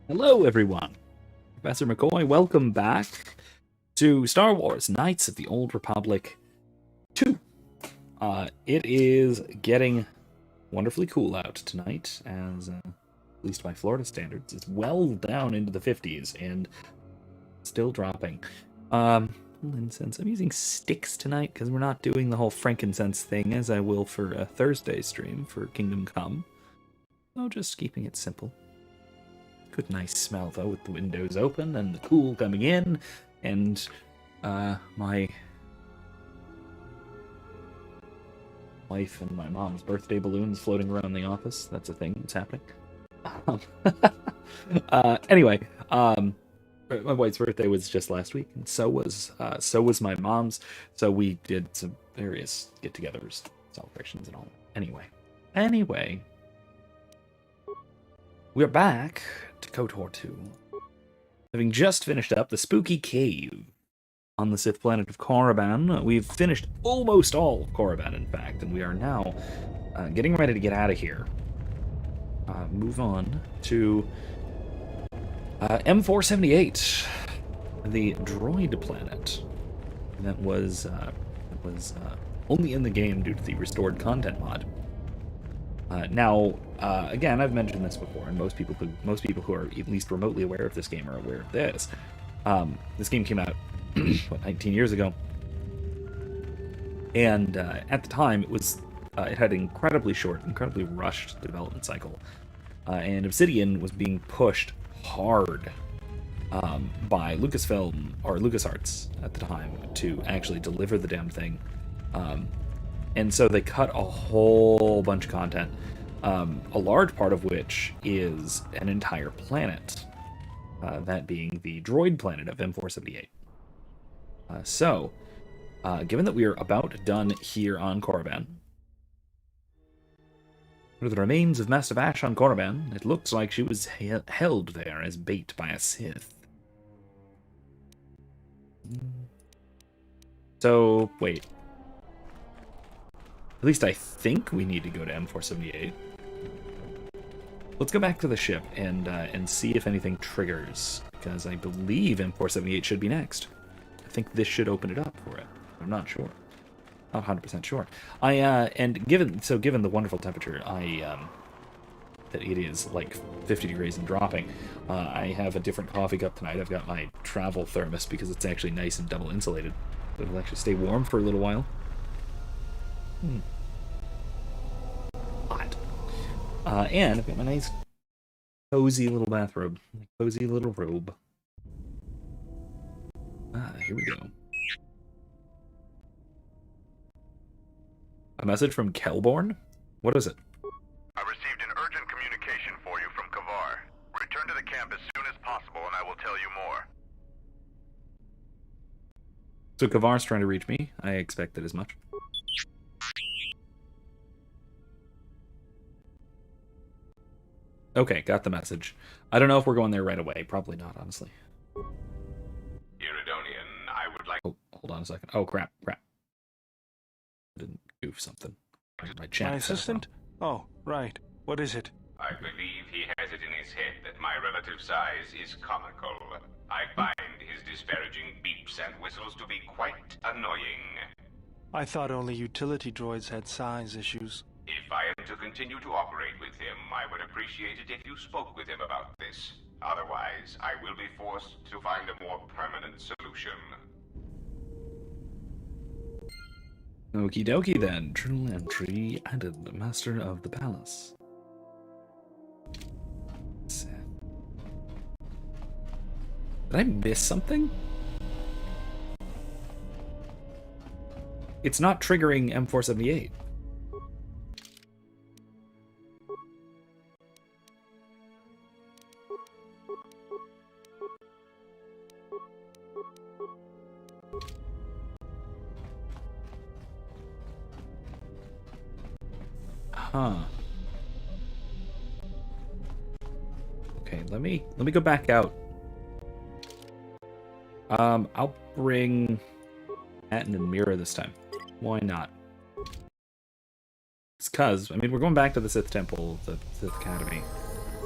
Hello, everyone. Professor McCoy, welcome back to Star Wars Knights of the Old Republic 2. It is getting wonderfully cool out tonight, as at least by Florida standards. It's well down into the 50s and still dropping. Incense. I'm using sticks tonight because we're not doing the whole frankincense thing as I will for a Thursday stream for Kingdom Come. So just keeping it simple. Good nice smell though, with the windows open and the cool coming in, and my wife and my mom's birthday balloons floating around the office. That's a thing that's happening. Anyway, my wife's birthday was just last week, and so was my mom's. So we did some various get-togethers, celebrations, and all. Anyway, we're back to KOTOR 2, having just finished up the spooky cave on the Sith planet of Korriban. We've finished almost all of Korriban, in fact, and we are now getting ready to get out of here. Move on to M478, the droid planet that was only in the game due to the restored content mod. Again, I've mentioned this before, and most people who are at least remotely aware of this game are aware of this. This game came out 19 years ago, and at the time it had an incredibly short, incredibly rushed development cycle, and Obsidian was being pushed hard by Lucasfilm or LucasArts at the time to actually deliver the damn thing. And so they cut a whole bunch of content, a large part of which is an entire planet, that being the droid planet of M478. Given that we are about done here on Korriban, with the remains of Master Vash on Korriban, it looks like she was held there as bait by a Sith. So, wait. At least I think we need to go to M478. Let's go back to the ship and see if anything triggers, because I believe M478 should be next. I think this should open it up for it. I'm not sure. Not 100% sure. Given the wonderful temperature, that it is like 50 degrees and dropping, I have a different coffee cup tonight. I've got my travel thermos because it's actually nice and double insulated. It'll actually stay warm for a little while. Hot. And I've got my nice cozy little bathrobe. Cozy little robe. Here we go. A message from Kelborn? What is it? I received an urgent communication for you from Kavar. Return to the camp as soon as possible and I will tell you more. So Kavar's trying to reach me. I expected as much. Okay, got the message. I don't know if we're going there right away. Probably not, honestly. Iridonian, I would like... Oh, hold on a second. Oh, crap. I didn't goof something. My chat. My assistant? Oh, right. What is it? I believe he has it in his head that my relative size is comical. I find his disparaging beeps and whistles to be quite annoying. I thought only utility droids had size issues. If I am to continue to operate with him, I would appreciate it if you spoke with him about this. Otherwise, I will be forced to find a more permanent solution. Okie dokie then. Journal entry added. Master of the Palace. Did I miss something? It's not triggering M478. Huh. Okay, let me go back out. I'll bring Atten and Mira this time. Why not? It's because, I mean, we're going back to the Sith Temple, the Sith Academy.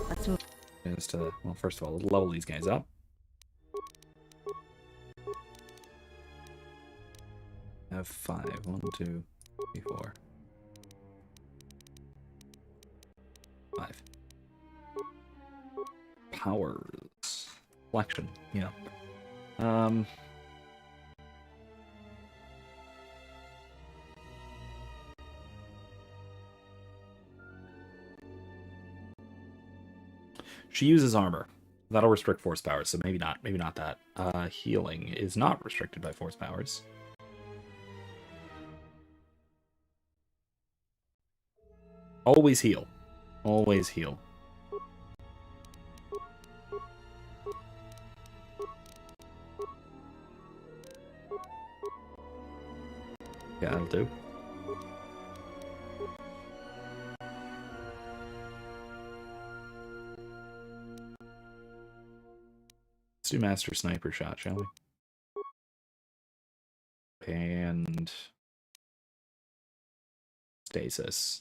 Let's move. is to, well, first of all, level these guys up. Have 5. 1, 2, 3, 4. 5. Powers. Flexion, yeah. She uses armor. That'll restrict force powers, so maybe not. Maybe not that. Healing is not restricted by force powers. Always heal. Always heal. Yeah, that'll do. Let's do Master Sniper Shot, shall we? And Stasis.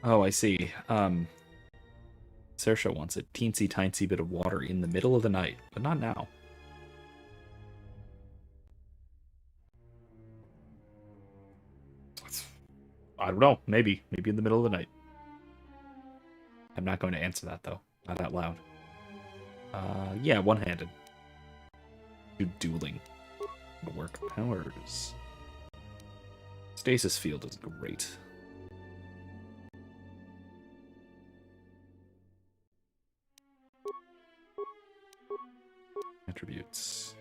Oh, I see. Saoirse wants a teensy tiny bit of water in the middle of the night, but not now. I don't know. Maybe in the middle of the night. I'm not going to answer that though. Not out loud. Yeah, one-handed. Do dueling. Work powers. Stasis field is great. Attributes.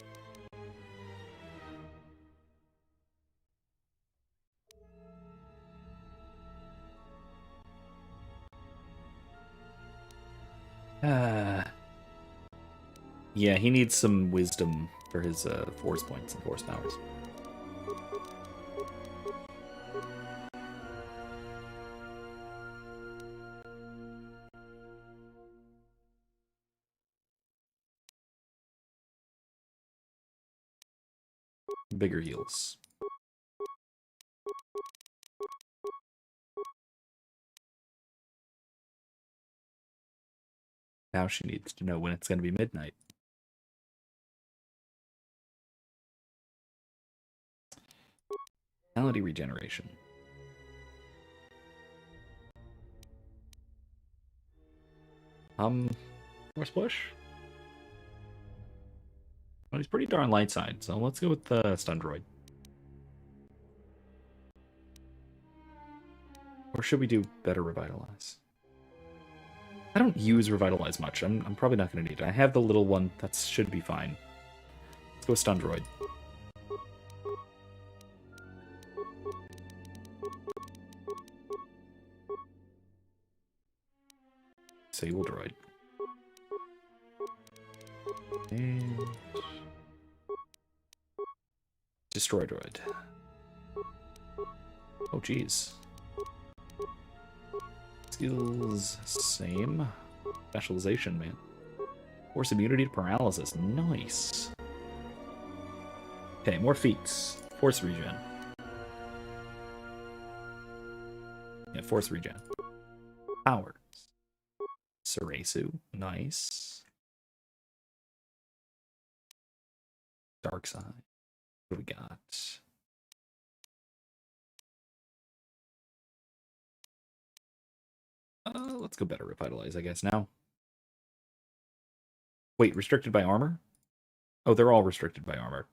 Yeah, he needs some wisdom for his force points and force powers. Bigger heals. Now she needs to know when it's going to be midnight. Melody regeneration. Force push? Well, he's pretty darn light side, so let's go with the stun droid. Or should we do better revitalize? I don't use revitalize much. I'm probably not going to need it. I have the little one. That should be fine. Let's go stun droid. Sable droid. And destroy droid. Oh, geez. Skills, same. Specialization, man. Force immunity to paralysis. Nice. Okay, more feats. Force regen. Yeah, force regen. Powers. Ceresu. Nice. Dark side. What do we got? Let's go better revitalize, I guess, now. Wait, restricted by armor? Oh, they're all restricted by armor.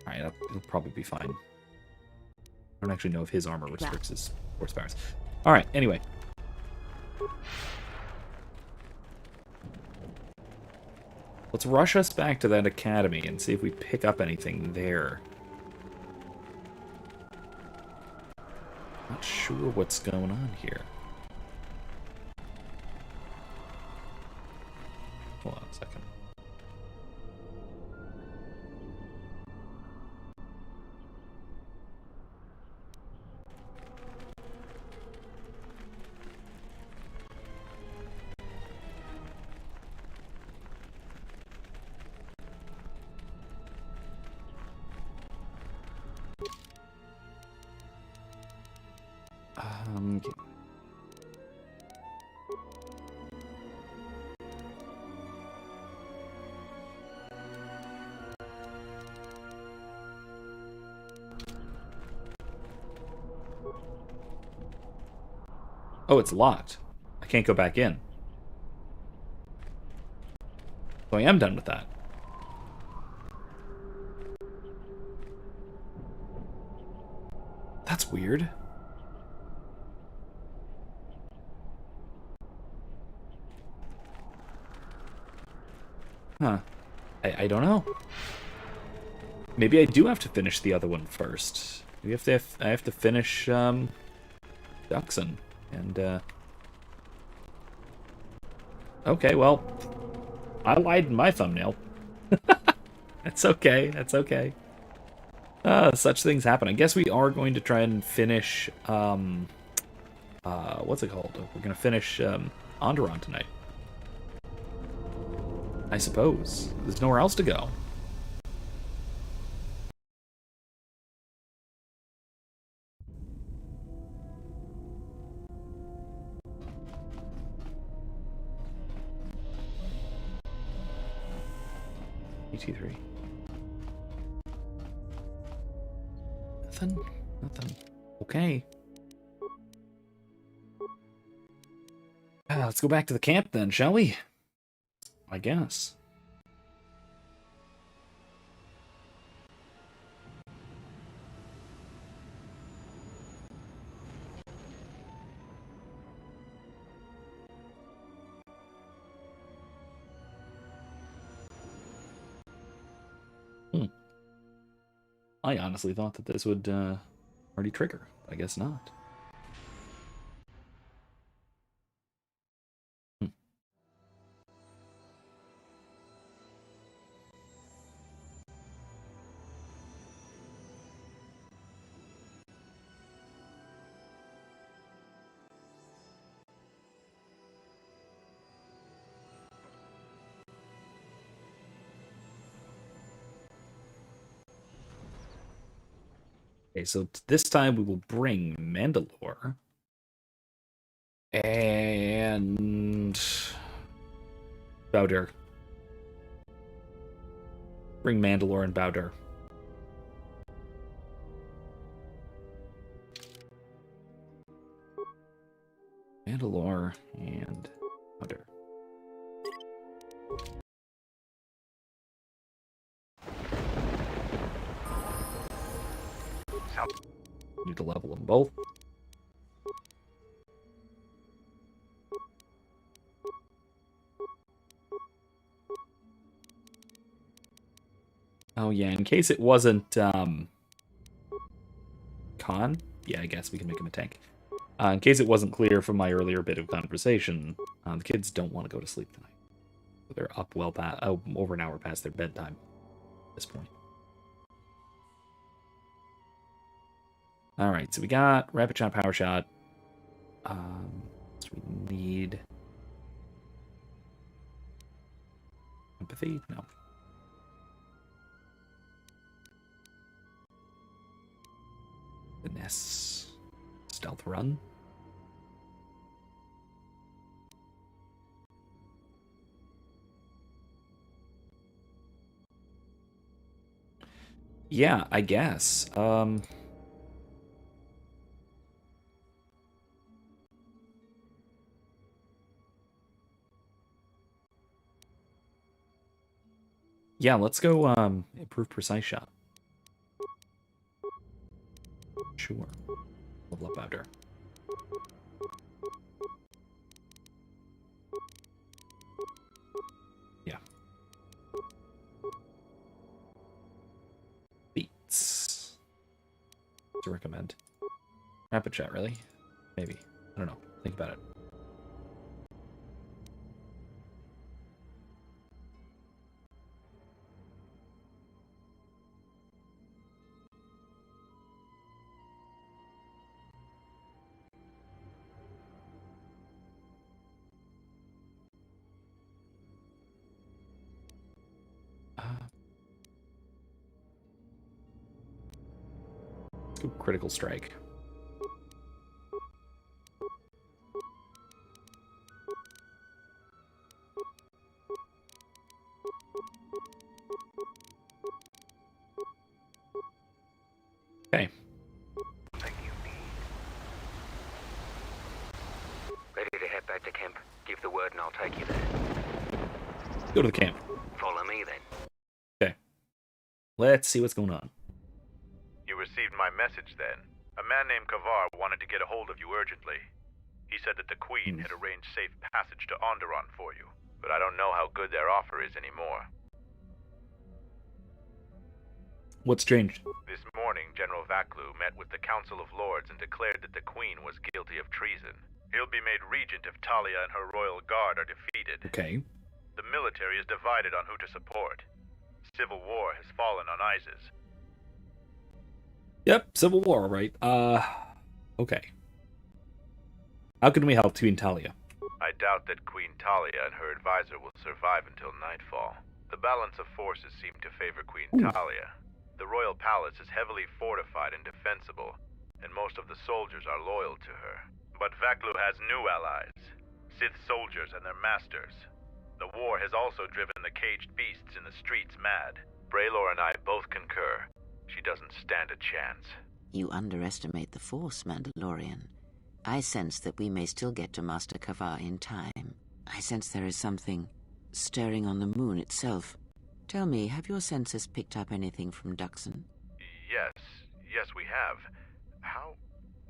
Alright, it'll probably be fine. I don't actually know if his armor restricts his force powers. Alright, anyway. Let's rush us back to that academy and see if we pick up anything there. Not sure what's going on here. Hold on a second. Oh, it's locked. I can't go back in. So I am done with that. That's weird. Huh. I don't know. Maybe I do have to finish the other one first. Maybe I have to finish Duxon. And okay, well, I lied in my thumbnail. That's okay. That's okay. Such things happen. I guess we are going to try and finish what's it called? We're gonna finish Onderon tonight. I suppose. There's nowhere else to go. ET3. Nothing. Okay. Let's go back to the camp then, shall we? I guess. I honestly thought that this would already trigger. I guess not. Okay, so this time we will bring Mandalore and Bowder. Bring Mandalore and Bowder. Mandalore and Bowder. Need to level them both. Oh yeah, in case it wasn't Khan, yeah, I guess we can make him a tank. In case it wasn't clear from my earlier bit of conversation, the kids don't want to go to sleep tonight. They're up well past, over an hour past their bedtime at this point. All right, so we got Rapid Shot, Power Shot. So we need Empathy? No. Finesse. Stealth Run. Yeah, I guess. Yeah, let's go improve Precise Shot. Sure. Level up Bowder. Yeah. Beats. To recommend. Rapid Shot, really? Maybe. I don't know. Think about it. Let's go Critical Strike. Okay. Go to the camp. Follow me then. Okay. Let's see what's going on. You received my message then. A man named Kavar wanted to get a hold of you urgently. He said that the Queen had arranged safe passage to Onderon for you, but I don't know how good their offer is anymore. What's changed? This morning, General Vaklu met with the Council of Lords and declared that the Queen was guilty of treason. He'll be made regent if Talia and her royal guard are defeated. Okay. The military is divided on who to support. Civil war has fallen on ISIS. Yep, civil war, right? Okay. How can we help Queen Talia? I doubt that Queen Talia and her advisor will survive until nightfall. The balance of forces seem to favor Queen Talia. The royal palace is heavily fortified and defensible, and most of the soldiers are loyal to her. But Vaklu has new allies, Sith soldiers and their masters. The war has also driven the caged beasts in the streets mad. Braylor and I both concur. She doesn't stand a chance. You underestimate the Force, Mandalorian. I sense that we may still get to Master Kavar in time. I sense there is something stirring on the moon itself. Tell me, have your senses picked up anything from Duxon? Yes, we have. How?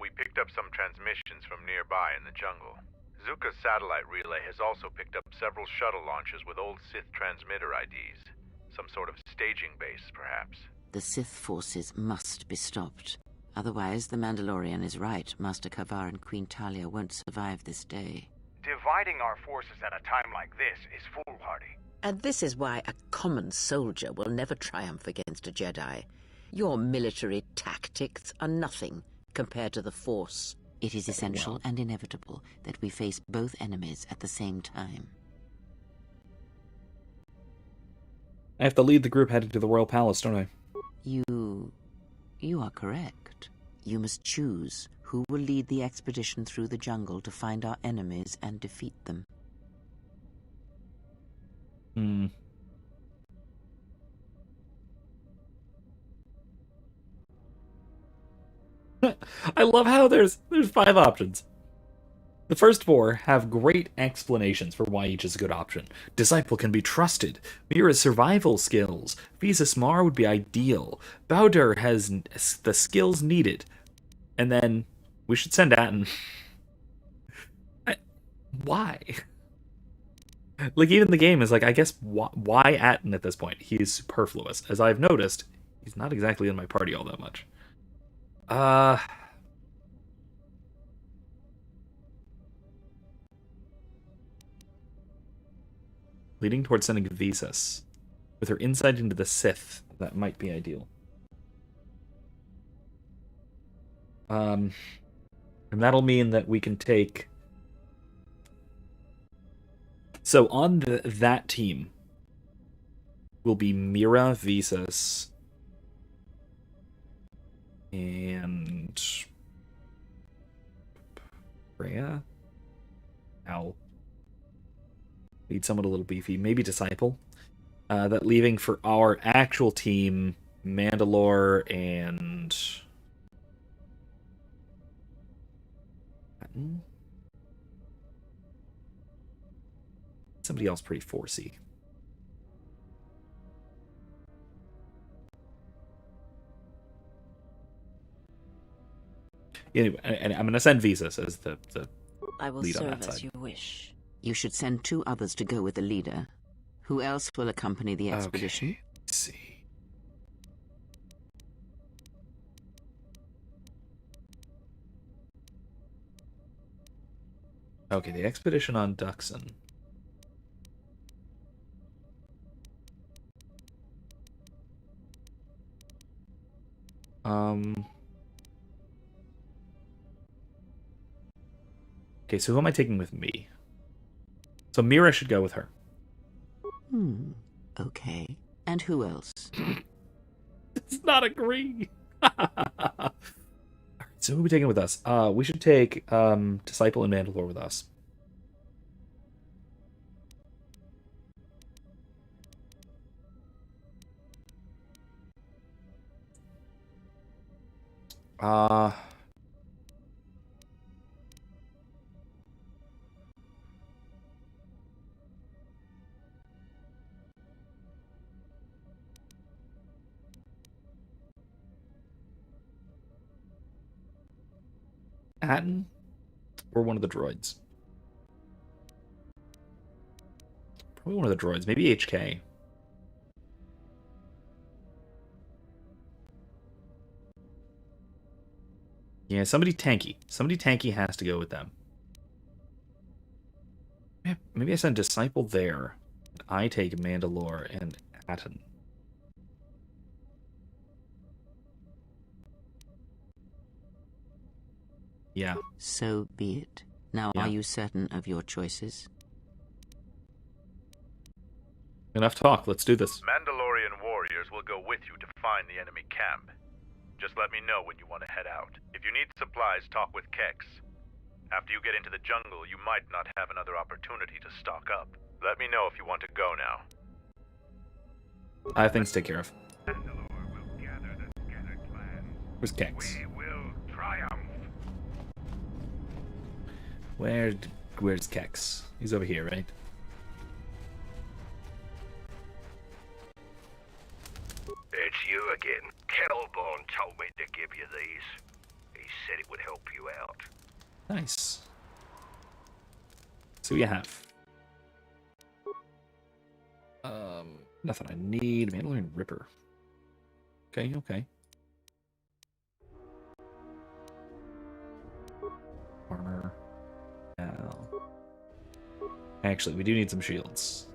We picked up some transmissions from nearby in the jungle. Zuka's satellite relay has also picked up several shuttle launches with old Sith transmitter IDs. Some sort of staging base, perhaps. The Sith forces must be stopped. Otherwise, the Mandalorian is right. Master Kavar and Queen Talia won't survive this day. Dividing our forces at a time like this is foolhardy. And this is why a common soldier will never triumph against a Jedi. Your military tactics are nothing compared to the Force. It is essential and inevitable that we face both enemies at the same time. I have to lead the group headed to the Royal Palace, don't I? You are correct. You must choose who will lead the expedition through the jungle to find our enemies and defeat them. I love how there's 5 options. The first 4 have great explanations for why each is a good option. Disciple can be trusted. Mira's survival skills. Visas Mar would be ideal. Bowder has the skills needed. And then we should send Atten. Why? Like, even the game is like, I guess, why Atten at this point? He's superfluous. As I've noticed, he's not exactly in my party all that much. Leading towards sending Visas. With her insight into the Sith, that might be ideal. And that'll mean that we can take... So on that team will be Mira, Visas, and Freya? Ow. Need someone a little beefy. Maybe Disciple. That leaving for our actual team, Mandalore and... somebody else pretty forcey. Anyway, and I'm going to send Visas as the I will lead on serve that as side. you wish. You should send 2 others to go with the leader. Who else will accompany the expedition? Okay, let's see. Okay, the expedition on Duxon. Okay, so who am I taking with me? So Mira should go with her. Okay. And who else? Does not agree. Alright, so who are we taking with us? We should take Disciple and Mandalore with us. Hatton or one of the droids? Probably one of the droids. Maybe HK. Yeah, somebody tanky. Somebody tanky has to go with them. Maybe I send Disciple there. I take Mandalore and Hatton. Yeah. So be it. Now, Yeah. are you certain of your choices? Enough talk. Let's do this. Mandalorian warriors will go with you to find the enemy camp. Just let me know when you want to head out. If you need supplies, talk with Kex. After you get into the jungle, you might not have another opportunity to stock up. Let me know if you want to go now. I have things to take care of. Mandalore will gather the scattered clans. Where's Kex? We will triumph. Where's Kex? He's over here, right? It's you again. Kelborn told me to give you these. He said it would help you out. Nice. So you have. Nothing I need. Mandalorian Ripper. Okay, okay. Armor. Now. Actually, we do need some shields.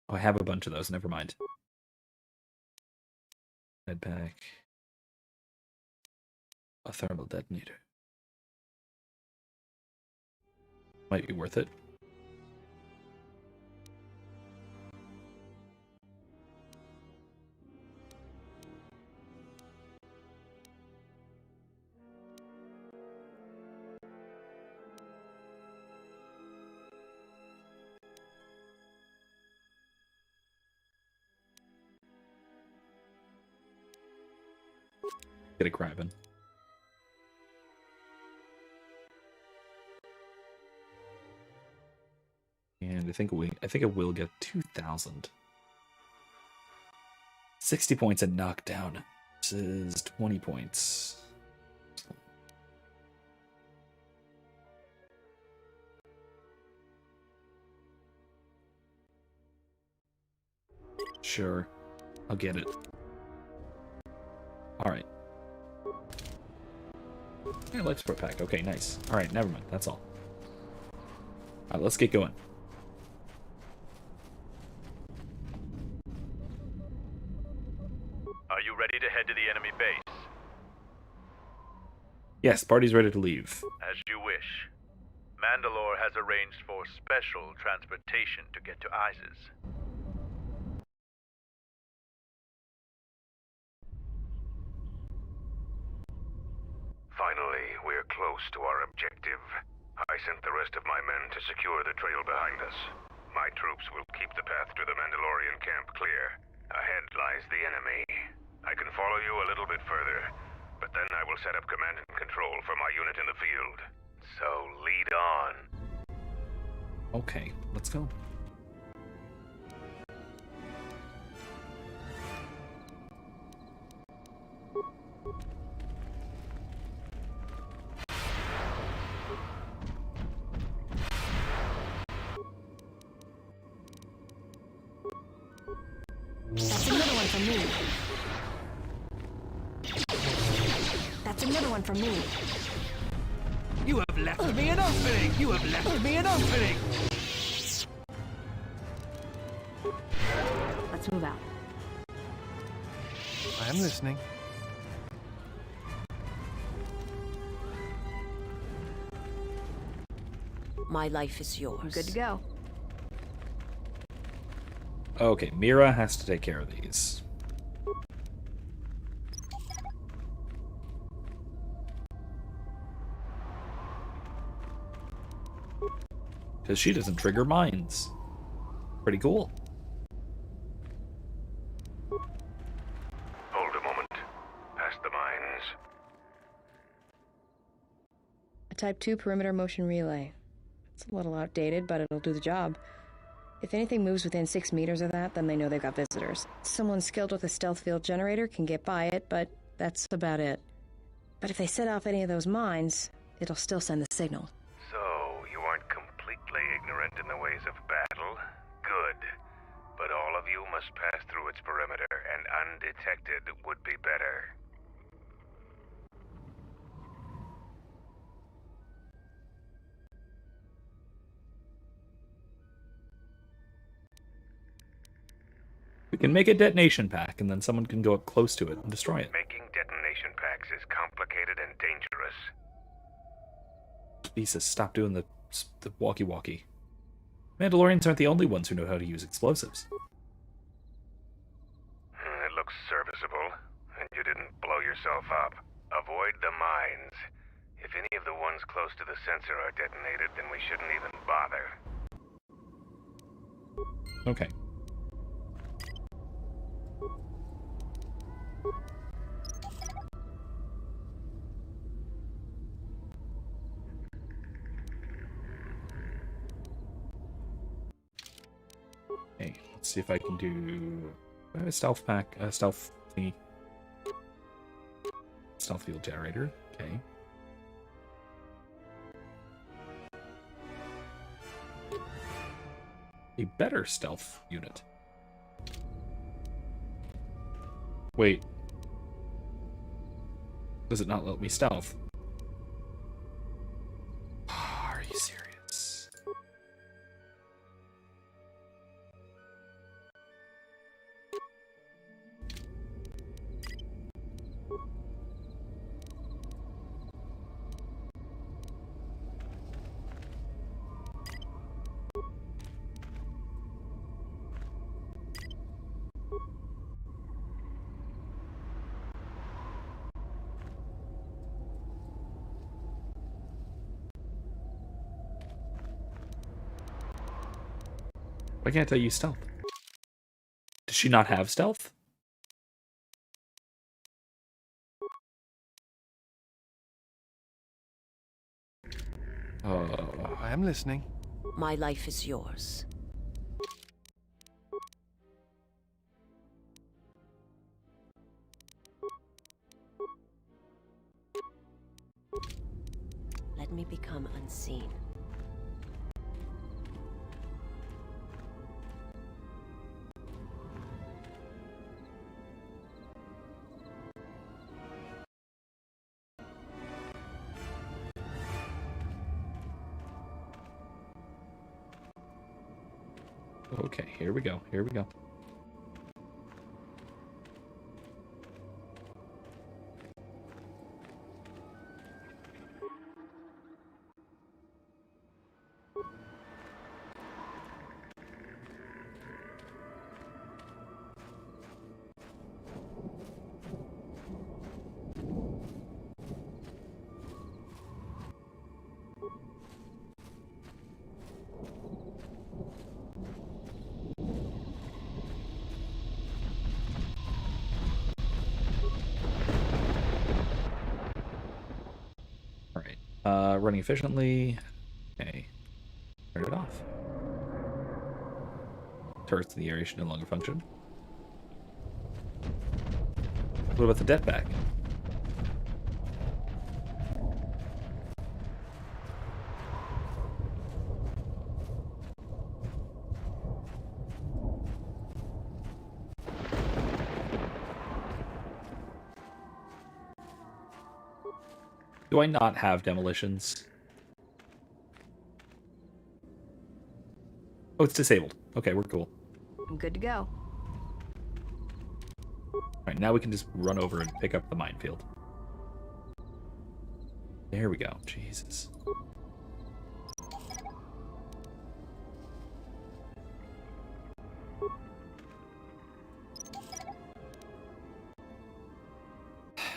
Oh, I have a bunch of those. Never mind. Head pack. A thermal detonator. Might be worth it. Get a Korriban. And I think it will get 2,000. 60 points in knockdown. This is 20 points. Sure. I'll get it. Alright. Yeah, life support pack. Okay, nice. Alright, never mind. That's all. Alright, let's get going. Are you ready to head to the enemy base? Yes, party's ready to leave. As you wish. Mandalore has arranged for special transportation to get to Isis. Finally, we're close to our objective. I sent the rest of my men to secure the trail behind us. My troops will keep the path to the Mandalorian camp clear. Ahead lies the enemy. I can follow you a little bit further, but then I will set up command and control for my unit in the field. So lead on. Okay, let's go. That's another one for me. That's another one for me. You have left me an opening! You have left me an opening! Let's move out. I am listening. My life is yours. I'm good to go. Okay, Mira has to take care of these. Because she doesn't trigger mines. Pretty cool. Hold a moment. Past the mines. Type 2 perimeter motion relay. It's a little outdated, but it'll do the job. If anything moves within 6 meters of that, then they know they've got visitors. Someone skilled with a stealth field generator can get by it, but that's about it. But if they set off any of those mines, it'll still send the signal. So, you aren't completely ignorant in the ways of battle? Good. But all of you must pass through its perimeter, and undetected would be better. We can make a detonation pack, and then someone can go up close to it and destroy it. Making detonation packs is complicated and dangerous. Jesus, stop doing the walkie-walkie. Mandalorians aren't the only ones who know how to use explosives. It looks serviceable, and you didn't blow yourself up. Avoid the mines. If any of the ones close to the sensor are detonated, then we shouldn't even bother. Okay. Okay, let's see if I can do a stealth pack, a stealth thingy. Stealth field generator, okay. A better stealth unit. Wait. Does it not let me stealth? Are you serious? Why can't I use stealth? Does she not have stealth? I am listening. My life is yours. Let me become unseen. Okay, here we go. Here we go. Running efficiently. Okay. Turn it off. Turrets in the area should no longer function. What about the debt bag? Do I not have demolitions? Oh, it's disabled. Okay, we're cool. I'm good to go. Alright, now we can just run over and pick up the minefield. There we go. Jesus.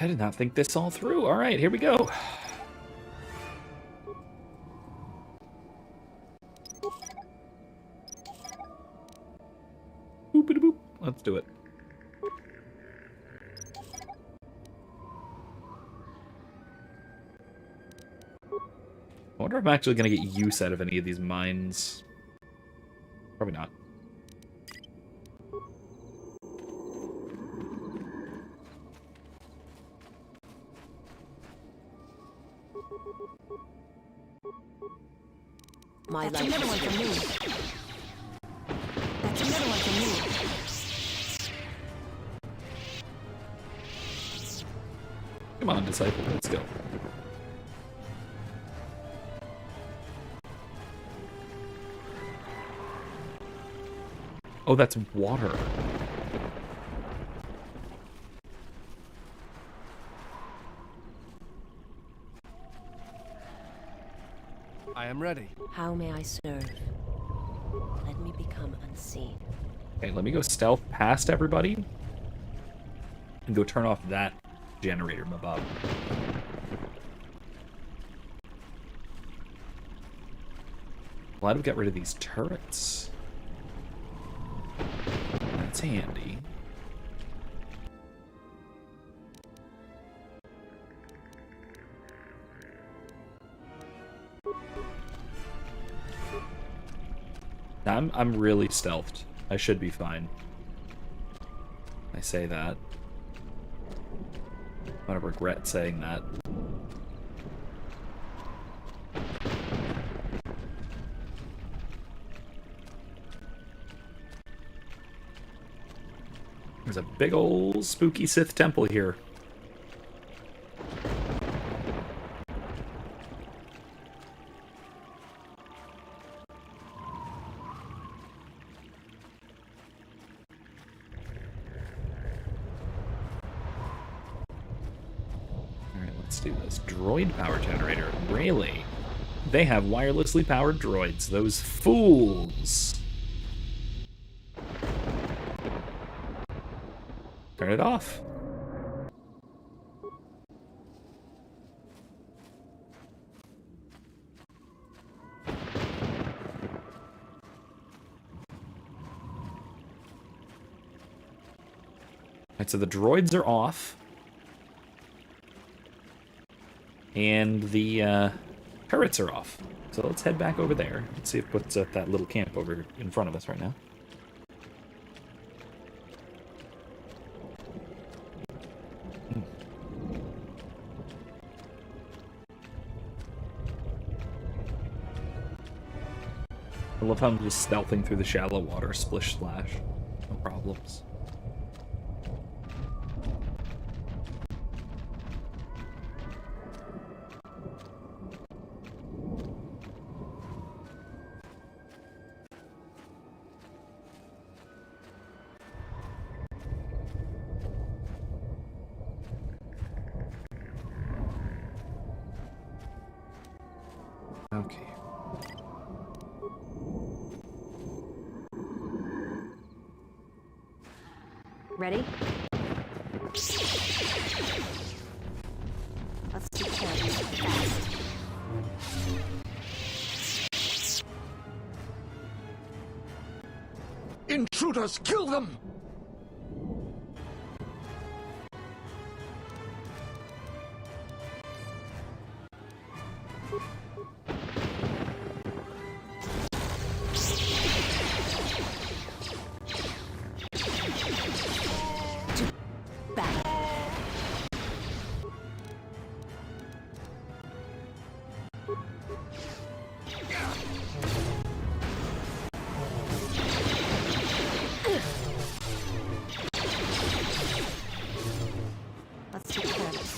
I did not think this all through. Alright, here we go. Boop-a-da-boop. Let's do it. wonder if I'm actually going to get use out of any of these mines. Probably not. My That's life another one is for me. yours. That's another one for me. Come on, disciple, let's go. Oh, that's water. I am ready. How may I serve? Let me become unseen. Okay, let me go stealth past everybody and go turn off that generator above. Glad we got rid of these turrets. That's handy. I'm really stealthed. I should be fine. I say that. I'm gonna regret saying that. There's a big old spooky Sith temple here. Let's do this. Droid power generator. Really? They have wirelessly powered droids. Those fools. Turn it off. Alright, so the droids are off. And the turrets are off. So let's head back over there. Let's see what's at that little camp over in front of us right now. I love how I'm just stealthing through the shallow water, splish splash. No problems. Okay. Ready? Let's do fast. Intruders, kill them! Let's do fast.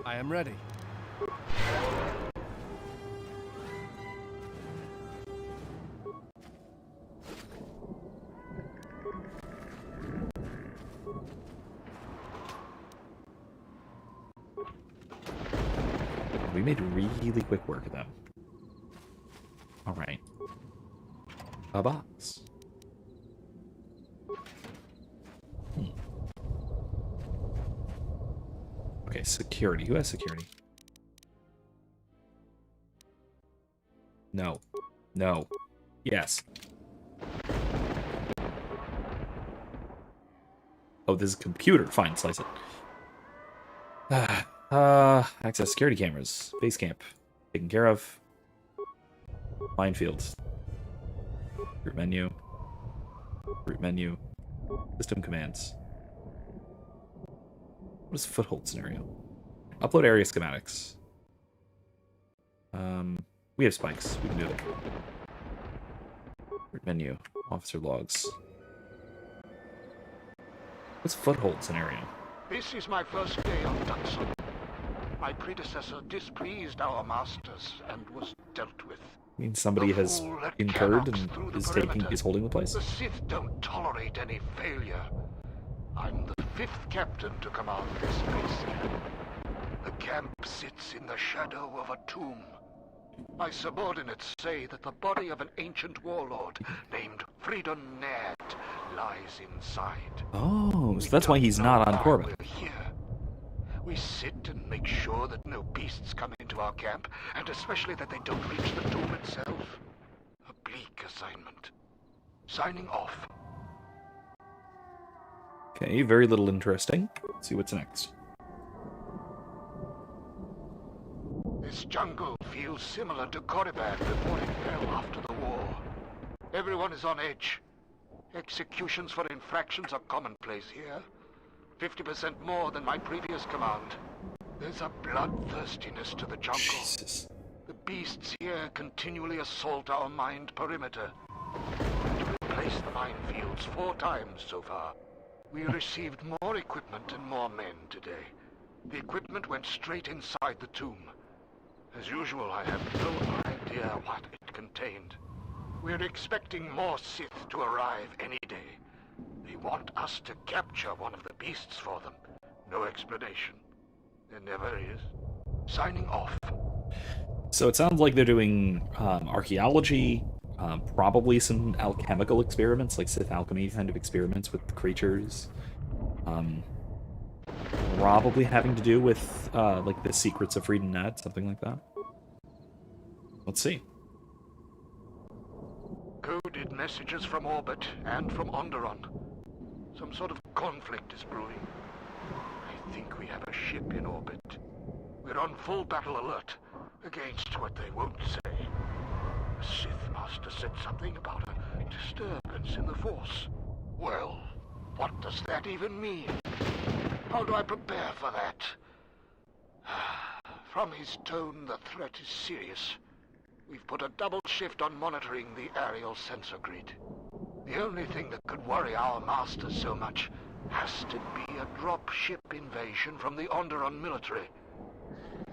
I am ready. We made really quick work of them. Alright. A box. Okay, security. Who has security? No. No. Yes. this is a computer. Fine, slice it. Access security cameras. Base camp. Taken care of. Minefields. Root menu. Root menu. System commands. What is foothold scenario? Upload area schematics. We have spikes. We can do it. Root menu. Officer logs. What's foothold scenario? This is my first day on Dutson. My predecessor displeased our masters and was dealt with. Means somebody has incurred and is holding the place. The Sith don't tolerate any failure. I'm the 5th captain to command this base camp. The camp sits in the shadow of a tomb. My subordinates say that the body of an ancient warlord named Freedon Ned lies inside. Oh, so that's why he's not on Korriban. We're here. We sit and make sure that no beasts come into our camp, and especially that they don't reach the tomb itself. A bleak assignment. Signing off. Okay, very little interesting. Let's see what's next. This jungle feels similar to Korriban before it fell after the war. Everyone is on edge. Executions for infractions are commonplace here. 50% more than my previous command. There's a bloodthirstiness to the jungle. Jesus. The beasts here continually assault our mined perimeter. To replace the minefields 4 times so far. We received more equipment and more men today. The equipment went straight inside the tomb. As usual, I have no idea what it contained. We're expecting more Sith to arrive any day. They want us to capture one of the beasts for them. No explanation. There never is. Signing off. So it sounds like they're doing archaeology, probably some alchemical experiments, like Sith alchemy kind of experiments with creatures. Probably having to do with like the secrets of Freedom Ned, something like that. Let's see. Coded messages from orbit and from Onderon. Some sort of conflict is brewing. I think we have a ship in orbit. We're on full battle alert against what they won't say. The Sith Master said something about a disturbance in the Force. Well, what does that even mean? How do I prepare for that? From his tone, the threat is serious. We've put a double shift on monitoring the aerial sensor grid. The only thing that could worry our masters so much has to be a drop ship invasion from the Onderon military.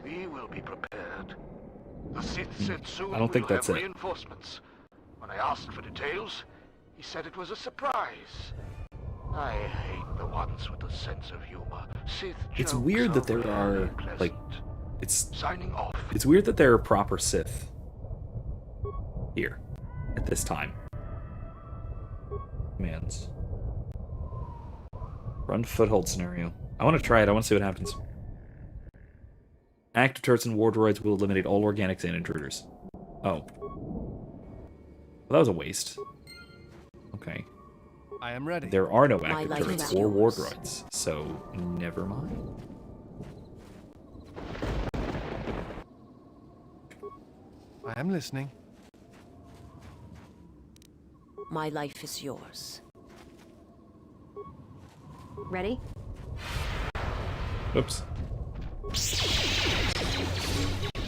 We will be prepared. The Sith said soon I don't think we'll that's have it. reinforcements. When I asked for details, he said it was a surprise. I hate the ones with a sense of humor. Sith It's jokes weird that there rarely are pleasant. like it's Signing off. It's weird that there are proper Sith here at this time. Commands. Run foothold scenario. I want to try it. I want to see what happens. Active turrets and war droids will eliminate all organics and intruders. Oh. Well, that was a waste. Okay. I am ready. There are no My active life turrets is or war yours. droids, so never mind. I am listening. My life is yours. Ready? Oops.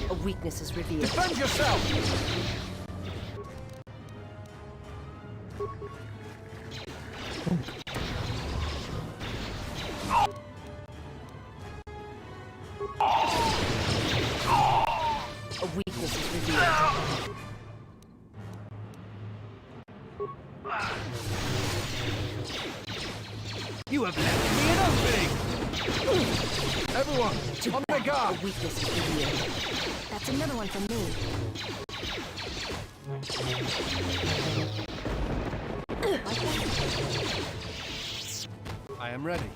A weakness is revealed. Defend yourself! A weakness is revealed. You have left me an opening! Everyone, on their A guard! weakness is revealed. That's another one from me. I am ready.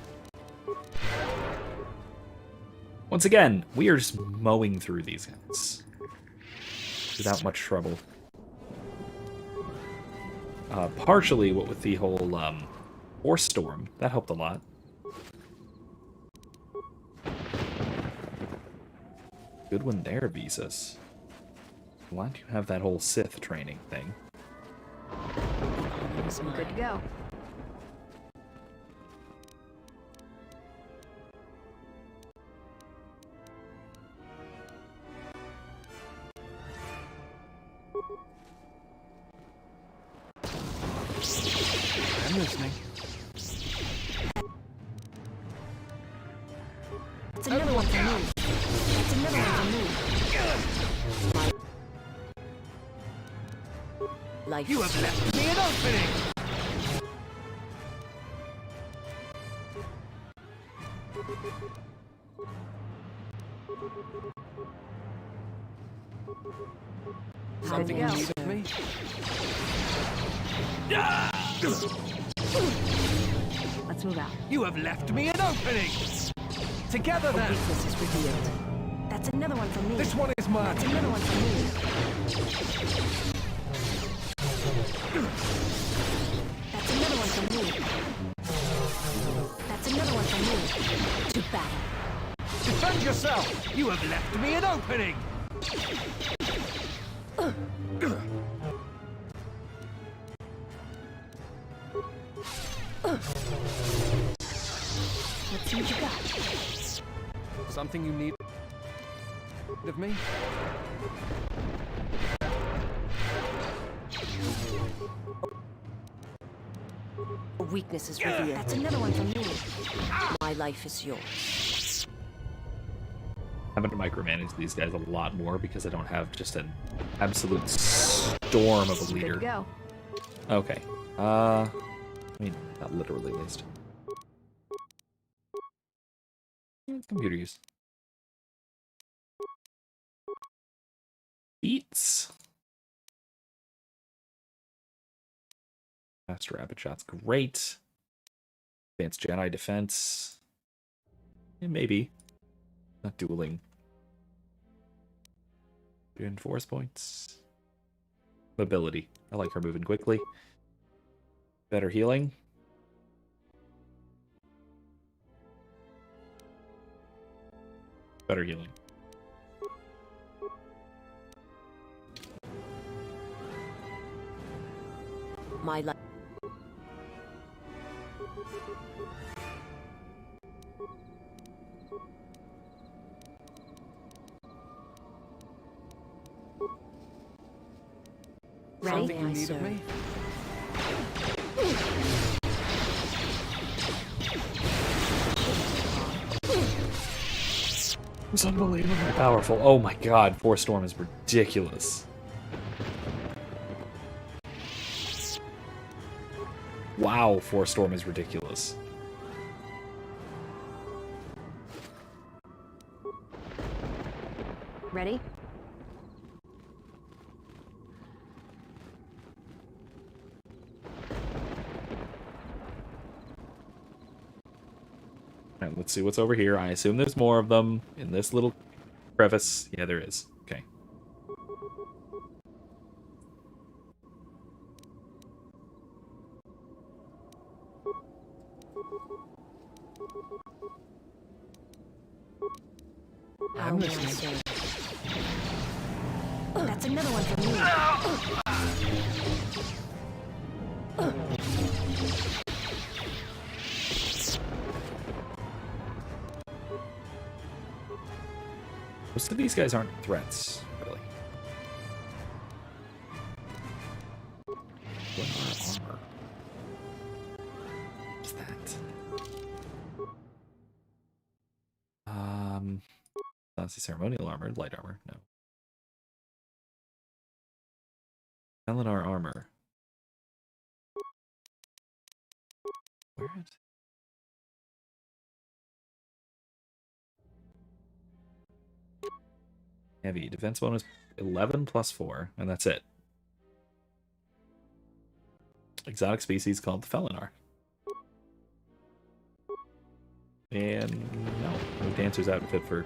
Once again, we are just mowing through these guys without much trouble. Partially, what with the whole Force Storm, that helped a lot. Good one there, Visas. Glad you have that whole Sith training thing. Good to go. I'm listening. That's another one for me. That's another one for me. Life. You have left me an opening! Something you need of me? Let's move out. You have left me an opening! Together then! Weakness is revealed. That's another one for me. This one is mine! That's another one for me. That's another one for me. That's another one for me. To battle. Defend yourself! You have left me an opening! Let's see what you got. Something you need of me? Weakness is revealed. That's another one for me. My life is yours. I'm going to micromanage these guys a lot more because I don't have just an absolute storm of a Good to leader. go. Okay. I mean, not literally, at least. Computer use. Beats. Faster rapid shots, great. Advanced Jedi defense. Yeah, maybe. Not dueling. Doing force points. Mobility. I like her moving quickly. Better healing. Better healing. My life. Ready? Something you need of me? It's unbelievably powerful. Oh my god, Force Storm is ridiculous. Wow, Force Storm is ridiculous. Ready? Alright, let's see what's over here. I assume there's more of them in this little crevice. Yeah, there is. Okay. I'm listening. That's another one for me. Most of these guys aren't threats, really. What are armor? What's that? That's the ceremonial armor, light armor, no. Eleanor armor. Where is it? Heavy. Defense bonus 11 plus 4, and that's it. Exotic species called the Felinar. And no dancer's outfit for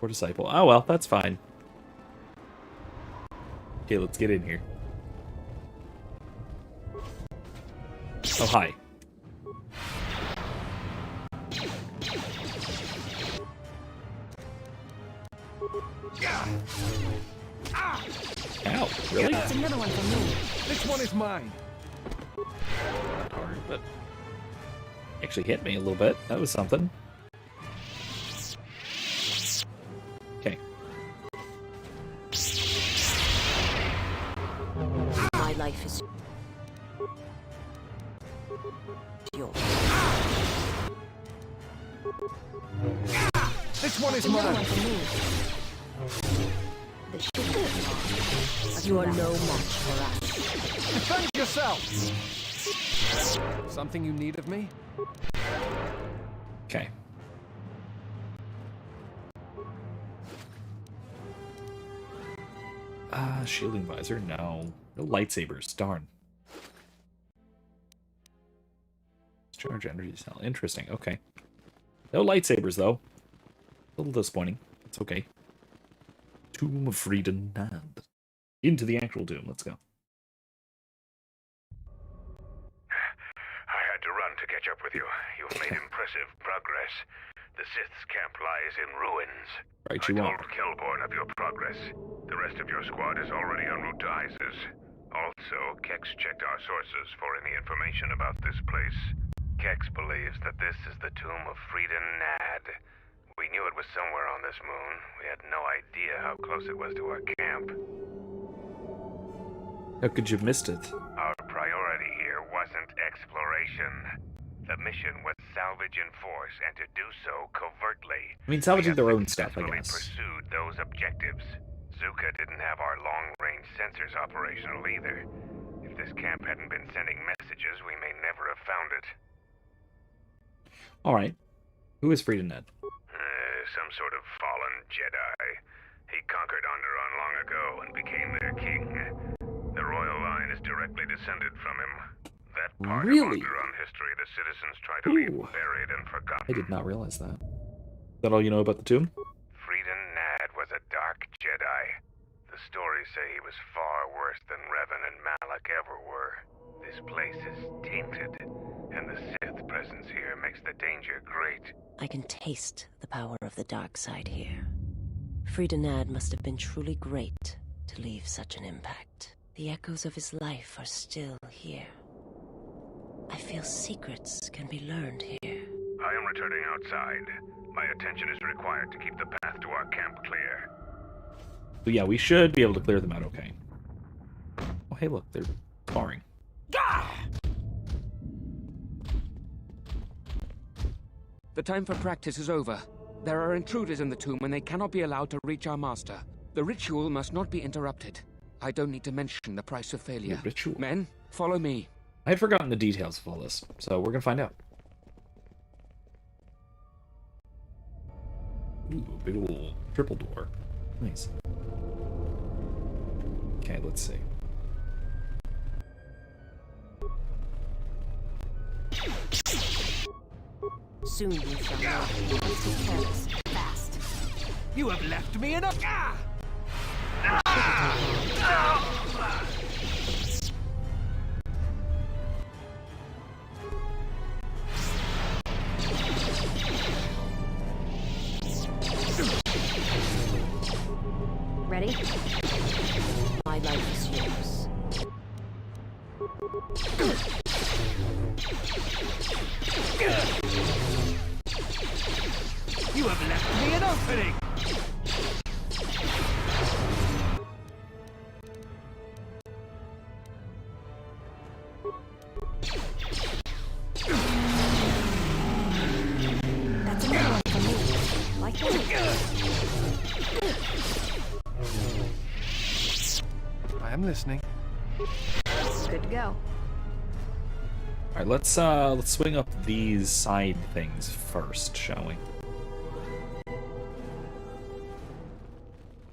Disciple. Oh well, that's fine. Okay, let's get in here. Oh, hi. Really? That's another one for me. This one is mine. Not hard, but actually hit me a little bit. That was something. Okay. My life is yours. This one is Another mine. one for me. The sugar. You are no match for us. Defend yourself. Something you need of me? Okay. Shielding visor? No. No lightsabers. Darn. Charge energy cell. Interesting. Okay. No lightsabers, though. A little disappointing. It's okay. Tomb of Freedom and into the actual tomb. Let's go. I had to run to catch up with you. You've made impressive progress. The Sith's camp lies in ruins. Right, I you told won't. Kelborn of your progress. The rest of your squad is already en route to Isis. Also, Kex checked our sources for any information about this place. Kex believes that this is the tomb of Friedan Nad. We knew it was somewhere on this moon. We had no idea how close it was to our camp. How could you have missed it? Our priority here wasn't exploration. The mission was salvage in force, and to do so covertly. I mean, salvaging We have their own stuff, I successfully guess. pursued those objectives. Zuka didn't have our long-range sensors operational either. If this camp hadn't been sending messages, we may never have found it. Alright. Who is Friedan Nad? Some sort of fallen Jedi. He conquered Onderon long ago and became their king. The royal line is directly descended from him. That part of Really? Onderon history the citizens try to leave Ooh. buried and forgotten. I did not realize that. Is that all you know about the tomb? Friedan Nad was a dark Jedi. The stories say he was far worse than Revan and Malak ever were. This place is tainted, and the Sith presence here makes the danger great. I can taste the power of the dark side here. Friedan Nad must have been truly great to leave such an impact. The echoes of his life are still here. I feel secrets can be learned here. I am returning outside. My attention is required to keep the path to our camp clear. But yeah, we should be able to clear them out okay. Oh, hey, look, they're sparring. The time for practice is over. There are intruders in the tomb and they cannot be allowed to reach our master. The ritual must not be interrupted. I don't need to mention the price of failure. The ritual? Men, follow me. I had forgotten the details of all this, so we're gonna find out. Ooh, a big ol' triple door. Nice. Okay, let's see. Soon we shall know. Let's be careless. Fast. You have left me in a... Ready? My life is yours. You have left me an opening! That's another one for me. Like that. I am listening. Good to go. Alright, let's swing up these side things first, shall we?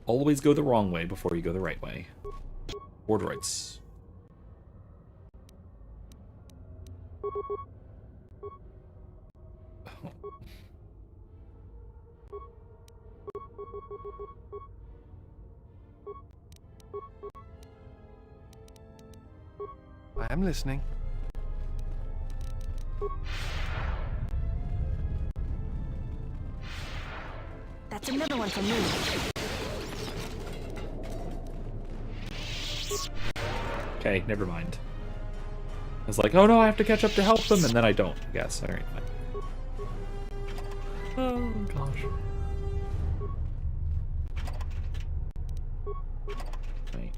Always go the wrong way before you go the right way. Or droids. I am listening. That's another one for me. Okay, never mind. I was like, oh no, I have to catch up to help them, and then I don't, I guess. Alright, fine. Oh, gosh. Right.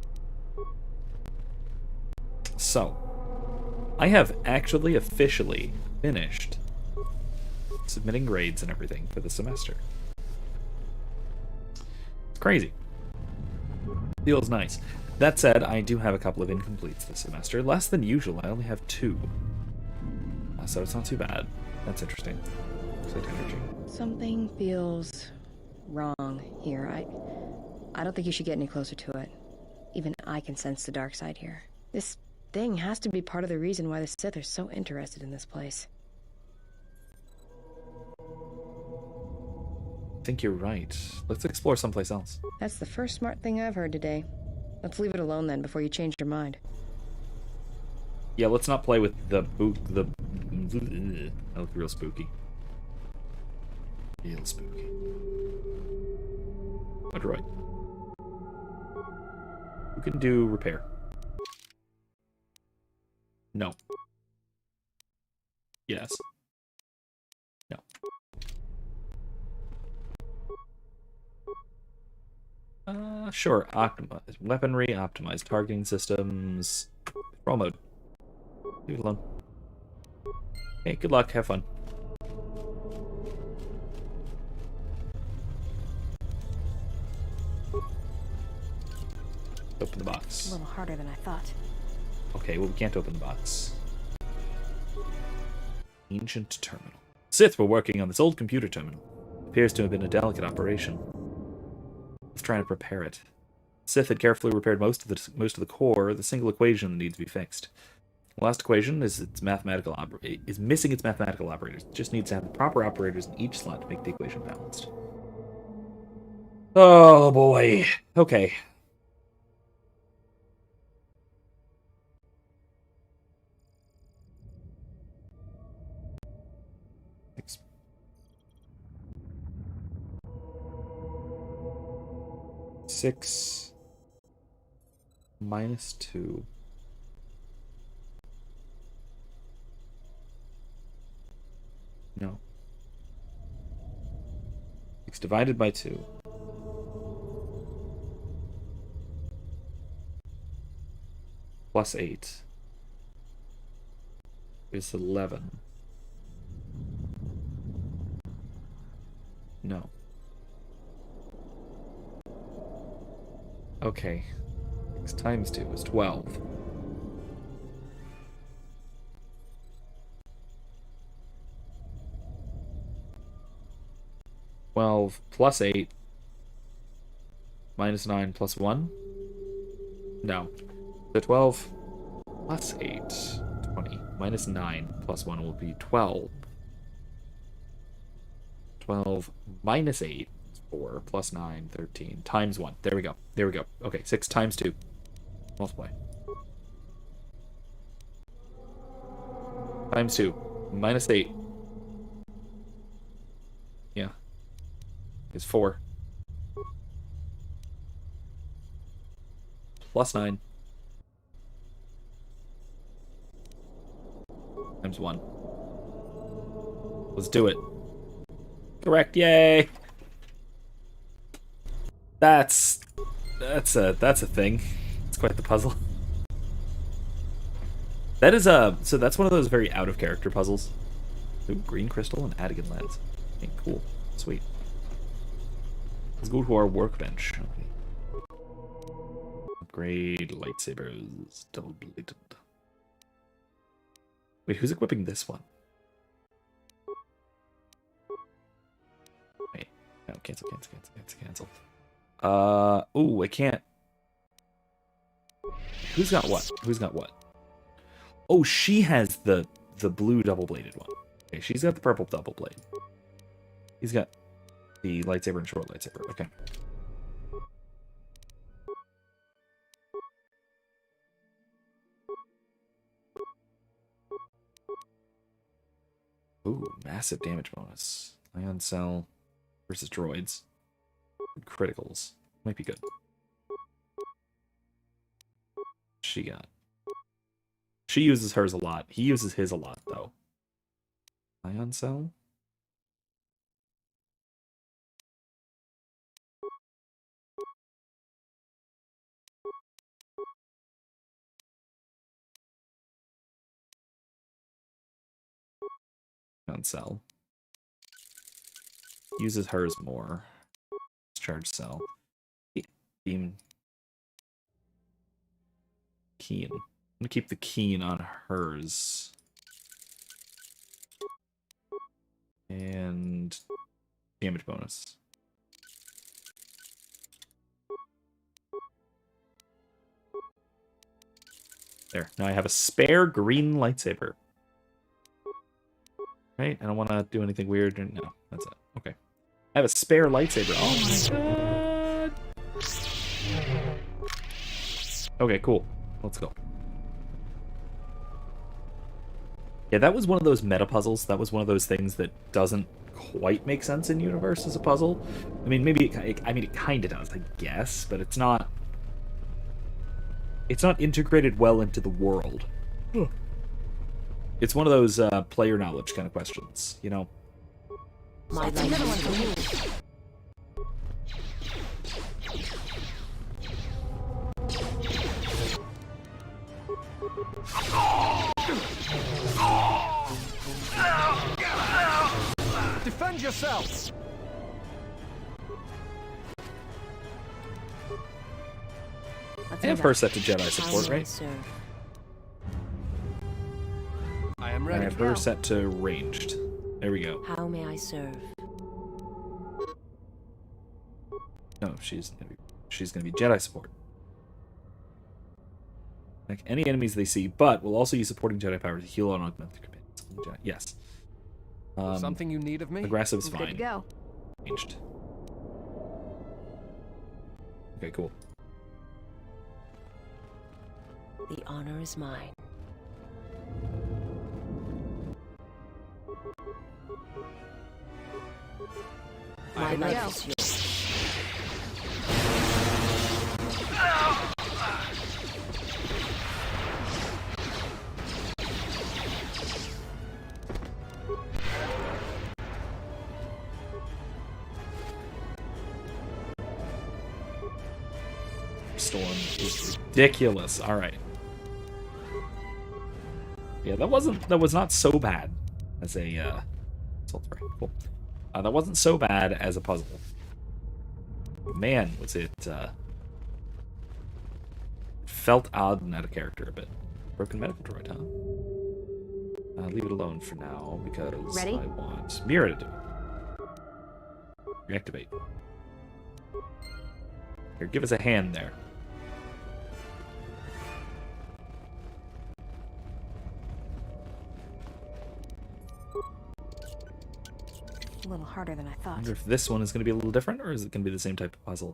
So, I have actually officially finished submitting grades and everything for the semester. It's crazy. Feels nice. That said, I do have a couple of incompletes this semester. Less than usual. I only have 2. So it's not too bad. That's interesting. Slight energy. Something feels wrong here. I don't think you should get any closer to it. Even I can sense the dark side here. This thing has to be part of the reason why the Sith are so interested in this place. I think you're right. Let's explore someplace else. That's the first smart thing I've heard today. Let's leave it alone then before you change your mind. Yeah, let's not play with the that looked real spooky. Real spooky. What droid? Who can do repair? No. Yes. No. Sure. Optimize weaponry, optimize targeting systems. Roll mode. Leave it alone. Hey, good luck. Have fun. Open the box. A little harder than I thought. Okay, well, we can't open the box. Ancient terminal. Sith were working on this old computer terminal. Appears to have been a delicate operation. Let's try to prepare it. Sith had carefully repaired most of the core. The single equation that needs to be fixed. The last equation is missing its mathematical operators. It just needs to have the proper operators in each slot to make the equation balanced. Oh boy. Okay. Six minus 2. No. 6 divided by 2. Plus 8 is 11. No. Okay. 6 times 2 is 12. 12 plus 8 minus 9 plus 1? No. So 12 plus 8, 20. Minus 9 plus 1 will be 12. 12 minus 8 is 4, plus 9, 13, times 1. There we go. There we go. Okay, 6 times 2. Multiply. Times 2. Minus 8. Yeah. Is 4. Plus 9. Times 1. Let's do it. Correct, yay! That's a thing. It's quite the puzzle. That is so that's one of those very out of character puzzles. Ooh, green crystal and Adigan lens. Okay, cool. Sweet. Let's go to our workbench. Okay. Upgrade lightsabers. Double bladed. Wait, who's equipping this one? Wait. No, cancel. Ooh, I can't. Who's got what? Who's got what? Oh, she has the blue double-bladed one. Okay, she's got the purple double blade. He's got the lightsaber and short lightsaber. Okay. Ooh, massive damage bonus. Ion cell versus droids. Criticals. Might be good. she got? She uses hers a lot. He uses his a lot, though. Ion cell? Ion cell. Uses hers more. Charge cell. Beam. Keen. I'm gonna keep the keen on hers. And damage bonus. There. Now I have a spare green lightsaber. Right? I don't want to do anything weird. No, that's it. Okay. I have a spare lightsaber. Oh my god. Okay, cool. Let's go. Yeah, that was one of those meta puzzles. That was one of those things that doesn't quite make sense in universe as a puzzle. I mean, maybe it kind of does, I guess, but it's not integrated well into the world. It's one of those player knowledge kind of questions, you know. That's another one for me. Defend yourself! I have her set to Jedi support, right? I am ready. And I have her set to ranged. There we go. How may I serve? No, she's gonna be Jedi support. Like any enemies they see, but will also use supporting Jedi power to heal and augment their companions. Yes. Something you need of me? Aggressive is Good fine. to go. Ranged. Okay, cool. The honor is mine. My life is yours. Storm is ridiculous. All right. Yeah, that was not so bad as a assault rifle. Cool. That wasn't so bad as a puzzle. Man, was it felt odd and out of character a bit. Broken medical droid, huh? Leave it alone for now because Ready? I want Mira to do it. Reactivate. Here, give us a hand there. A little harder than I I thought. wonder if this one is going to be a little different, or is it going to be the same type of puzzle?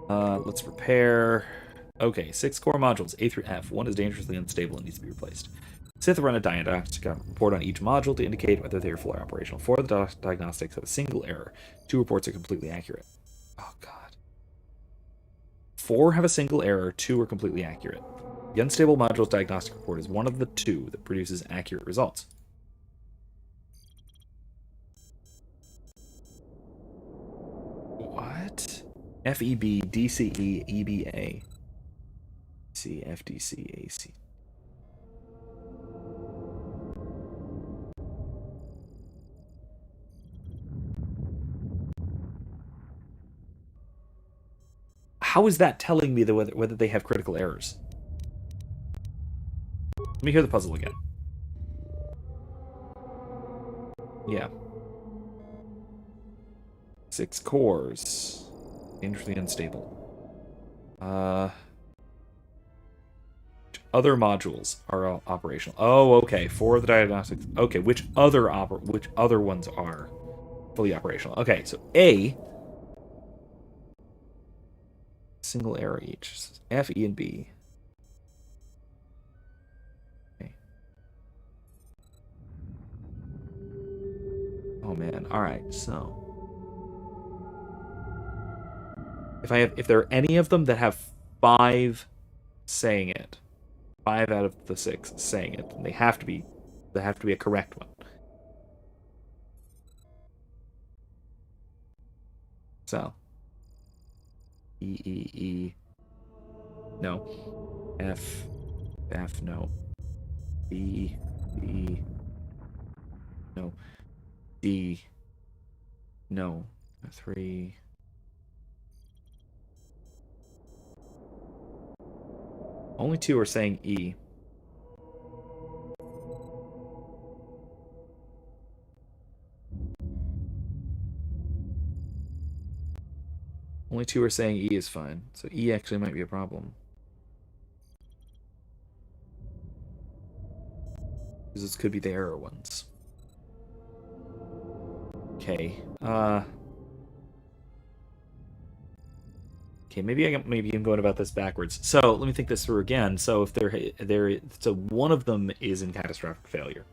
Let's repair. Okay, 6 core modules, A through F. One is dangerously unstable and needs to be replaced. Sith run a diagnostic report on each module to indicate whether they are fully operational. 4 of the diagnostics have a single error. 2 reports are completely accurate. Oh, God. 4 have a single error, 2 are completely accurate. The unstable module's diagnostic report is one of the 2 that produces accurate results. What? FEB, DCE, EBA. CFDC, AC. How is that telling me whether they have critical errors? Let me hear the puzzle again. Yeah. 6 cores. Dangerously unstable. Other modules are operational. Oh, okay. 4 of the diagnostics. Okay, which other ones are fully operational? Okay, so A. Single error each. F, E, and B. Okay. Oh man. All right. So if there are any of them that have 5 saying it, 5 out of the 6 saying it. And they have to be a correct one. So E. No. F, no. B, no. D, no. 3. Only 2 are saying E. Only 2 are saying E is fine, so E actually might be a problem. Because this could be the error ones. Okay. Okay, maybe I'm going about this backwards. So let me think this through again. So if so one of them is in catastrophic failure.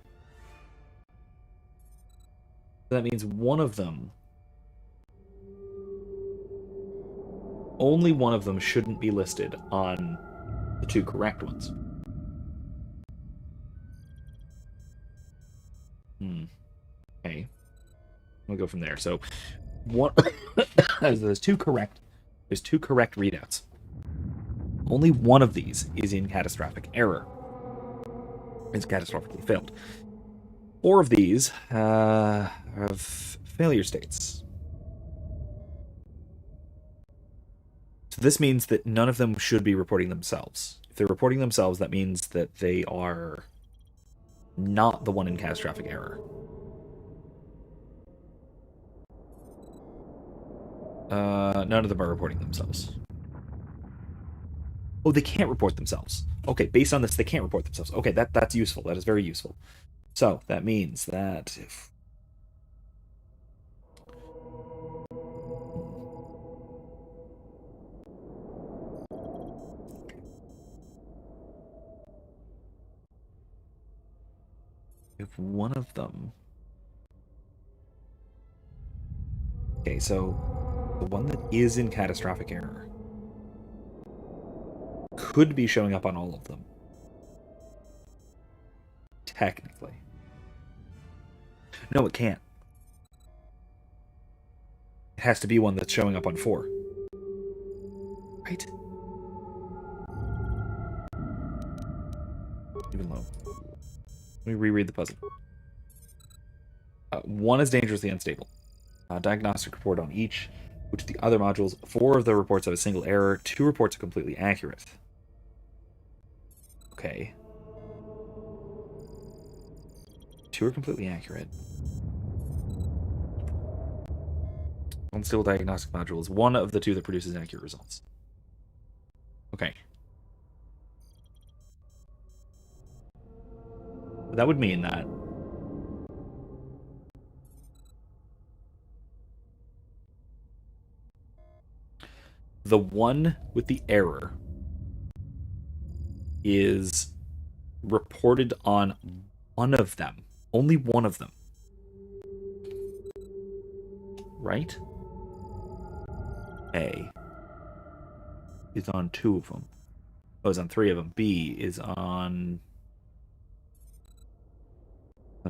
That means one of them, only one of them shouldn't be listed on the 2 correct ones. Okay. We'll go from there. So one there's 2 correct readouts. Only one of these is in catastrophic error. It's catastrophically failed. 4 of these have failure states. So this means that none of them should be reporting themselves. If they're reporting themselves, that means that they are not the one in catastrophic error. None of them are reporting themselves. Oh, they can't report themselves. Okay, based on this, they can't report themselves. Okay, that's useful. That is very useful. So that means that if one of them... Okay, so the one that is in catastrophic error could be showing up on all of them. Technically. No, it can't. It has to be one that's showing up on 4. Right? Even low. Let me reread the puzzle. 1 is dangerously unstable. Diagnostic report on each. Which of the other modules, 4 of the reports have a single error, 2 reports are completely accurate. Okay. 2 are completely accurate. Unstable diagnostic module is one of the 2 that produces accurate results. Okay. That would mean that the one with the error is reported on one of them. Only one of them. Right? A is on 2 of them. Oh, it's on 3 of them. B is on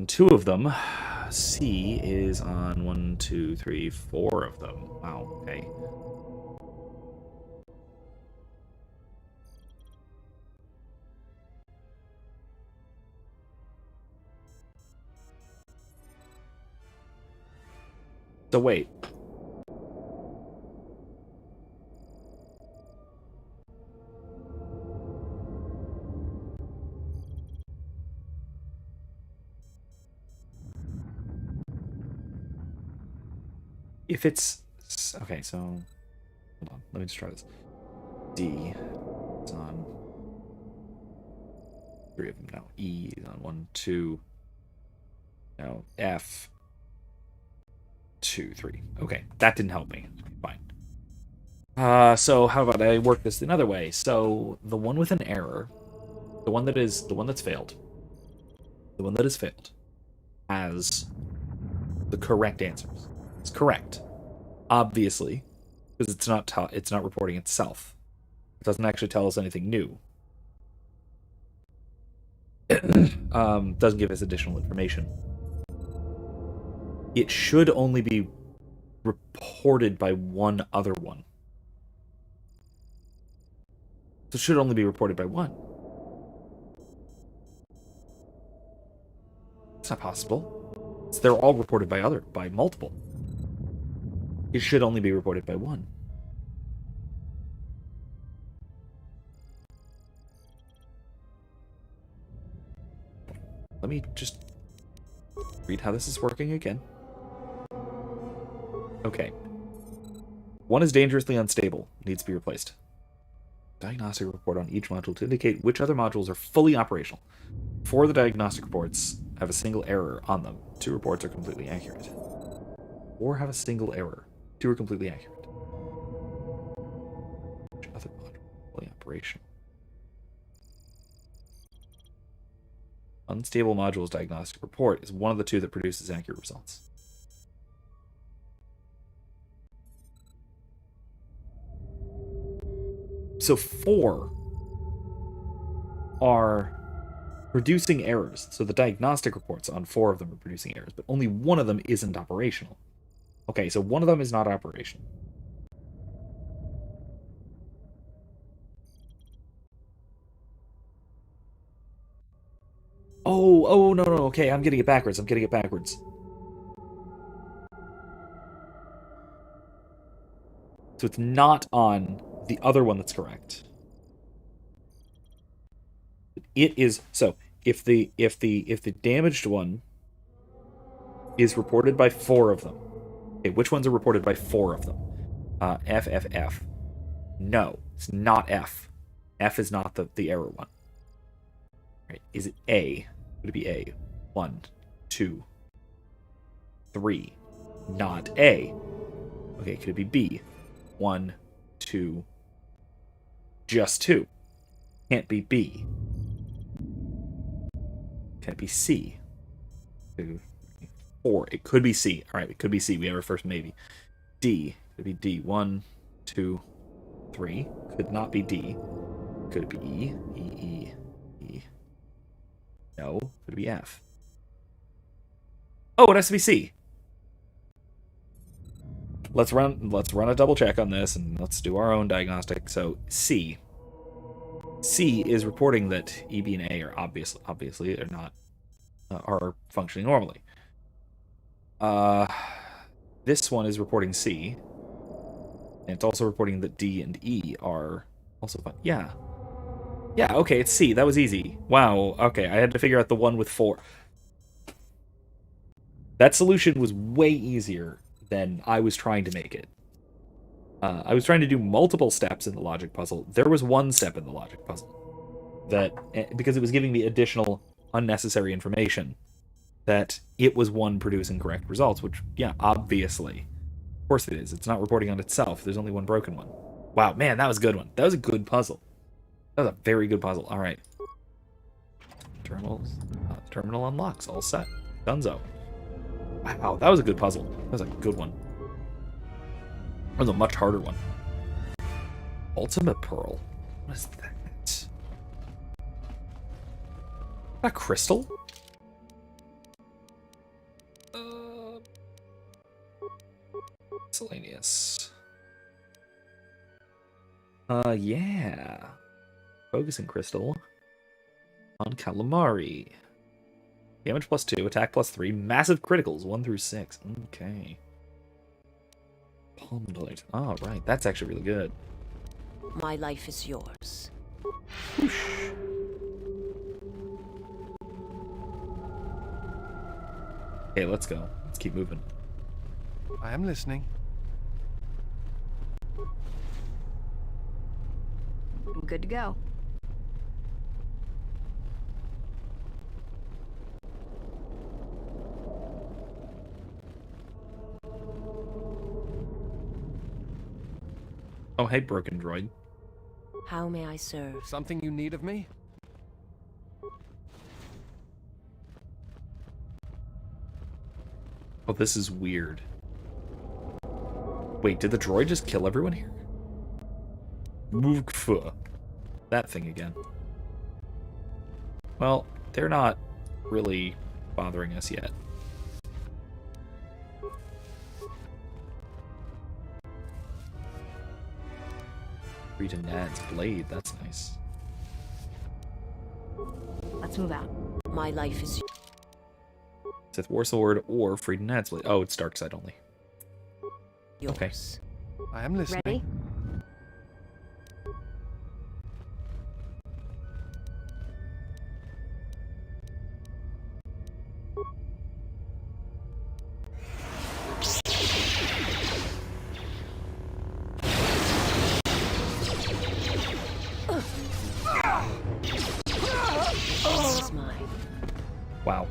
2 of them. C is on 1, 2, 3, 4 of them. Wow, okay. So wait. If it's... Okay, so... Hold on, let me just try this. D is on 3 of them now. E is on 1, 2. Now F... 2, 3. Okay, that didn't help me. Fine. So how about I work this another way? So the one with an error, the one that's failed, the one that has failed, has the correct answers. It's correct, obviously, because it's not reporting itself. It doesn't actually tell us anything new. doesn't give us additional information. It should only be reported by one other one. So it should only be reported by one. It's not possible. So they're all reported by multiple. It should only be reported by one. Let me just read how this is working again. Okay. One is dangerously unstable. Needs to be replaced. Diagnostic report on each module to indicate which other modules are fully operational. 4 of the diagnostic reports have a single error on them. 2 reports are completely accurate. 4 have a single error. 2 are completely accurate. Which other module is fully operational? Unstable module's diagnostic report is one of the 2 that produces accurate results. So 4 are producing errors. So the diagnostic reports on 4 of them are producing errors, but only one of them isn't operational. Okay, so one of them is not operational. Oh, no, okay, I'm getting it backwards. So it's not on the other one that's correct. It is, so if the damaged one is reported by 4 of them. Okay, which ones are reported by 4 of them? F. No, it's not F. F is not the error one. Right, is it A? Would it be A? 1, 2, 3. Not A. Okay, could it be B? 1, 2, just 2. Can't be B. Can't be C. 2, 3, 4. It could be C. All right, it could be C. We have our first maybe. D. Could be D. 1, 2, 3. Could not be D. Could it be E? E. No. Could it be F? Oh, it has to be C. Let's run a double check on this and let's do our own diagnostic. So C is reporting that E, B, and A are obviously are not are functioning normally. This one is reporting C, and it's also reporting that D and E are also fine. Yeah, okay, it's C. That was easy. Wow, okay, I had to figure out the one with 4. That solution was way easier than I was trying to make it. I was trying to do multiple steps in the logic puzzle. There was one step in the logic puzzle that, because it was giving me additional unnecessary information, that it was one producing correct results, which, yeah, obviously. Of course it is. It's not reporting on itself. There's only one broken one. Wow, man, that was a good one. That was a good puzzle. That was a very good puzzle. All right. Terminal unlocks. All set. Dunzo. Wow, that was a good puzzle. That was a good one. That was a much harder one. Ultimate Pearl? What is that? A crystal? Miscellaneous. Yeah. Focusing crystal. On calamari. Damage +2, attack +3, massive criticals 1 through 6. Okay. Palm blade. Oh, right. That's actually really good. My life is yours. Whoosh. Okay, let's go. Let's keep moving. I am listening. Good to go. Oh, hey, broken droid. How may I serve? Something you need of me? Oh, this is weird. Wait, did the droid just kill everyone here? Moogfa. That thing again. Well, they're not really bothering us yet. Frida Nad's blade, that's nice. Let's move out. My life is Sith War Sword or Frida Nad's blade. Oh, it's dark side only. yours. Okay. I am listening. Ready? This is mine. Wow.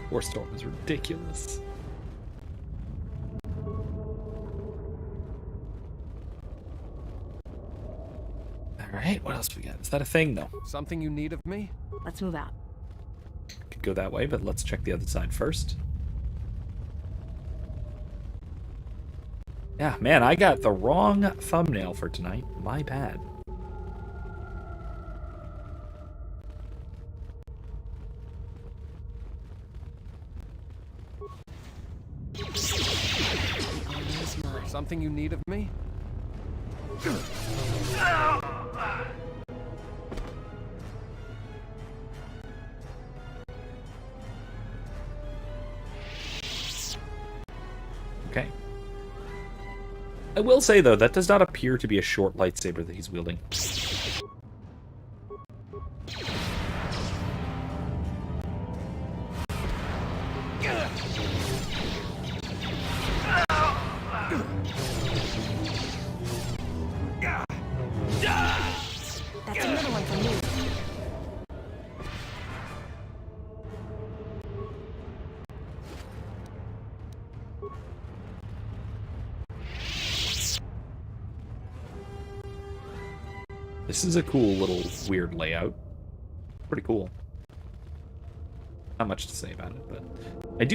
War Storm is ridiculous. Alright, what else we got? Is that a thing? No. Something you need of me? Let's move out. Could go that way, but let's check the other side first. Yeah, man, I got the wrong thumbnail for tonight. My bad. Something you need of me? Okay. I will say, though, that does not appear to be a short lightsaber that he's wielding. That's another one from you. This is a cool little weird layout. Pretty cool. Not much to say about it, but I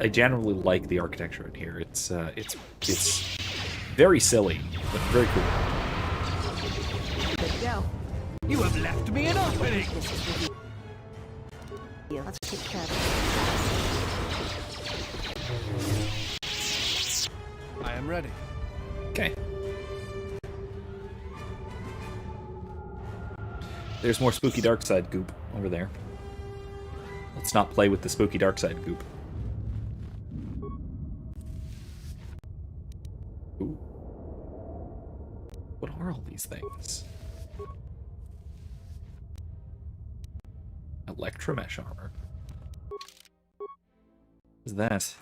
generally like the architecture in here. It's very silly, but very cool. Good to go. You have left me an opening! This is with you. Let's take care of it. I am ready. Okay. There's more spooky dark side goop over there. Let's not play with the spooky dark side goop. Ooh. What are all these things? Electromesh armor. What is that?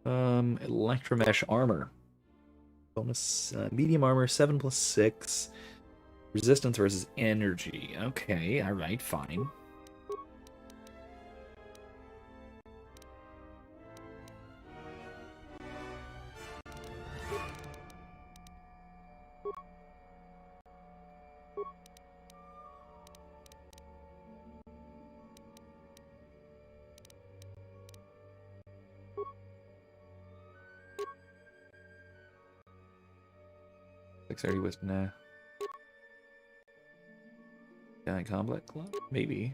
Electromesh armor. Bonus medium armor 7+6. Resistance versus energy. Okay, alright, fine. Dexterity wisdom, nah. Giant combat club? Maybe.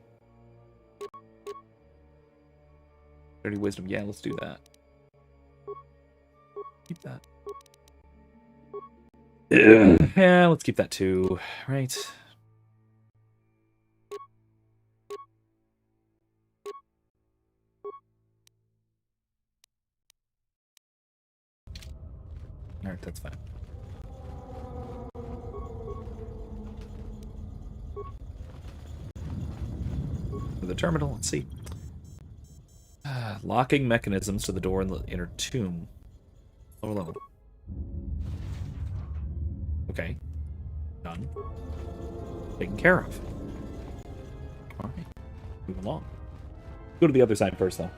Dexterity wisdom, yeah, let's do that. Keep that. Yeah, let's keep that too. Right. Alright, that's fine. The terminal, let's see. Locking mechanisms to the door in the inner tomb. Lower level. Okay. Done. Taken care of. Alright. Move along. Go to the other side first, though.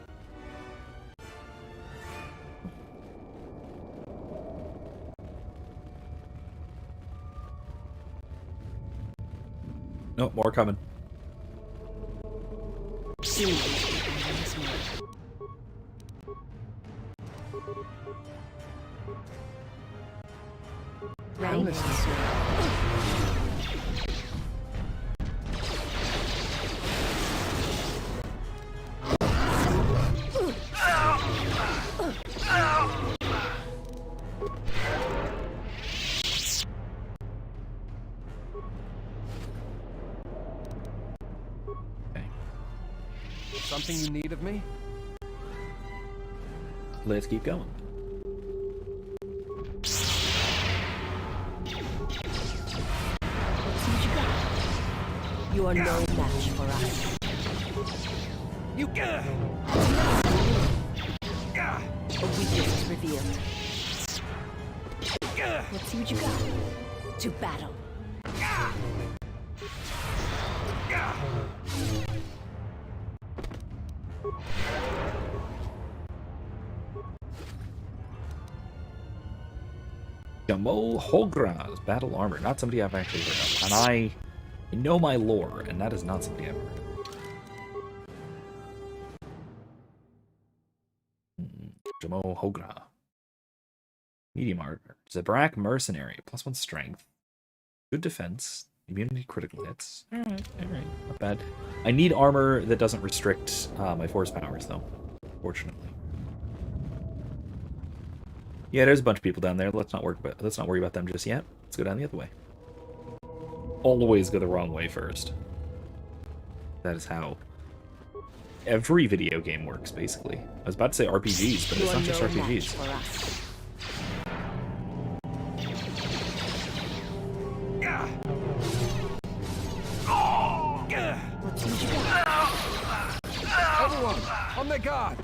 Nope, more coming. Ready? Something you need of me? Let's keep going. You are no match for us. You A weakness is revealed. Let's see what you got. To battle. Gamo Hogra's battle armor. Not somebody I've actually heard of. And I know my lore, and that is not somebody I've heard of. Gamo Hogra. Medium armor. Zabrak Mercenary. +1 strength. Good defense. Immunity critical hits. Alright, not bad. I need armor that doesn't restrict my force powers, though. Fortunately. Yeah, there's a bunch of people down there. Let's not worry about them just yet. Let's go down the other way. Always go the wrong way first. That is how every video game works, basically. I was about to say RPGs, but it's not just RPGs. Everyone, on their guard!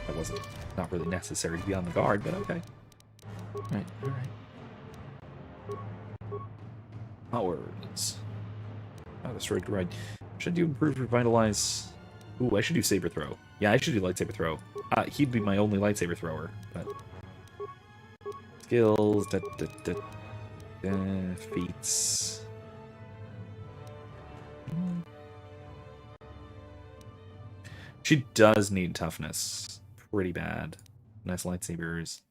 That wasn't not really necessary to be on the guard, but okay. Alright. Powers. Oh, destroyed right. Should do improve revitalize. Ooh, I should do saber throw. Yeah, I should do lightsaber throw. He'd be my only lightsaber thrower, but skills, feats. She does need toughness pretty bad. Nice lightsabers.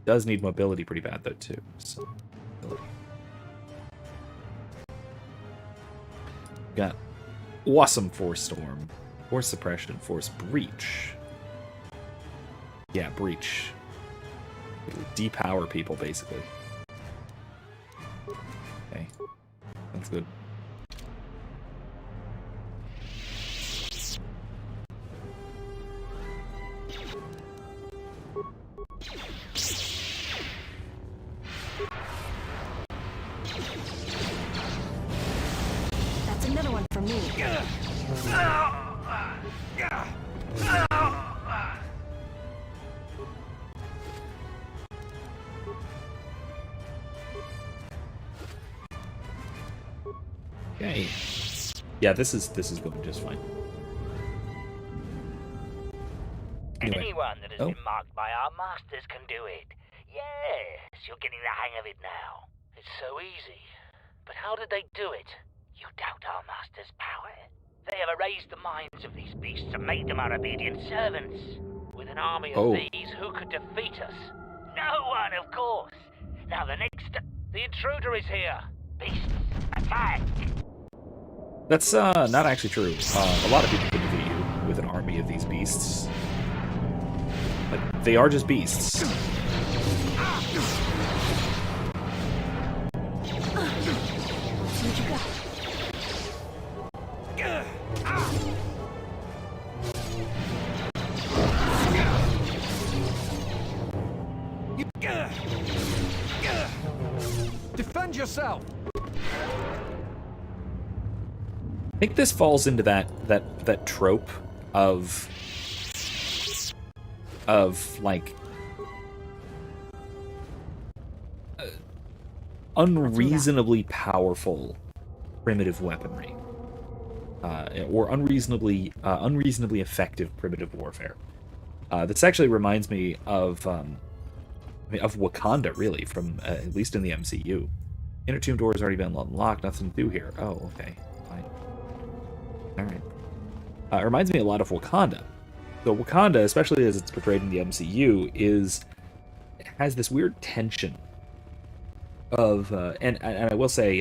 Does need mobility pretty bad though too. So got awesome force storm, force suppression, force breach. Yeah, breach. It'll depower people basically. Okay, that's good. That's another one for me. Okay. Yeah, this is going just fine. Anyway. Anyone that has been marked by our masters can do it. Yes, you're getting the hang of it now. It's so easy. But how did they do it? You doubt our master's power? They have erased the minds of these beasts and made them our obedient servants. With an army of these, who could defeat us? No one, of course. Now the intruder is here. Beasts, attack! That's not actually true. A lot of people can defeat you with an army of these beasts. But they are just beasts. Defend yourself! I think this falls into that trope of like unreasonably powerful primitive weaponry, or unreasonably effective primitive warfare. This actually reminds me of Wakanda, really, from at least in the MCU. Inner tomb door has already been unlocked. Nothing to do here. Oh, okay. Fine. All right. It reminds me a lot of Wakanda. So Wakanda, especially as it's portrayed in the MCU, has this weird tension of, and I will say,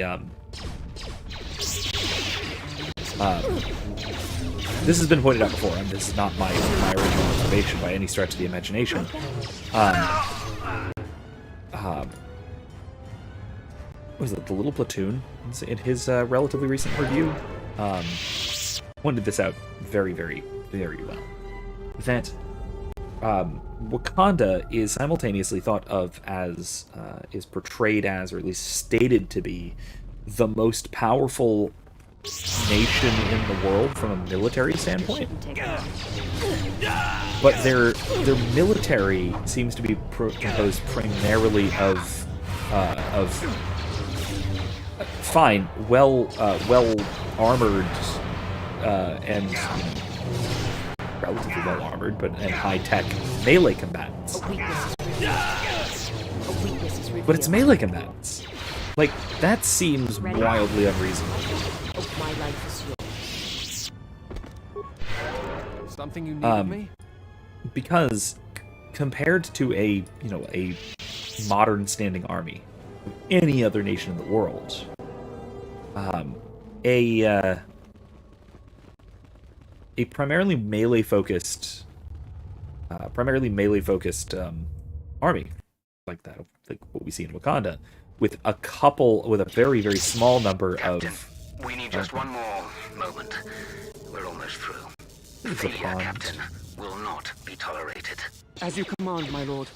this has been pointed out before, and this is not my original observation by any stretch of the imagination. Was it The Little Platoon in his relatively recent review? Pointed this out very, very, very well. That Wakanda is simultaneously thought of as, is portrayed as, or at least stated to be, the most powerful nation in the world from a military standpoint. But their military seems to be composed primarily of fine, well armored and relatively well armored, and high tech melee combatants. But it's melee combatants. Like, that seems wildly unreasonable. My life is yours. Something you need of me? Because compared to a modern standing army of any other nation in the world, a primarily melee focused army like that, like what we see in Wakanda, with a very, very small number Captain, of... we need just one more moment. We're almost through. Failure, Captain, will not be tolerated. As you command, my lord.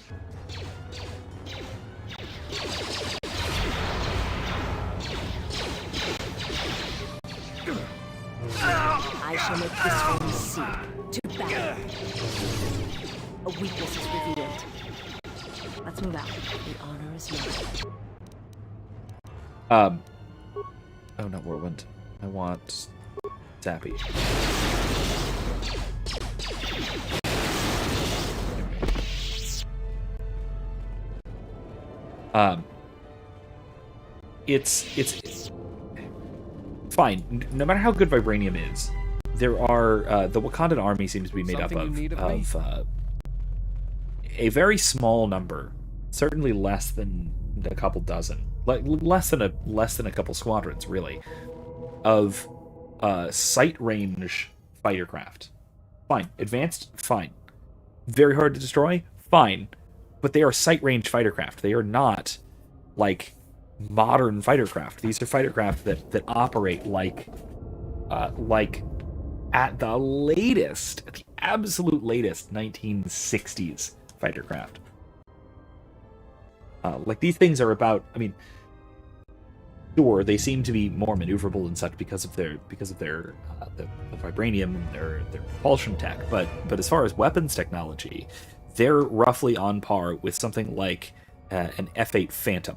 I shall make this one seep to battle. A weakness is revealed. Let's move out. The honor is mine. Oh, not Whirlwind. I want Zappy. It's fine. No matter how good vibranium is, there are the Wakandan army seems to be made up of a very small number, certainly less than a couple dozen, like less than a couple squadrons, really, of sight range fighter craft. Fine, advanced, fine, very hard to destroy, fine, but they are sight range fighter craft. They are not like modern fighter craft. These are fighter craft that operate like at the absolute latest 1960s fighter craft. Like, these things are about, I mean, sure, they seem to be more maneuverable and such because of their the vibranium and their propulsion tech, but as far as weapons technology, they're roughly on par with something like an F8 Phantom,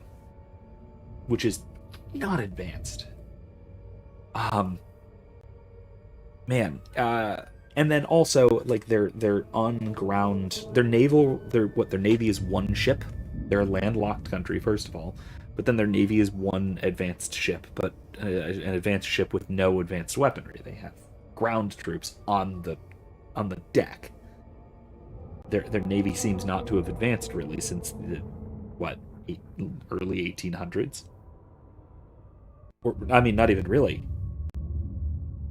which is not advanced. And then also, like, their on-ground, their navy is one ship. They're a landlocked country, first of all, but then their navy is one advanced ship, but an advanced ship with no advanced weaponry. They have ground troops on the deck. Their navy seems not to have advanced really since the early 1800s. Or, I mean, not even really,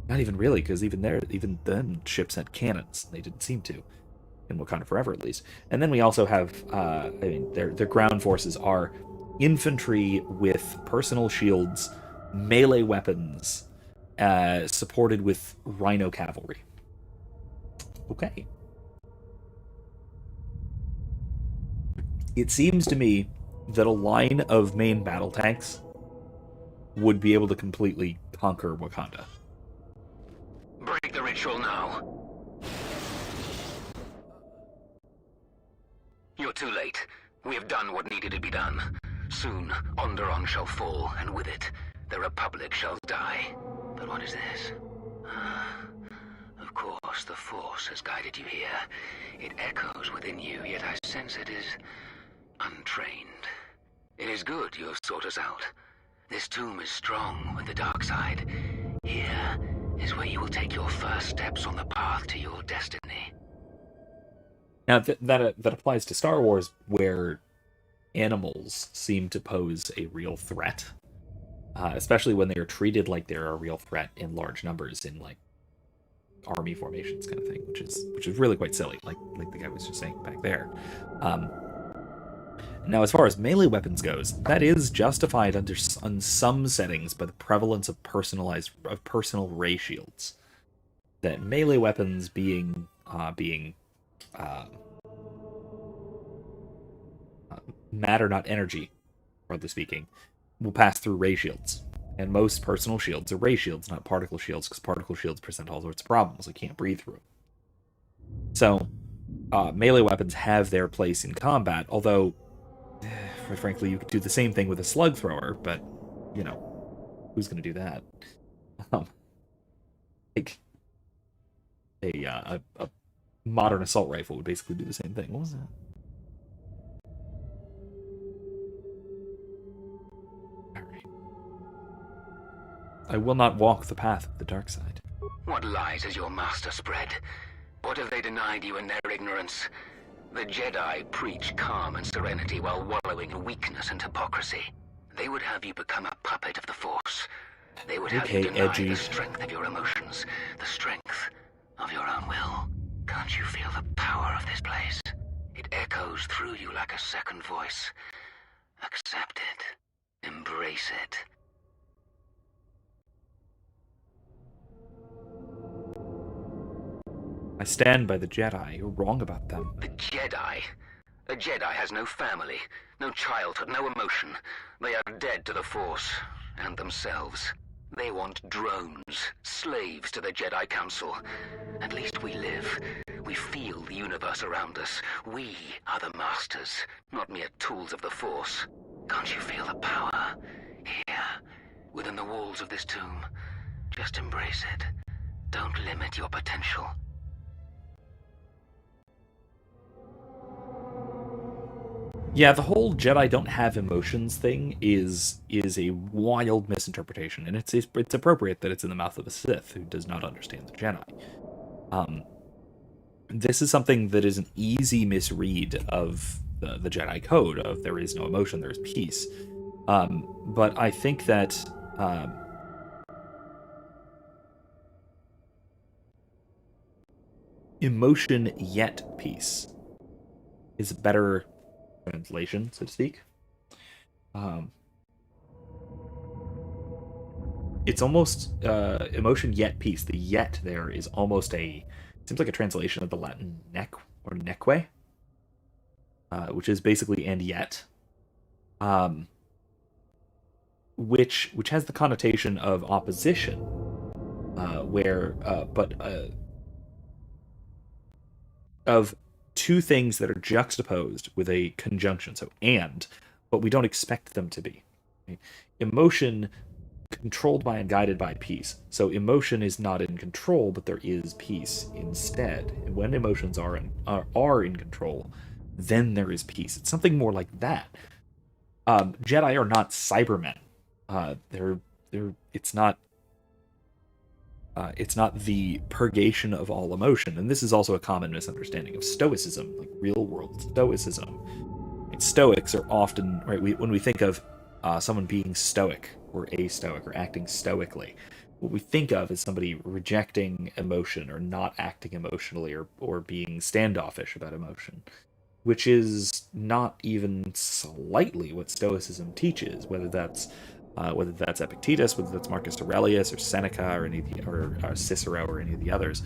because even then ships had cannons. They didn't seem to, in Wakanda Forever at least. And then we also have, their ground forces are infantry with personal shields, melee weapons, supported with rhino cavalry. Okay. It seems to me that a line of main battle tanks would be able to completely conquer Wakanda. Break the ritual now. You're too late. We have done what needed to be done. Soon, Onderon shall fall, and with it, the Republic shall die. But what is this? Of course, the Force has guided you here. It echoes within you, yet I sense it is untrained. It is good you have sought us out. This tomb is strong with the dark side. Here is where you will take your first steps on the path to your destiny. Now, that applies to Star Wars, where animals seem to pose a real threat, especially when they are treated like they're a real threat in large numbers in like army formations, kind of thing, which is really quite silly, like the guy was just saying back there. Now, as far as melee weapons goes, that is justified on some settings by the prevalence of personal ray shields. That melee weapons being matter, not energy, broadly speaking, will pass through ray shields. And most personal shields are ray shields, not particle shields, because particle shields present all sorts of problems. You can't breathe through them. So, melee weapons have their place in combat, although, quite frankly, you could do the same thing with a slug thrower, but, you know, who's going to do that? Like, a modern assault rifle would basically do the same thing. What was that? I will not walk the path of the dark side. What lies has your master spread? What have they denied you in their ignorance? The Jedi preach calm and serenity while wallowing in weakness and hypocrisy. They would have you become a puppet of the Force. They would have you deny the strength of your emotions, the strength of your own will. Can't you feel the power of this place? It echoes through you like a second voice. Accept it. Embrace it. I stand by the Jedi. You're wrong about them. The Jedi? A Jedi has no family, no childhood, no emotion. They are dead to the Force and themselves. They want drones, slaves to the Jedi Council. At least we live. We feel the universe around us. We are the masters, not mere tools of the Force. Can't you feel the power? Here, within the walls of this tomb. Just embrace it. Don't limit your potential. Yeah, the whole Jedi don't have emotions thing is a wild misinterpretation, and it's appropriate that it's in the mouth of a Sith who does not understand the Jedi. This is something that is an easy misread of the Jedi code of there is no emotion, there is peace. But I think that emotion yet peace is a better translation, so to speak. It's almost emotion yet peace. The yet there is almost seems like a translation of the Latin nec or neque, which is basically and yet, which has the connotation of opposition, of two things that are juxtaposed with a conjunction, so but we don't expect them to be. Right? Emotion controlled by and guided by peace. So emotion is not in control, but there is peace instead. And when emotions are in control, then there is peace. It's something more like that. Jedi are not Cybermen. It's not the purgation of all emotion, and this is also a common misunderstanding of Stoicism, like real-world Stoicism. And Stoics are often when we think of someone being stoic or astoic or acting stoically, what we think of is somebody rejecting emotion or not acting emotionally or being standoffish about emotion, which is not even slightly what Stoicism teaches, whether that's Epictetus, whether that's Marcus Aurelius or Seneca or Cicero or any of the others.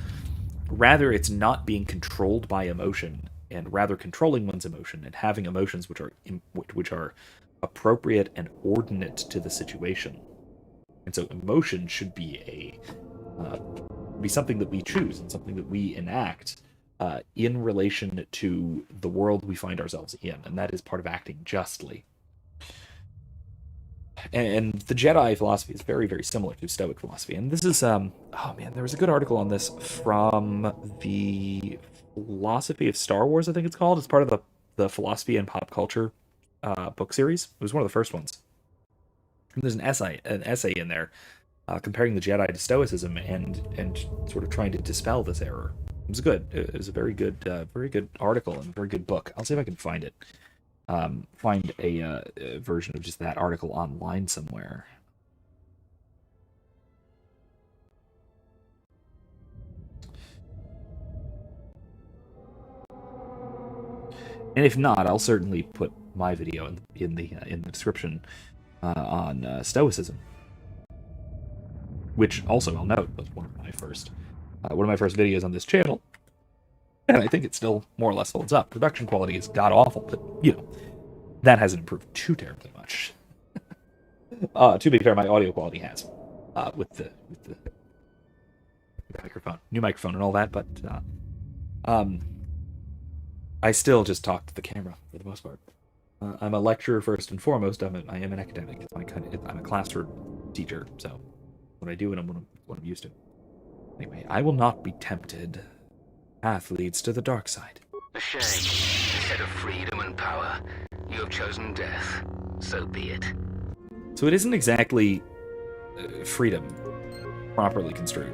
Rather, it's not being controlled by emotion, and rather controlling one's emotion and having emotions which are appropriate and ordinate to the situation. And so, emotion should be something that we choose and something that we enact in relation to the world we find ourselves in, and that is part of acting justly. And the Jedi philosophy is very, very similar to Stoic philosophy. And this is, there was a good article on this from the Philosophy of Star Wars, I think it's called. It's part of the Philosophy and Pop Culture book series. It was one of the first ones. And there's an essay in there comparing the Jedi to Stoicism and sort of trying to dispel this error. It was good. It was a very good article and a very good book. I'll see if I can find it. Find a version of just that article online somewhere. And if not, I'll certainly put my video in the description on Stoicism, which also I'll note was one of my first videos on this channel, and I think it still more or less holds up. Production quality is god awful, but you know that hasn't improved too terribly much. To be fair, my audio quality has with the new microphone and all that, but I still just talk to the camera for the most part. I'm a lecturer first and foremost. I am an academic. I'm a classroom teacher, so what I do and what I'm used to. Anyway, I will not be tempted. Path leads to the dark side. A shame. Instead of freedom and power, you have chosen death. So be it. So it isn't exactly freedom, properly construed.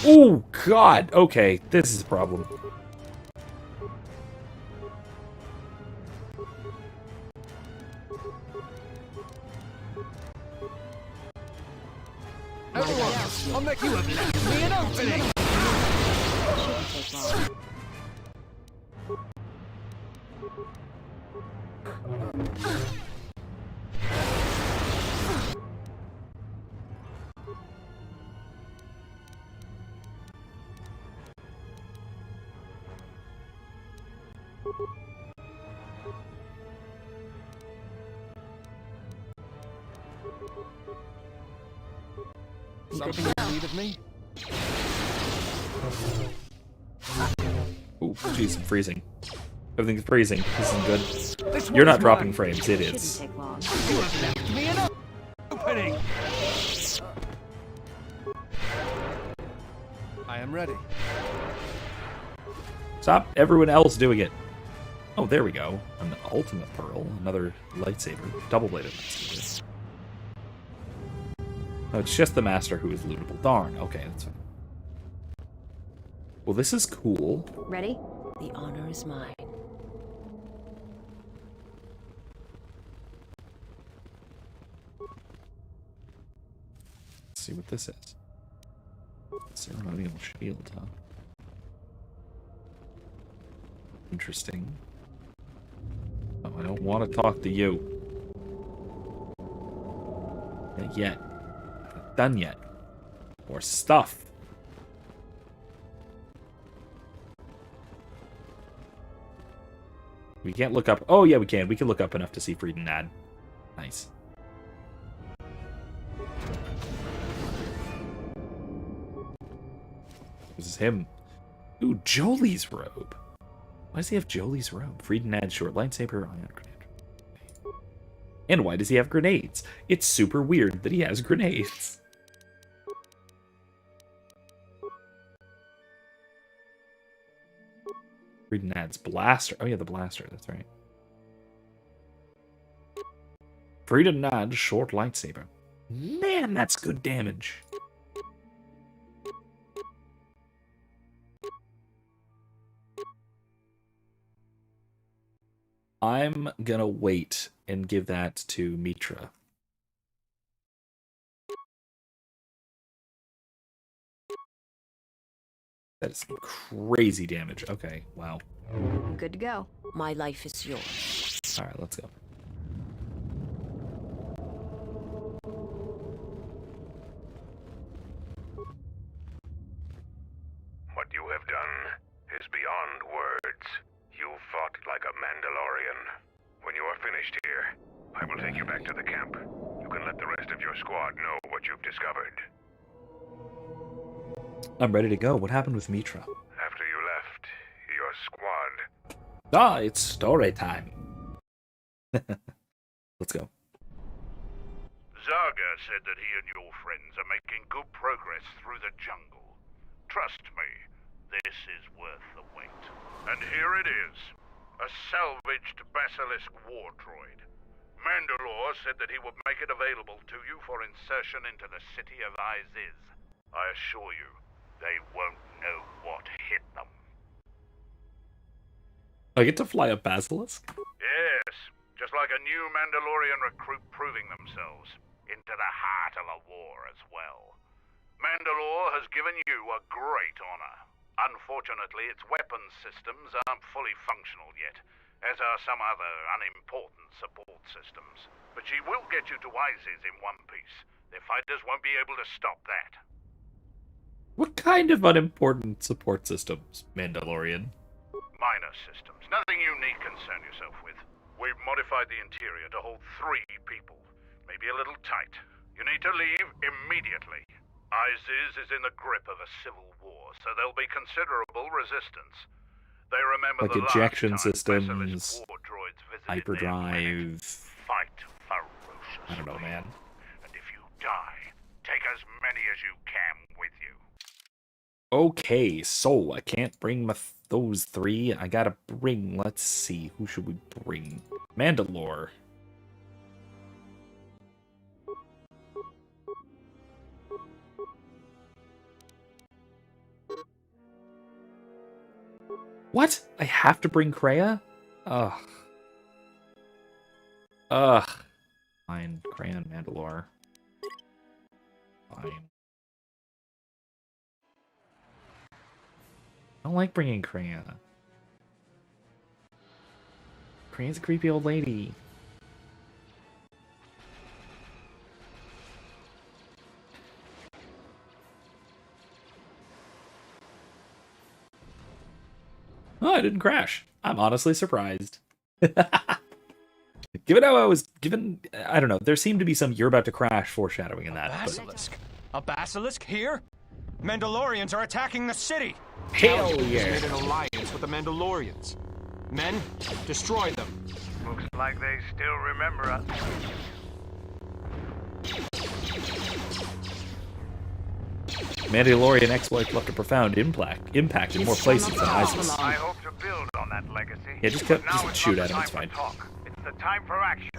Oh, God! Okay, this is a problem. Everyone, I'll make you have left me an opening! Something in need of me? Ooh, jeez, I'm freezing. Everything's freezing. This isn't good. You're not dropping frames. It is. You have left me an opening! I am ready. Stop everyone else doing it. Oh, there we go. An ultimate pearl. Another lightsaber. Double-bladed lightsaber. Oh, it's just the master who is lootable. Darn. Okay, that's fine. Well, this is cool. Ready? The honor is mine. Let's see what this is. Ceremonial shield, huh? Interesting. Oh, I don't want to talk to you. Not yet. Not done yet. More stuff. We can't look up. Oh, yeah, we can. We can look up enough to see Freed and Nad. Nice. This is him. Ooh, Jolie's robe. Why does he have Jolie's robe? Freed and Nad short lightsaber, ion grenade. And why does he have grenades? It's super weird that he has grenades. Freed and Nad's blaster. Oh yeah, the blaster, that's right. Freed and Nad's short lightsaber. Man, that's good damage. I'm gonna wait and give that to Mitra. That is some crazy damage. Okay, wow. Good to go. My life is yours. Alright, let's go. What you have done is beyond words. You fought like a Mandalorian. When you are finished here, I will take you back to the camp. You can let the rest of your squad know what you've discovered. I'm ready to go. What happened with Mitra? After you left, your squad... Ah, it's story time. Let's go. Zaga said that he and your friends are making good progress through the jungle. Trust me, This is worth the wait. And here it is. A salvaged Basilisk war droid. Mandalore said that he would make it available to you for insertion into the city of Iziz. I assure you, they won't know what hit them. I get to fly a basilisk? Yes, just like a new Mandalorian recruit proving themselves. Into the heart of the war as well. Mandalore has given you a great honor. Unfortunately, its weapons systems aren't fully functional yet, as are some other unimportant support systems. But she will get you to Iziz in one piece. The fighters won't be able to stop that. What kind of unimportant support systems, Mandalorian? Minor systems. Nothing you need concern yourself with. We've modified the interior to hold 3 people. Maybe a little tight. You need to leave immediately. Iziz is in the grip of a civil war, so there'll be considerable resistance. They remember Like the ejection last time systems, war droids visited hyperdrive. Fight ferociously. I don't know, man. And if you die, take as many as you can with you. Okay, so I can't bring those 3. I gotta bring, let's see, who should we bring? Mandalore. What? I have to bring Kreia? Ugh. Ugh. Fine, Kreia and Mandalore. Fine. I don't like bringing Kreia. Kreia's a creepy old lady. Oh, I didn't crash. I'm honestly surprised. Given how I was given, I don't know, there seemed to be some "you're about to crash" foreshadowing in that. Basilisk? A basilisk here? Mandalorians are attacking the city! Hell Challenger yeah. has made an alliance with the Mandalorians. Men, destroy them. Looks like they still remember us. Mandalorian exploits left a profound impact in more places than Isis. I hope to build on that legacy. Yeah, just shoot at him, it's fine. It's the time for action.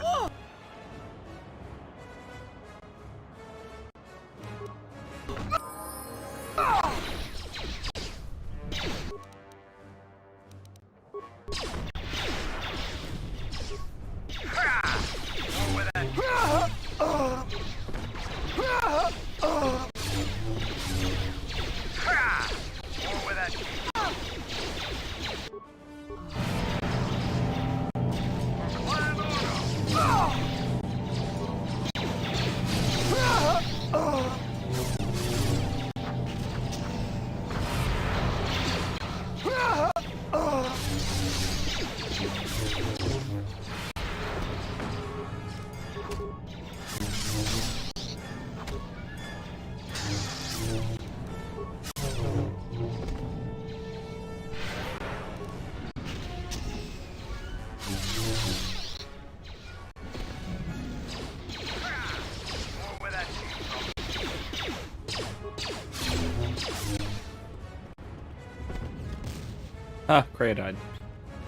Ah, Kreia died.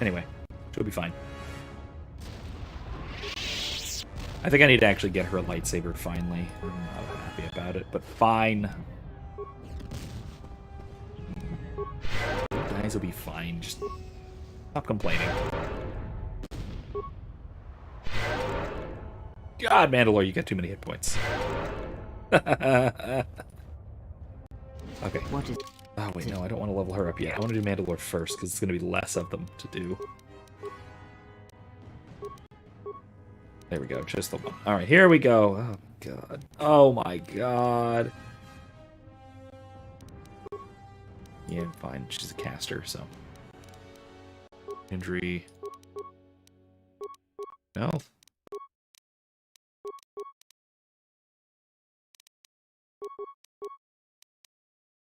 Anyway, she'll be fine. I think I need to actually get her a lightsaber finally. I'm not happy about it, but fine. You guys will be fine. Just stop complaining. God, Mandalore, you got too many hit points. Okay. What is... Oh, wait, no, I don't want to level her up yet. I want to do Mandalore first, because it's going to be less of them to do. There we go, just the one. Alright, here we go. Oh, God. Oh, my God. Yeah, fine. She's a caster, so. Injury. No.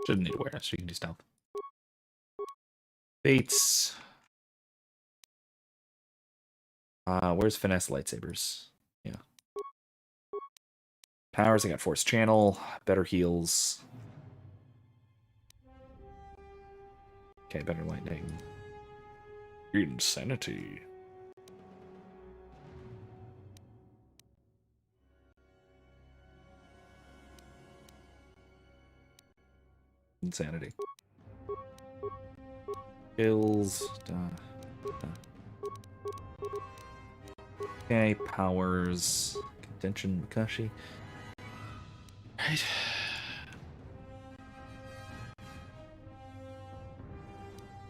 Shouldn't need awareness. She can do stealth. Bates. Where's finesse lightsabers? Yeah. Powers. I got force channel. Better heals. Okay, better lightning. Insanity. Insanity. Kills. Okay, powers. Contention, Makashi. Right.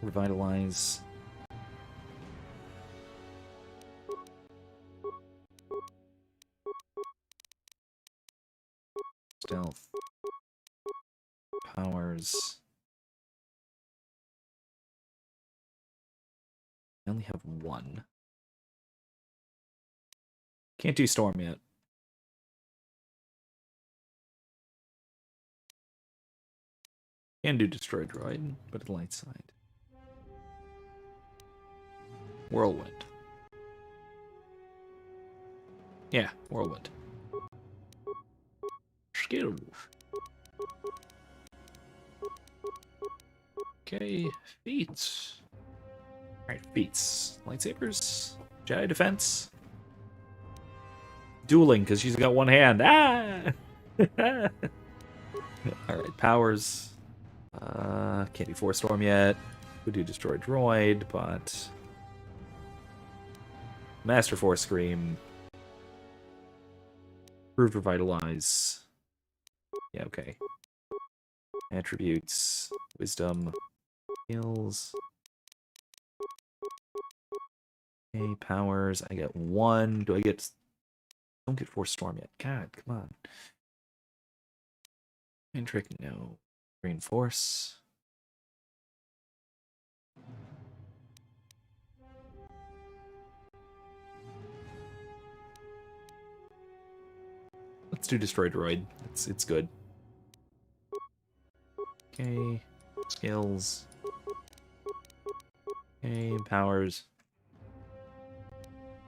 Revitalize. Stealth. Powers. I only have one. Can't do Storm yet. Can do Destroy Droid, but at the light side. Whirlwind. Yeah, Whirlwind. Skill. Okay, feats. Alright, feats. Lightsabers. Jedi defense. Dueling, because she's got one hand. Ah! Alright, powers. Can't do Force Storm yet. Could do Destroy Droid, but... Master Force Scream. Improved Revitalize. Yeah, okay. Attributes. Wisdom. Skills. Okay, powers. I get one. Do I get... Don't get Force Storm yet. God, come on. Mind Trick, no. Reinforce. Let's do Destroy Droid. It's good. Okay. Skills. Okay, powers.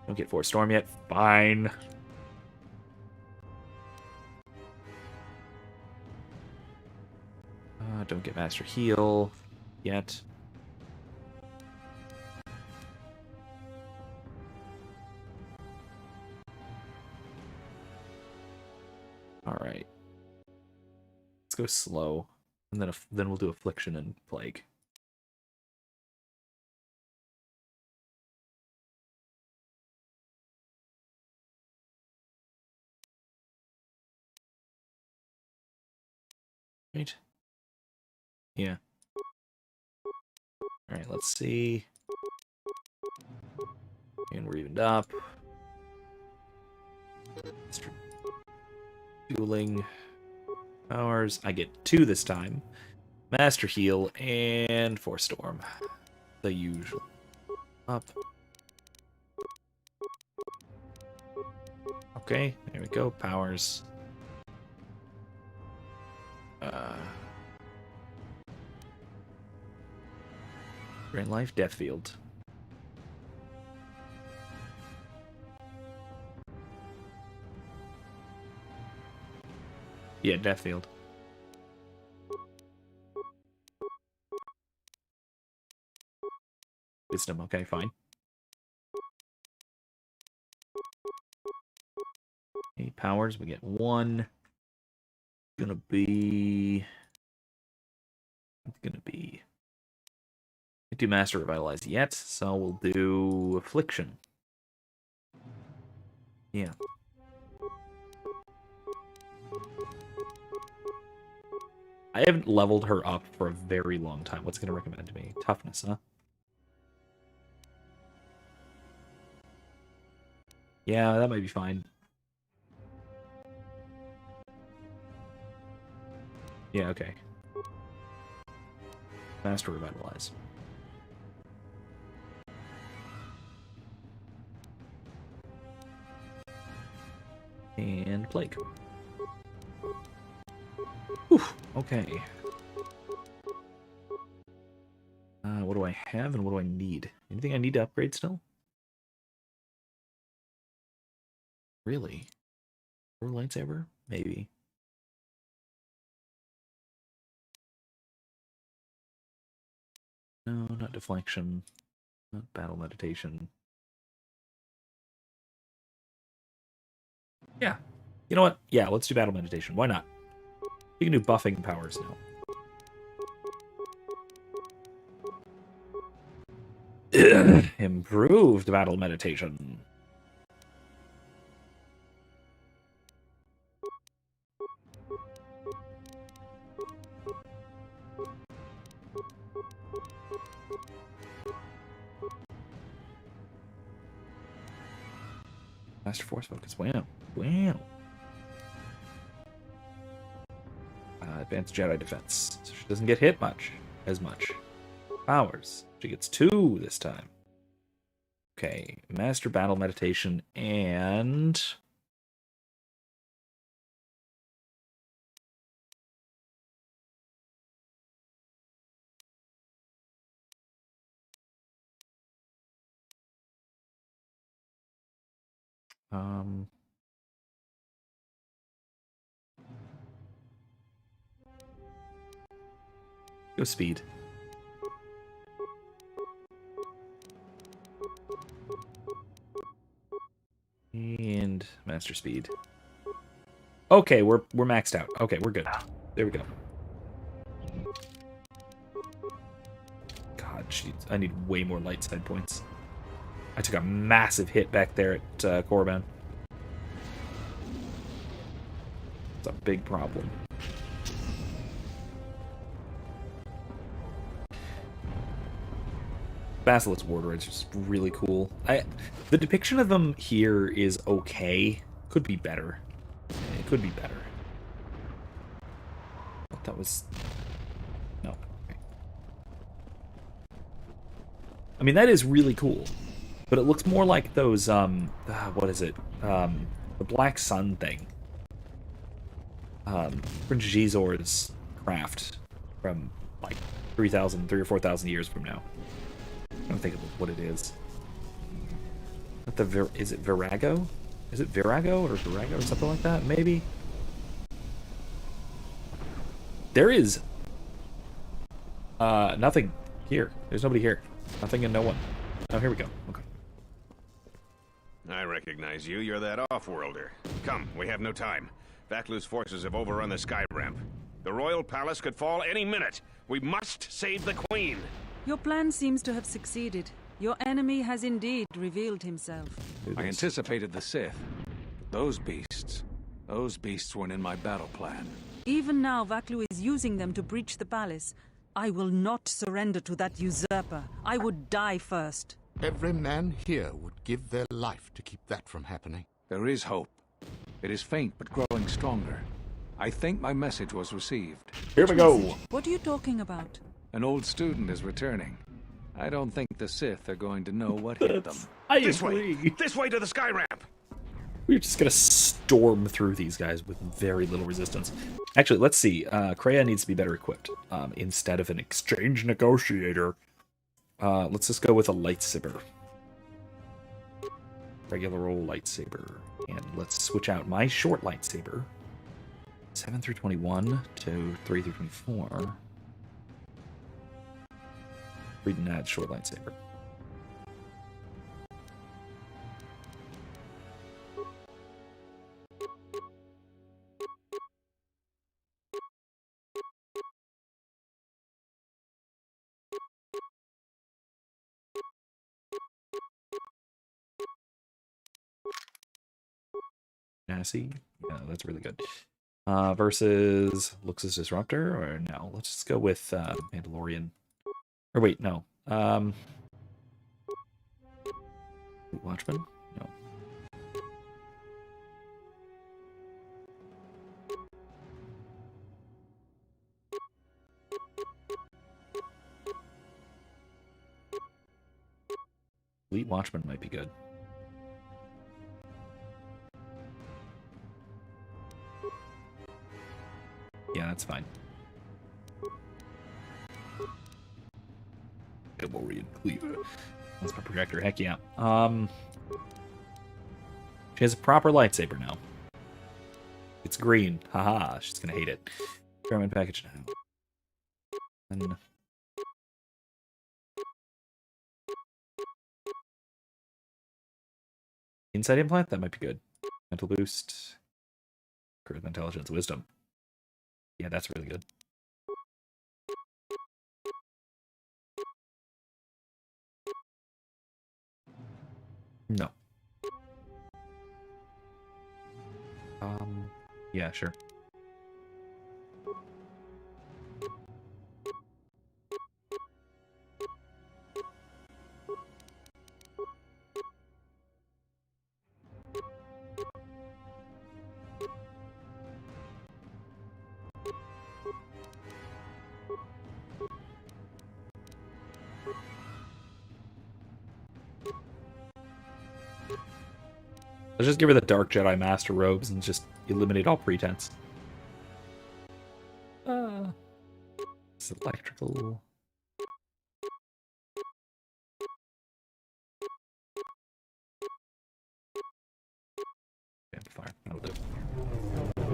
Don't get Force Storm yet. Fine. Don't get Master Heal yet. All right. Let's go slow, and then we'll do Affliction and Plague. Right. Yeah. All right. Let's see. And we're evened up. Dueling powers. I get 2 this time. Master Heal and Force Storm. The usual. Up. Okay, there we go. Powers. Drain Life, Death Field. Yeah, Death Field. Wisdom, okay, fine. Okay, powers, we get 1. Gonna be... It's gonna be... Can't do Master Revitalize yet, so we'll do Affliction. Yeah. I haven't leveled her up for a very long time. What's it gonna recommend to me? Toughness, huh? Yeah, that might be fine. Yeah, okay. Master Revitalize. And Plague. Whew, okay. What do I have and what do I need? Anything I need to upgrade still? Really? Or lightsaber? Maybe. No, not deflection. Not battle meditation. Yeah. You know what? Yeah, let's do battle meditation. Why not? You can do buffing powers now. Improved battle meditation. Master Force Focus. Wow. Wow. Advanced Jedi Defense. So she doesn't get hit as much. Powers. She gets 2 this time. Okay. Master Battle Meditation and... Go speed. And master speed. Okay, we're maxed out. Okay, we're good. There we go. God, jeez, I need way more light side points. I took a massive hit back there at Korriban. It's a big problem. Basilisk Warder is just really cool. The depiction of them here is okay. Could be better. It could be better. That was... No. Okay. I mean, that is really cool. But it looks more like those, what is it? The Black Sun thing. Prince Gizor's craft from, like, 3,000 or 4,000 years from now. I don't think of what it is. Is it Virago? Is it Virago or Virago or something like that? Maybe? There is nothing here. There's nobody here. Nothing and no one. Oh, here we go. Okay. I recognize you. You're that off-worlder. Come, we have no time. Vaklu's forces have overrun the sky ramp. The royal palace could fall any minute. We must save the queen. Your plan seems to have succeeded. Your enemy has indeed revealed himself. I anticipated the Sith. Those beasts weren't in my battle plan. Even now, Vaklu is using them to breach the palace. I will not surrender to that usurper. I would die first. Every man here would give their life to keep that from happening. There is hope. It is faint, but growing stronger. I think my message was received. Here we go. What are you talking about? An old student is returning. I don't think the Sith are going to know what hit them. This way to the sky ramp. We're just gonna storm through these guys with very little resistance. Actually, let's see. Kreia needs to be better equipped. Instead of an exchange negotiator, let's just go with a lightsaber. Regular old lightsaber. And let's switch out my short lightsaber. 7 through 21 to 3 through 24. Read and add short lightsaber. Nasty. Yeah, that's really good. Versus Luxus Disruptor, or no? Let's just go with Mandalorian. Or wait, no. Watchman? No. Elite Watchman might be good. Yeah, that's fine. Mandalorian Cleaver. That's my projector. Heck yeah. She has a proper lightsaber now. It's green. Haha. She's gonna hate it. Experiment package now. And Insight implant? That might be good. Mental boost. Charisma, intelligence, wisdom. Yeah, that's really good. No. Yeah, sure. Let's just give her the Dark Jedi Master robes and just eliminate all pretense. It's electrical. Amplifier. That'll do.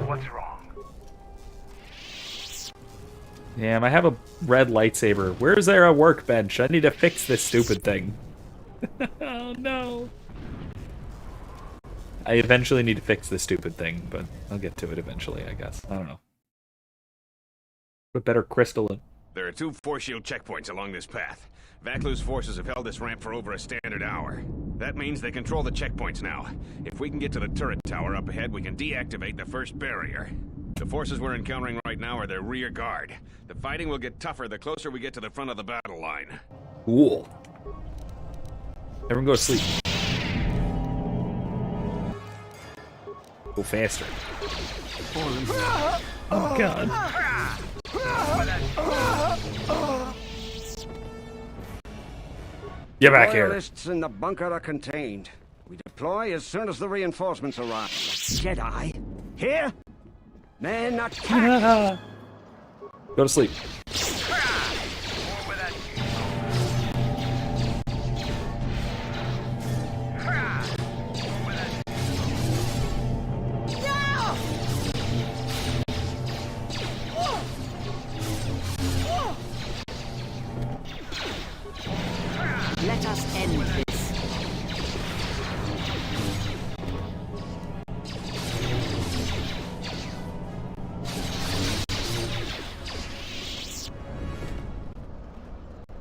What's wrong? Damn, I have a red lightsaber. Where's there a workbench? I need to fix this stupid thing. Oh no. I eventually need to fix this stupid thing, but I'll get to it eventually, I guess. I don't know. Put better crystal in. There are 2 force shield checkpoints along this path. Vaklu's forces have held this ramp for over a standard hour. That means they control the checkpoints now. If we can get to the turret tower up ahead, we can deactivate the first barrier. The forces we're encountering right now are their rear guard. The fighting will get tougher the closer we get to the front of the battle line. Cool. Everyone go to sleep. Go faster. Oh god. Get back here. Loyalists in the bunker are contained. We deploy as soon as the reinforcements arrive. Jedi? Here? Men attack! Go to sleep. Let us end this.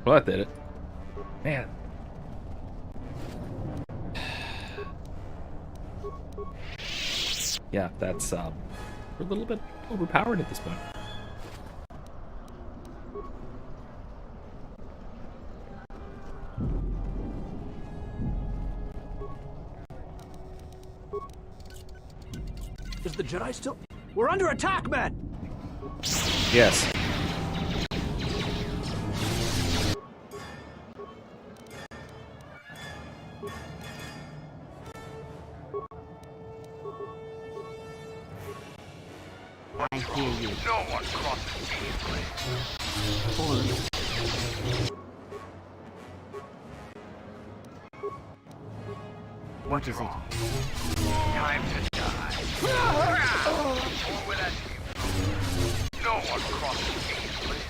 Well, that did it. Man. Yeah, that's we're a little bit overpowered at this point. Is the Jedi still... We're under attack, man! Yes. I hear you. No one crosses easily. All of you. What is it? Time to die. Or will I leave? No one crosses easily.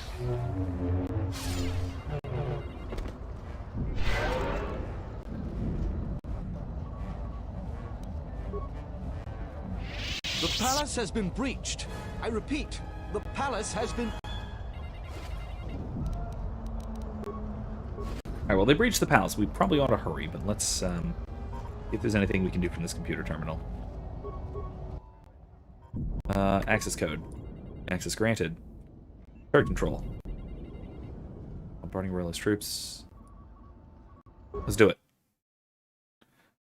The palace has been breached. I repeat, the palace has been... Alright, well, they breached the palace. We probably ought to hurry, but let's see if there's anything we can do from this computer terminal. Access code. Access granted. Turret control. Bombarding royalist troops. Let's do it.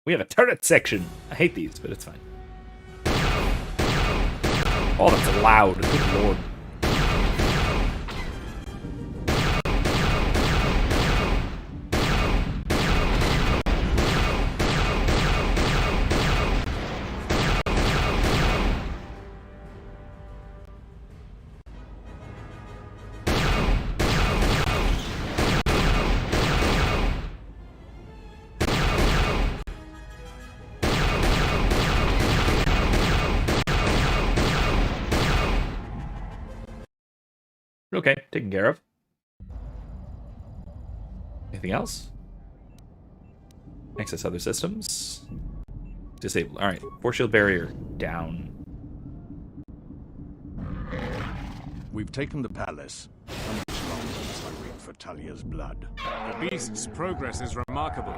We have a turret section. I hate these, but it's fine. Oh, that's loud. Good lord. Okay, taken care of. Anything else? Access other systems. Disabled. Alright, force shield barrier down. We've taken the palace. How much longer must I wait for Talia's blood? The beast's progress is remarkable,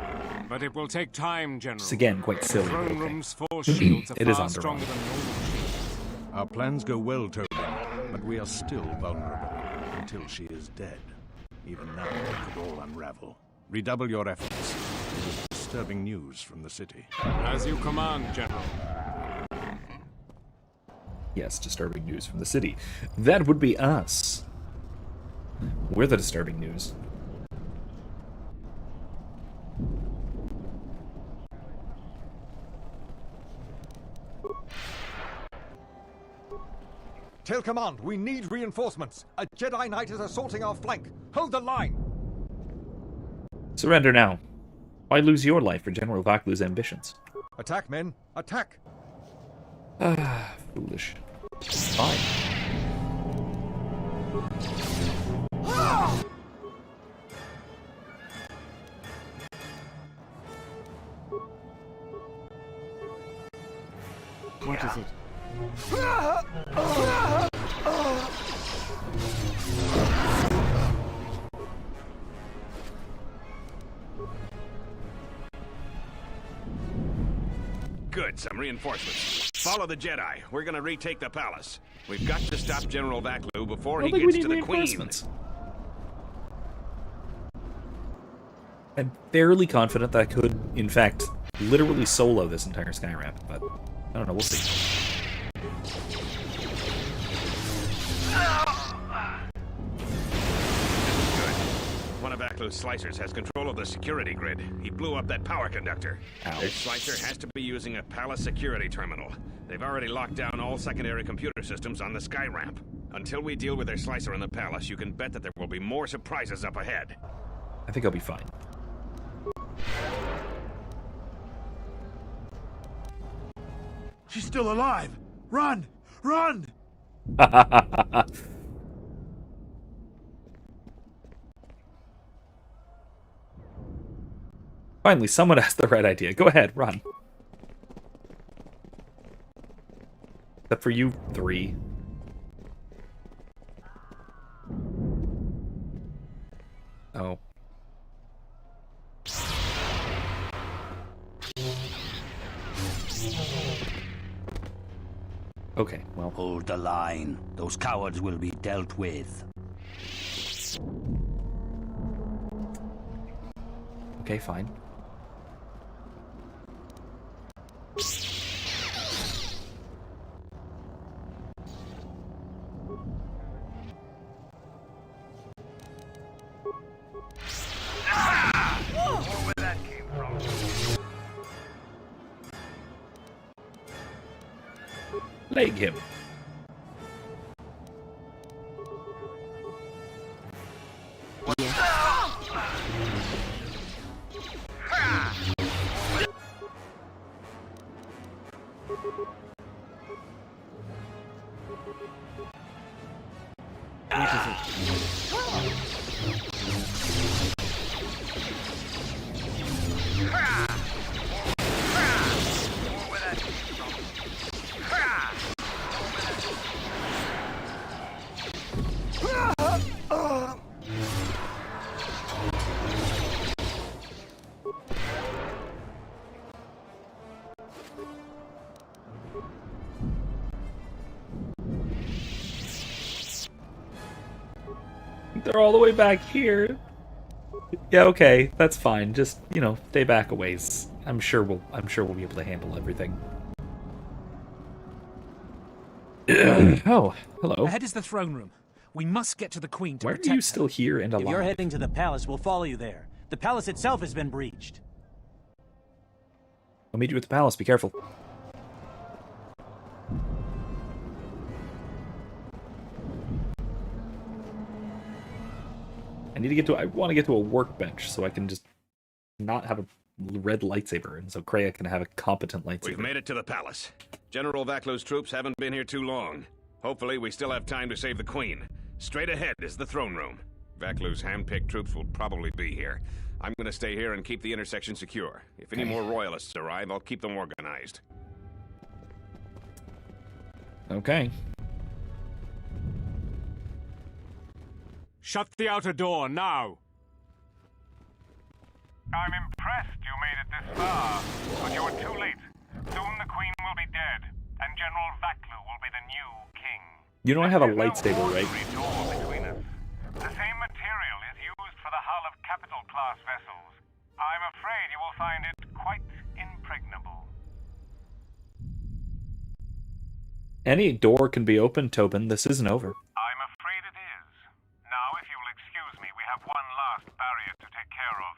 but it will take time, General. It's again quite silly. The throne okay. room's force shields are It is far Onderon. stronger than normal shields. Our plans go well, Tobin, but we are still vulnerable until she is dead. Even now, it could all unravel. Redouble your efforts. It is disturbing news from the city. As you command, General. Yes, disturbing news from the city. That would be us. We're the disturbing news. Tell command, we need reinforcements. A Jedi Knight is assaulting our flank. Hold the line. Surrender now. Why lose your life for General Vaklu's ambitions? Attack, men. Attack. Ah, foolish. Fine. What is it? Good, some reinforcements. Follow the Jedi. We're gonna retake the palace. We've got to stop General Vaklu before he gets to the Queen. I'm fairly confident that I could, in fact, literally solo this entire sky ramp, but I don't know, we'll see. One of Vaklu's slicers has control of the security grid. He blew up that power conductor. This slicer has to be using a palace security terminal. They've already locked down all secondary computer systems on the sky ramp. Until we deal with their slicer in the palace, you can bet that there will be more surprises up ahead. I think I'll be fine. She's still alive. Run! Run! Finally, someone has the right idea. Go ahead, run. Except for you three. Oh. Okay, well. Hold the line. Those cowards will be dealt with. Okay, fine. Where that came from. Leg him. They're all the way back here. Yeah, okay, that's fine. Just, you know, stay back a ways. I'm sure we'll be able to handle everything. Oh, hello. Ahead is the throne room. We must get to the Queen to Why protect are you her. still here and alive? If you're heading to the palace, we'll follow you there. The palace itself has been breached. I'll meet you at the palace. Be careful. I want to get to a workbench so I can just not have a red lightsaber, and so Kreia can have a competent lightsaber. We've made it to the palace. General Vaklu's troops haven't been here too long. Hopefully, we still have time to save the Queen. Straight ahead is the throne room. Vaklu's hand-picked troops will probably be here. I'm gonna stay here and keep the intersection secure. If any more royalists arrive, I'll keep them organized. Okay. Shut the outer door, now! I'm impressed you made it this far, but you're too late. Soon the Queen will be dead, and General Vaklu will be the new king. You don't have a lightsaber, right? The same material is used for the hull of capital-class vessels. I'm afraid you will find it quite impregnable. Any door can be opened, Tobin. This isn't over. I'm afraid it is. Now, if you'll excuse me, we have one last barrier to take care of.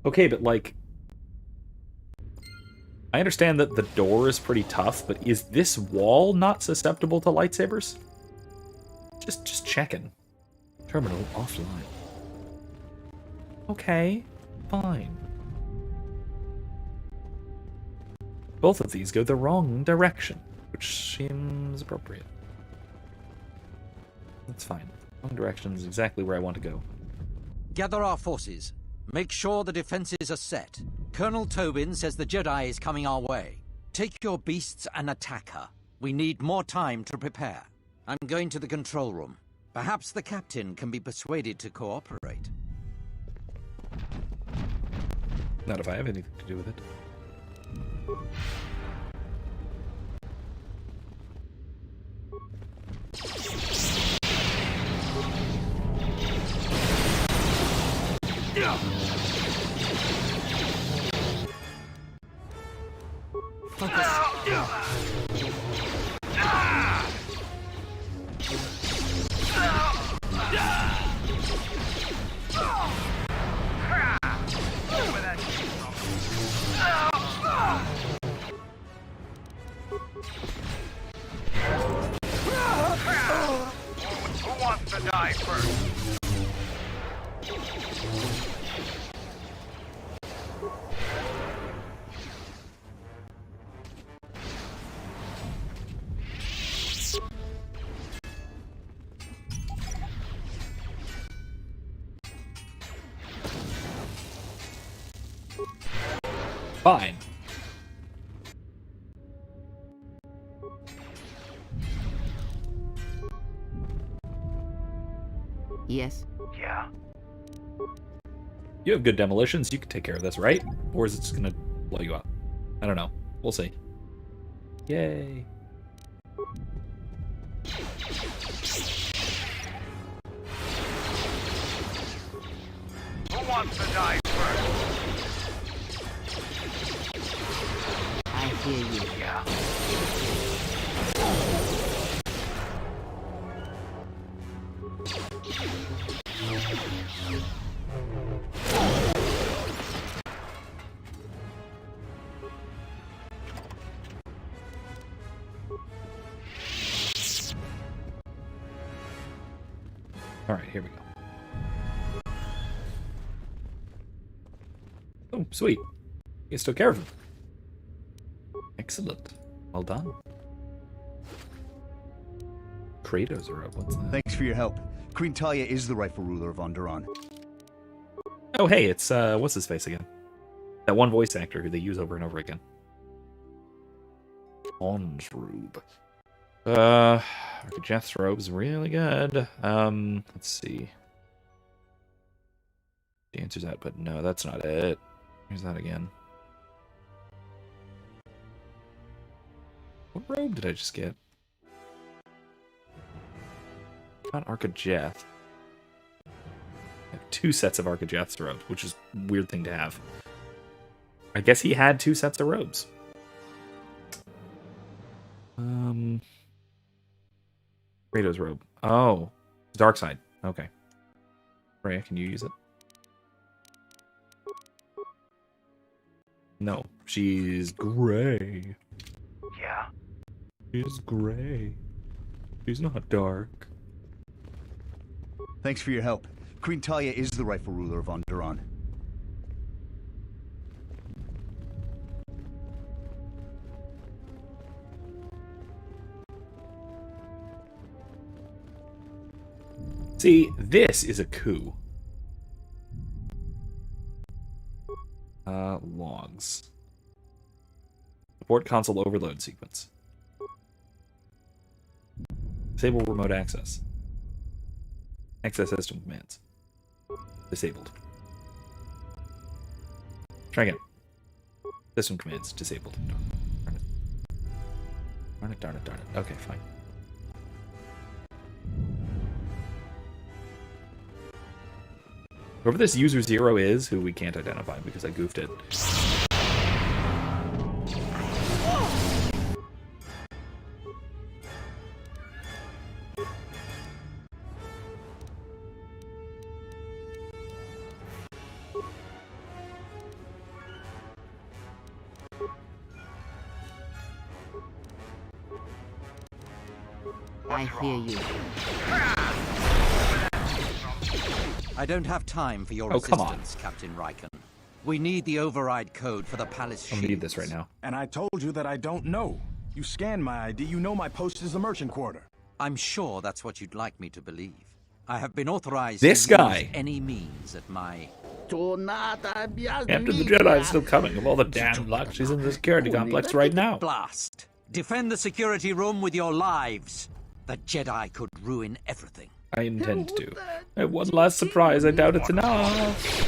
Okay, but like... I understand that the door is pretty tough, but is this wall not susceptible to lightsabers? Just checking. Terminal offline. Okay, fine. Both of these go the wrong direction, which seems appropriate. That's fine. Wrong direction is exactly where I want to go. Gather our forces. Make sure the defenses are set. Colonel Tobin says the Jedi is coming our way. Take your beasts and attack her. We need more time to prepare. I'm going to the control room. Perhaps the captain can be persuaded to cooperate. Not if I have anything to do with it. Who wants to die first? Fine. Yes? Yeah. You have good demolitions. You can take care of this, right? Or is it just gonna blow you up? I don't know. We'll see. Yay. Who wants to die first? I hear you. Yeah. All right, here we go. Oh, sweet. You still care of him. Excellent. Well done. Kratos are up. What's that? Thanks for your help. Queen Talia is the rightful ruler of Onderon. Oh, hey, it's, what's his face again? That one voice actor who they use over and over again. Onsrube. Jeth's robe's really good. Let's see. The answer's that, but no, that's not it. Here's that again. What robe did I just get? Not Arca Jeth. I have 2 sets of Arca Jeth's robes, which is a weird thing to have. I guess he had 2 sets of robes. Kratos robe. Oh, dark side. Okay. Freya, can you use it? No, she's gray. Yeah. She's gray. She's not dark. Thanks for your help. Queen Talia is the rightful ruler of Onderon. See, this is a coup. Logs. Support console overload sequence. Disable remote access. Access system commands. Disabled. Try again. System commands disabled. Darn it. Darn it, darn it, darn it. Okay, fine. Whoever this user 0 is, who we can't identify because I goofed it. I hear you. I don't have time for your resistance, Captain Riken. We need the override code for the palace shields. I need this right now. And I told you that I don't know. You scanned my ID, you know my post is the merchant quarter. I'm sure that's what you'd like me to believe. I have been authorized This to guy. use any means at my... Captain the Jedi is still coming. Of all the damn luck, she's in the security complex right now. Blast. Defend the security room with your lives. The Jedi could ruin everything. I intend to. And one last surprise, I doubt it's enough.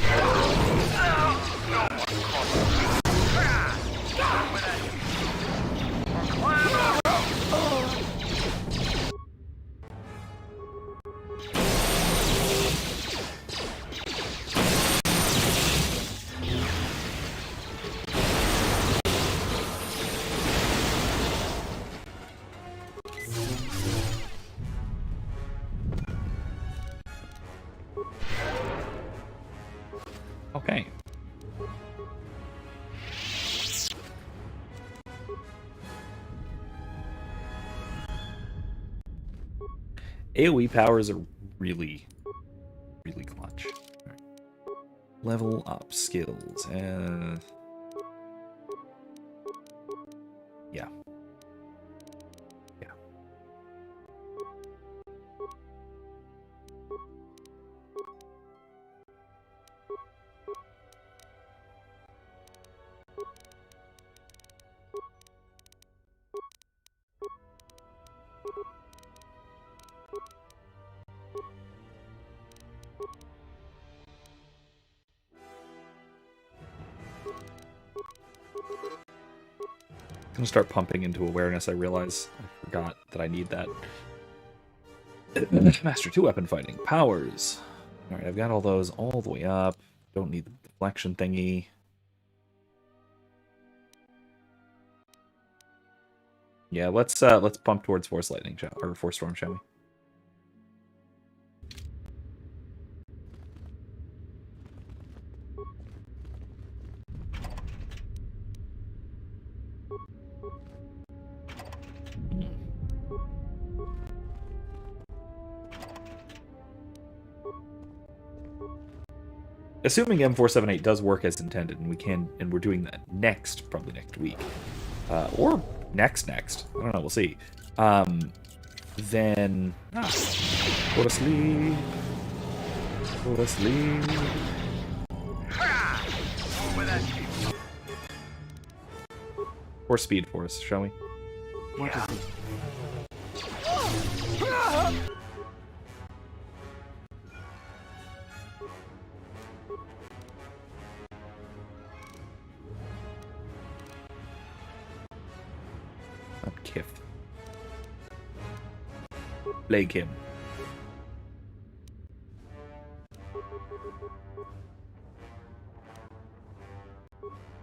Okay. AoE powers are really, really clutch. Right. Level up skills. Yeah. I'm gonna start pumping into awareness. I realize I forgot that I need that. Master 2 weapon fighting. Powers. Alright, I've got all those all the way up. Don't need the deflection thingy. Yeah, let's pump towards Force Lightning, or Force Storm, shall we? Assuming M478 does work as intended, and we're doing that probably next week, or next. I don't know. We'll see. Then go to sleep. Go to sleep. Or Speed Force, shall we? What is it? Kith. Plague him.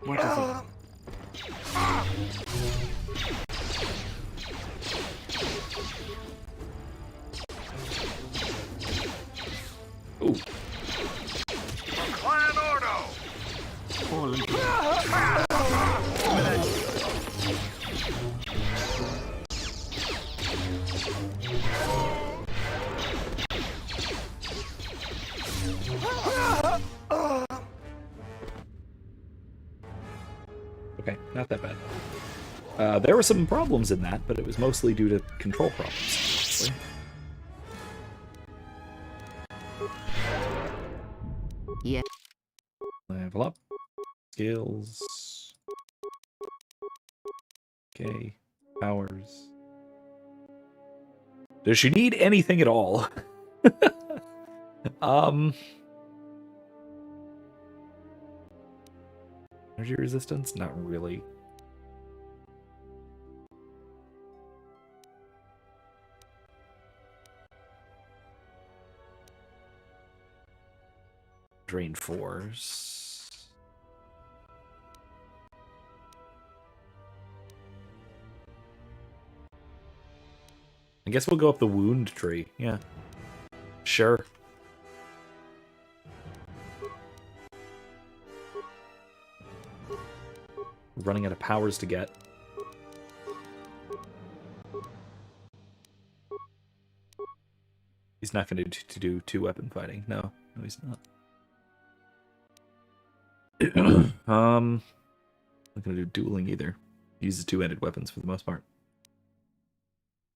What is it? Ooh. Clan Ordo! Okay, not that bad. There were some problems in that, but it was mostly due to control problems. Yeah. Level up. Skills. Okay. Powers. Does she need anything at all? Energy resistance? Not really. Drain force. I guess we'll go up the wound tree. Yeah. Sure. Running out of powers to get. He's not going to do two-weapon fighting. No, he's not. Not going to do dueling either. He uses two-handed weapons for the most part.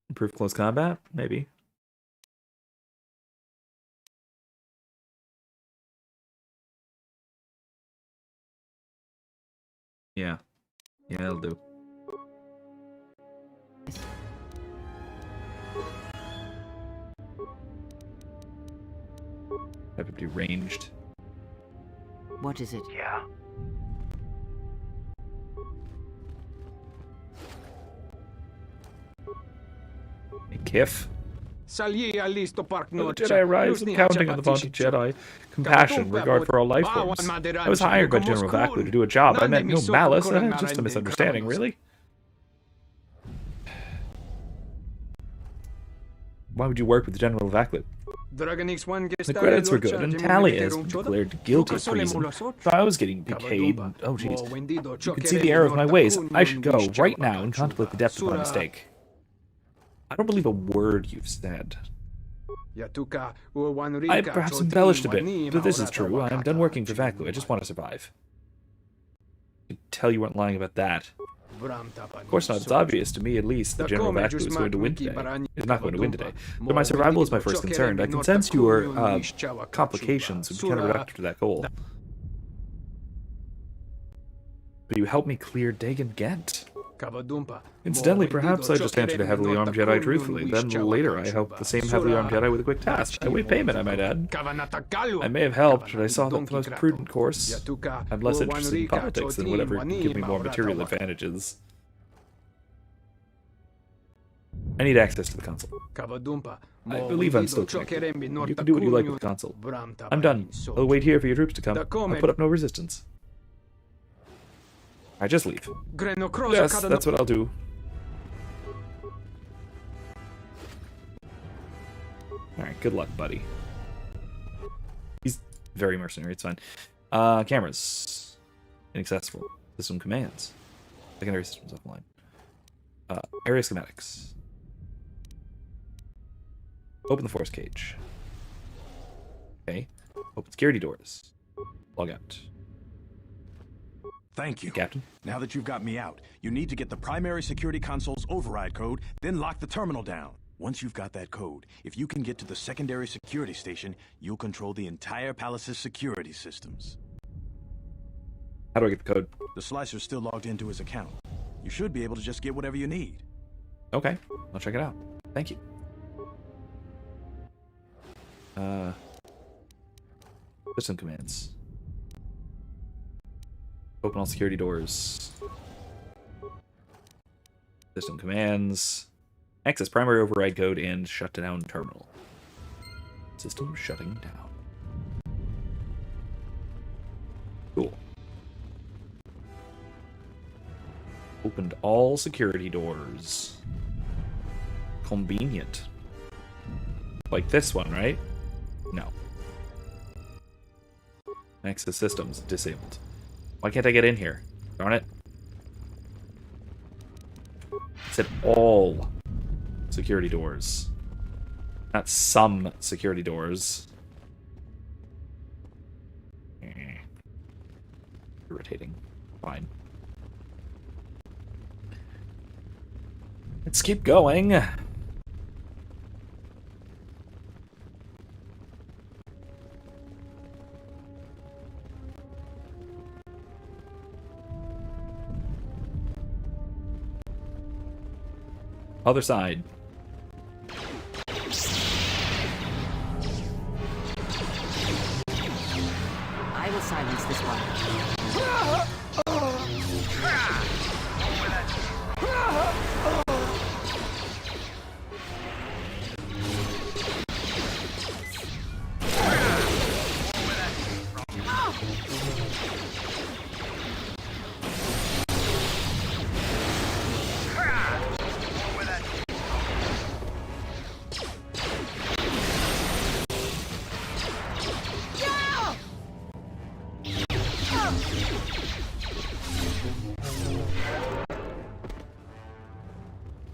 Improve close combat? Maybe. Yeah. Yeah, it'll do. Have to be ranged. What is it? Yeah. Hey, Kif. The Jedi arrives and counting on the vaunted Jedi. Compassion, regard for all life forms. I was hired by General Vaklu to do a job. I meant no malice, just a misunderstanding, really. Why would you work with General Vaklu? The credits were good, and Talia has been declared guilty of treason. If I was getting paid, oh jeez. You can see the error of my ways. I should go right now and contemplate the depth of my mistake. I don't believe a word you've said. I perhaps embellished a bit, but this is true. I am done working for Vaklu. I just want to survive. I can tell you weren't lying about that. Of course not. It's obvious, to me at least, that General Vaklu is going to win today. Is not going to win today. But my survival is my first concern. I can sense your complications would be counterproductive to that goal. But you helped me clear Dagon Ghent. Incidentally, perhaps I just answered a heavily armed Jedi truthfully. Then later I helped the same heavily armed Jedi with a quick task. I waive payment, I might add. I may have helped, but I saw that the most prudent course. I'm less interested in politics than whatever can give me more material advantages. I need access to the console. I believe I'm still connected. You can do what you like with the console. I'm done. I'll wait here for your troops to come. I'll put up no resistance. I just leave. Yes, that's what I'll do. Alright, good luck, buddy. He's very mercenary, it's fine. Cameras. Inaccessible. System commands. Secondary systems offline. Area schematics. Open the force cage. Okay. Open security doors. Log out. Thank you. Captain. Now that you've got me out, you need to get the primary security console's override code, then lock the terminal down. Once you've got that code, if you can get to the secondary security station, you'll control the entire palace's security systems. How do I get the code? The Slicer's still logged into his account. You should be able to just get whatever you need. Okay, I'll check it out. Thank you. System commands. Open all security doors. System commands. Access primary override code and shut down terminal. System shutting down. Cool. Opened all security doors. Convenient. Like this one, right? No. Access systems disabled. Why can't I get in here? Darn it. It said all security doors. Not some security doors. Irritating. Fine. Let's keep going. Other side. I will silence this one.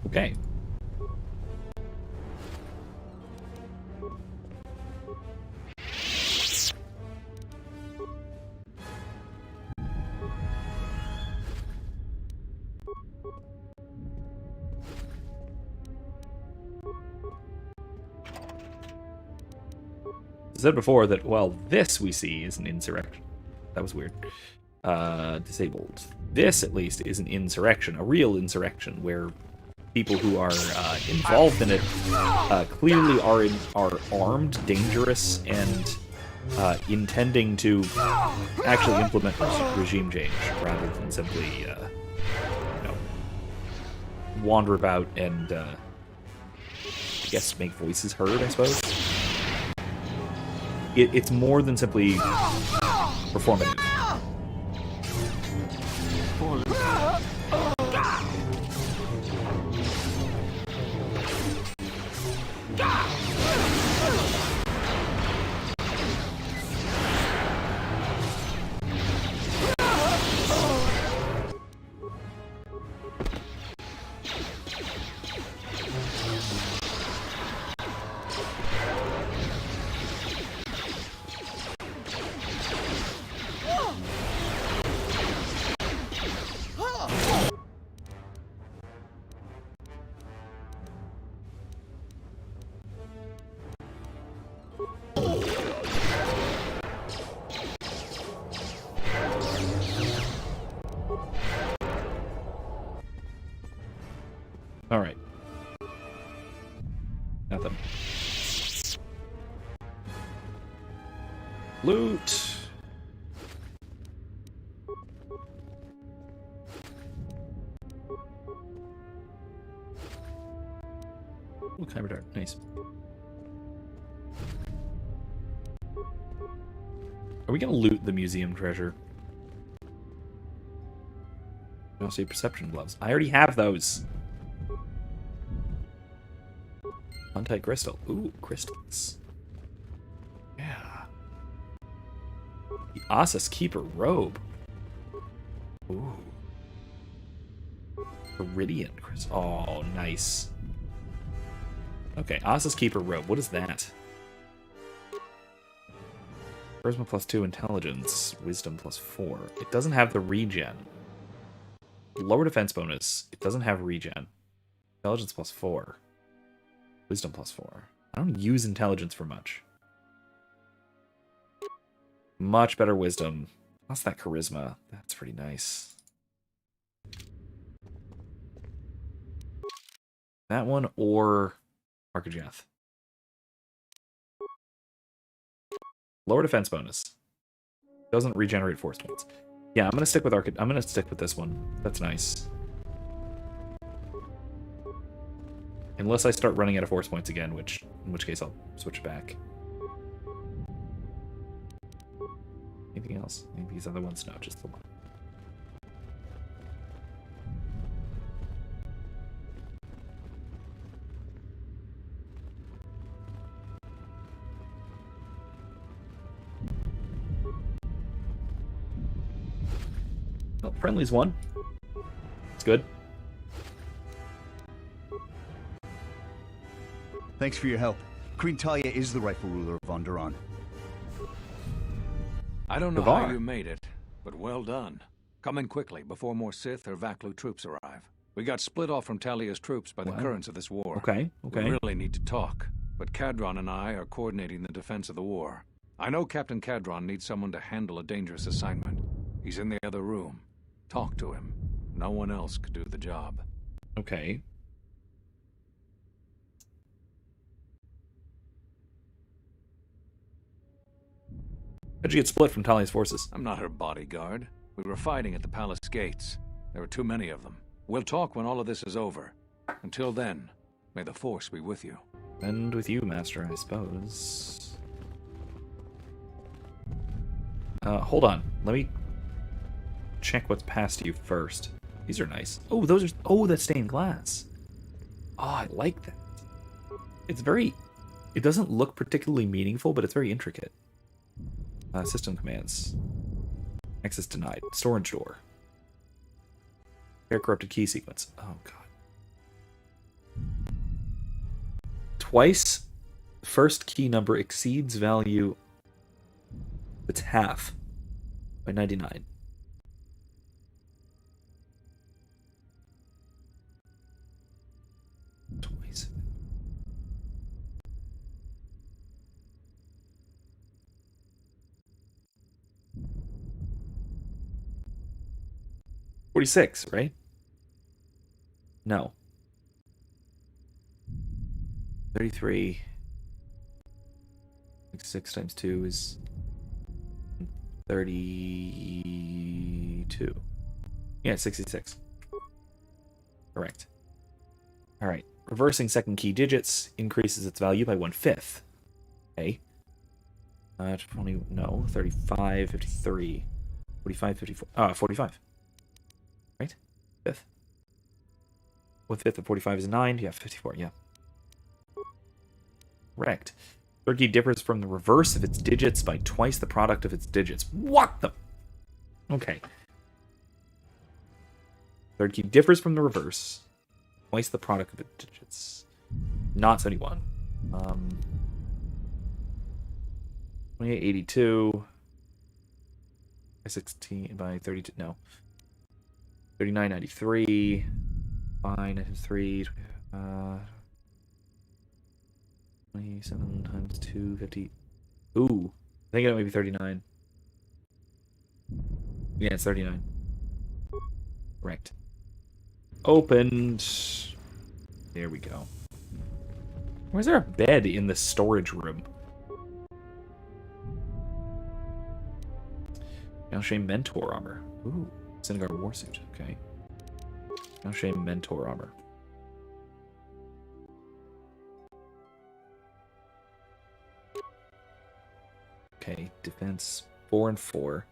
Okay. I said before that, well, this we see is an insurrection. That was weird. Disabled. This, at least, is an insurrection, a real insurrection, where people who are involved in it clearly are armed, dangerous, and intending to actually implement regime change rather than simply, wander about and, I guess, make voices heard, I suppose. It's more than simply performative. All right. Nothing. Loot. Ooh, Kyber Dart. Nice. Are we gonna loot the museum treasure? I don't see perception gloves. I already have those. Anti-crystal. Ooh, crystals. Yeah. The Asa's Keeper robe. Ooh. Iridian crystal. Oh, nice. Okay, Asa's Keeper robe. What is that? Charisma +2, intelligence, wisdom +4. It doesn't have the regen. Lower defense bonus. It doesn't have regen. Intelligence +4. Wisdom +4. I don't use intelligence for much. Much better wisdom. Plus that charisma. That's pretty nice. That one or Archegeth. Lower defense bonus. Doesn't regenerate force points. Yeah, I'm gonna stick with I'm gonna stick with this one. That's nice. Unless I start running out of force points again, in which case I'll switch back. Anything else? Maybe these other ones? No, just the one. Oh, friendly's one. It's good. Thanks for your help. Queen Talia is the rightful ruler of Onderon. I don't know how you made it, but well done. Come in quickly before more Sith or Vaklu troops arrive. We got split off from Talia's troops by the currents of this war. Okay. We really need to talk, but Cadron and I are coordinating the defense of the war. I know Captain Cadron needs someone to handle a dangerous assignment. He's in the other room. Talk to him. No one else could do the job. Okay. How'd you get split from Talia's forces? I'm not her bodyguard. We were fighting at the palace gates. There were too many of them. We'll talk when all of this is over. Until then, may the Force be with you. And with you, Master, I suppose. Hold on. Let me check what's past you first. These are nice. Oh, those are... Oh, that's stained glass. Oh, I like that. It's very... It doesn't look particularly meaningful, but it's very intricate. System commands. Access denied. Storage door. Air corrupted key sequence. Oh, God. Twice first key number exceeds value. It's half by 99. Twice. $46, right? No. 33. 6 times 2 is 32. Yeah, 66. Correct. Alright. Reversing second key digits increases its value by 1/5. Okay. 20, no, 35, 53. 45, 54. 45. Right? 5th. 1/5 of 45 is 9. Yeah, 54, yeah. Correct. Third key differs from the reverse of its digits by twice the product of its digits. What the? Okay. Third key differs from the reverse. Twice the product of its digits. Not 71. 2882. By 16, by 32, no. 3993. By 93. 27 times 250. Ooh. I think it might be 39. Yeah, it's 39. Correct. Opened. There we go. Why is there a bed in the storage room? Now Shame Mentor armor. Ooh. Synagogue warsuit. Okay. Now Shame Mentor armor. Okay, defense 4 and 4.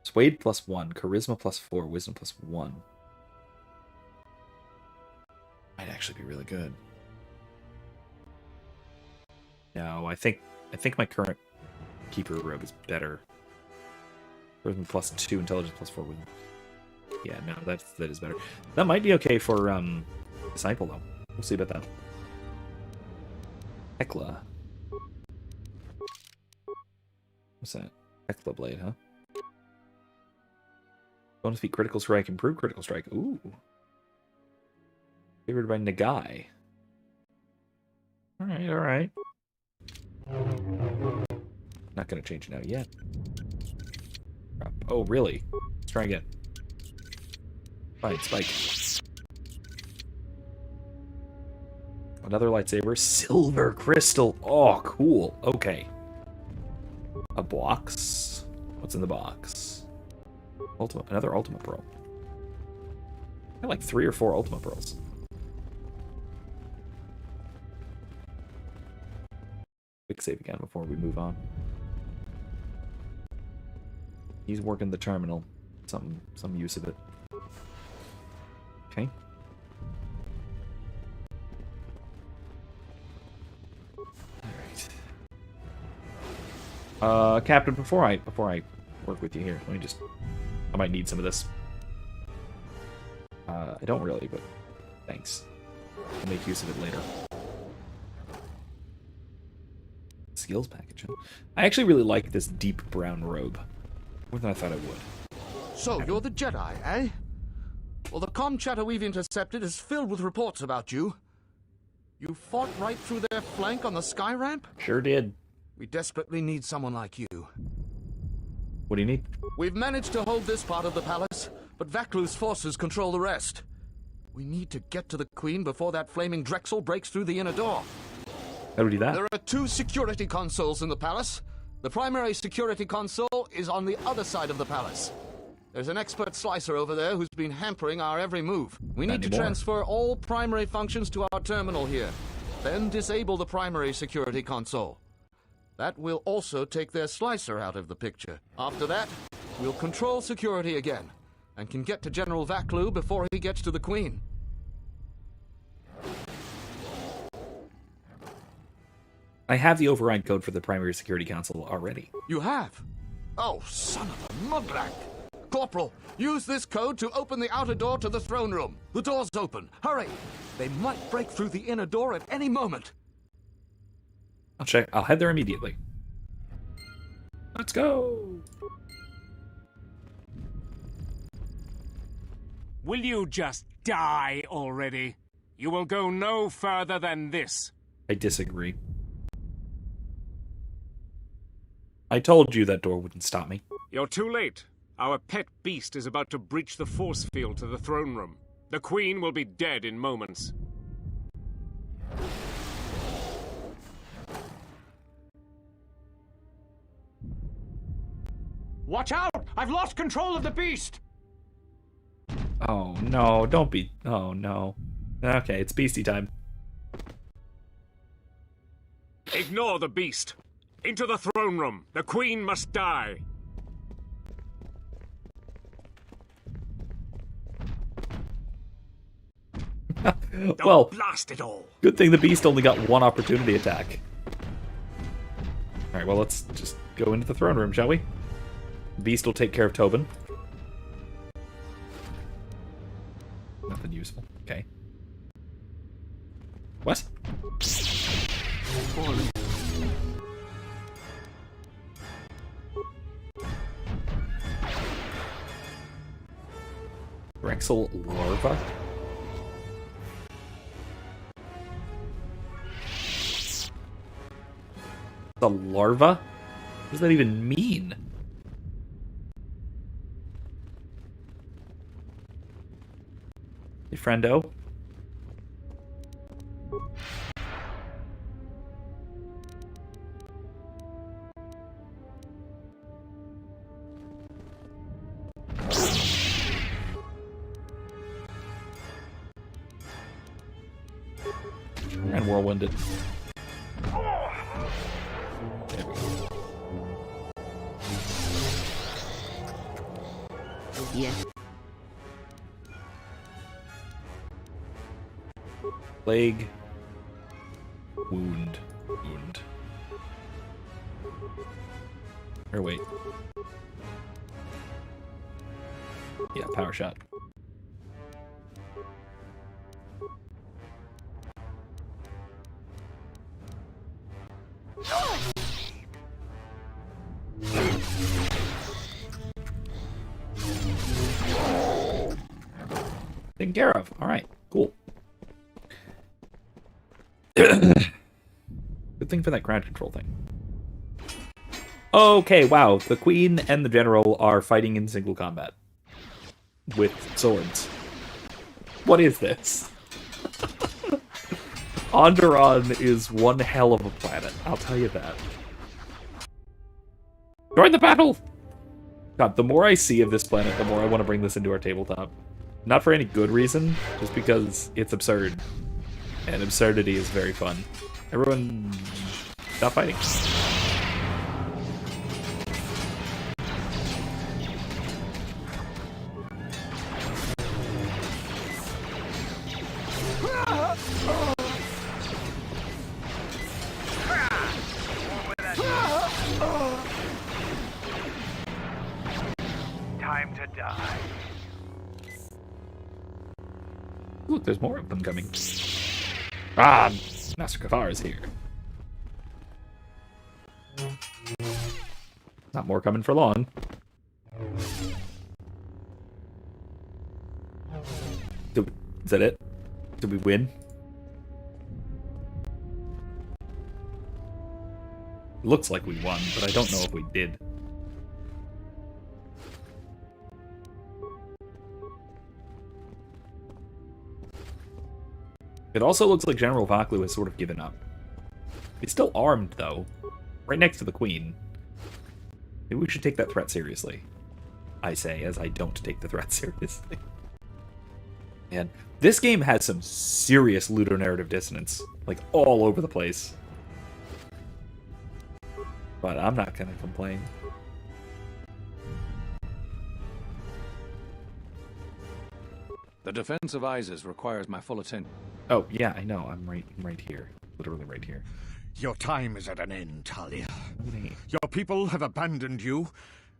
Suede +1, charisma +4, wisdom +1. Might actually be really good. No, I think my current keeper robe is better. Charisma +2, intelligence +4, wisdom. Yeah, no, that is better. That might be okay for disciple though. We'll see about that. Hekla. What's that? Hekla blade, huh? Bonus feat critical strike, improved critical strike. Ooh. Favored by Nagai. Alright, alright. Not gonna change it now yet. Crap. Oh, really? Let's try again. Fine, spike. Another lightsaber. Silver crystal. Oh, cool. Okay. A box. What's in the box? Ultimate. Another ultimate pearl. I have like 3 or 4 ultimate pearls. Quick save again before we move on. He's working the terminal. Some use of it. Okay. Captain, before I work with you here, let me just... I might need some of this. I don't really, but thanks. I'll make use of it later. Skills package. Huh? I actually really like this deep brown robe. More than I thought I would. So, you're the Jedi, eh? Well, the comm chatter we've intercepted is filled with reports about you. You fought right through their flank on the sky ramp? Sure did. We desperately need someone like you. What do you need? We've managed to hold this part of the palace, but Vaklu's forces control the rest. We need to get to the Queen before that flaming Drexel breaks through the inner door. How do we do that? There are 2 security consoles in the palace. The primary security console is on the other side of the palace. There's an expert slicer over there who's been hampering our every move. We need to transfer all primary functions to our terminal here, then disable the primary security console. That will also take their slicer out of the picture. After that, we'll control security again, and can get to General Vaklu before he gets to the Queen. I have the override code for the primary security console already. You have? Oh, son of a mugrak! Corporal, use this code to open the outer door to the throne room. The door's open. Hurry! They might break through the inner door at any moment. I'll check. I'll head there immediately. Let's go! Will you just die already? You will go no further than this. I disagree. I told you that door wouldn't stop me. You're too late. Our pet beast is about to breach the force field to the throne room. The Queen will be dead in moments. Watch out! I've lost control of the beast! Oh, no, don't be... Oh, no. Okay, it's beastie time. Ignore the beast. Into the throne room. The Queen must die. Well, blast it all. Good thing the beast only got one opportunity attack. Alright, well, let's just go into the throne room, shall we? The beast will take care of Tobin. Nothing useful. Okay. What? Rexel larva? The larva? What does that even mean? Hey, friendo. And whirlwinded. There we go. Yes. Plague. Wound. Wound. Or wait. Yeah, power shot. Taken care of. Alright, cool. Good thing for that ground control thing. Okay, wow. The Queen and the General are fighting in single combat. With swords. What is this? Onderon is one hell of a planet, I'll tell you that. Join the battle! God, the more I see of this planet, the more I want to bring this into our tabletop. Not for any good reason, just because it's absurd. And absurdity is very fun. Everyone, stop fighting. Time to die. Look, there's more of them coming. Ah, Master Kafar is here. Not more coming for long. Is that it? Did we win? Looks like we won, but I don't know if we did. It also looks like General Vaklu has sort of given up. He's still armed, though. Right next to the Queen. Maybe we should take that threat seriously. I say, as I don't take the threat seriously. And this game has some serious ludonarrative dissonance, like all over the place. But I'm not gonna complain. The defense of Isis requires my full attention. Oh, yeah, I know. I'm right here. Literally right here. Your time is at an end, Talia. Your people have abandoned you,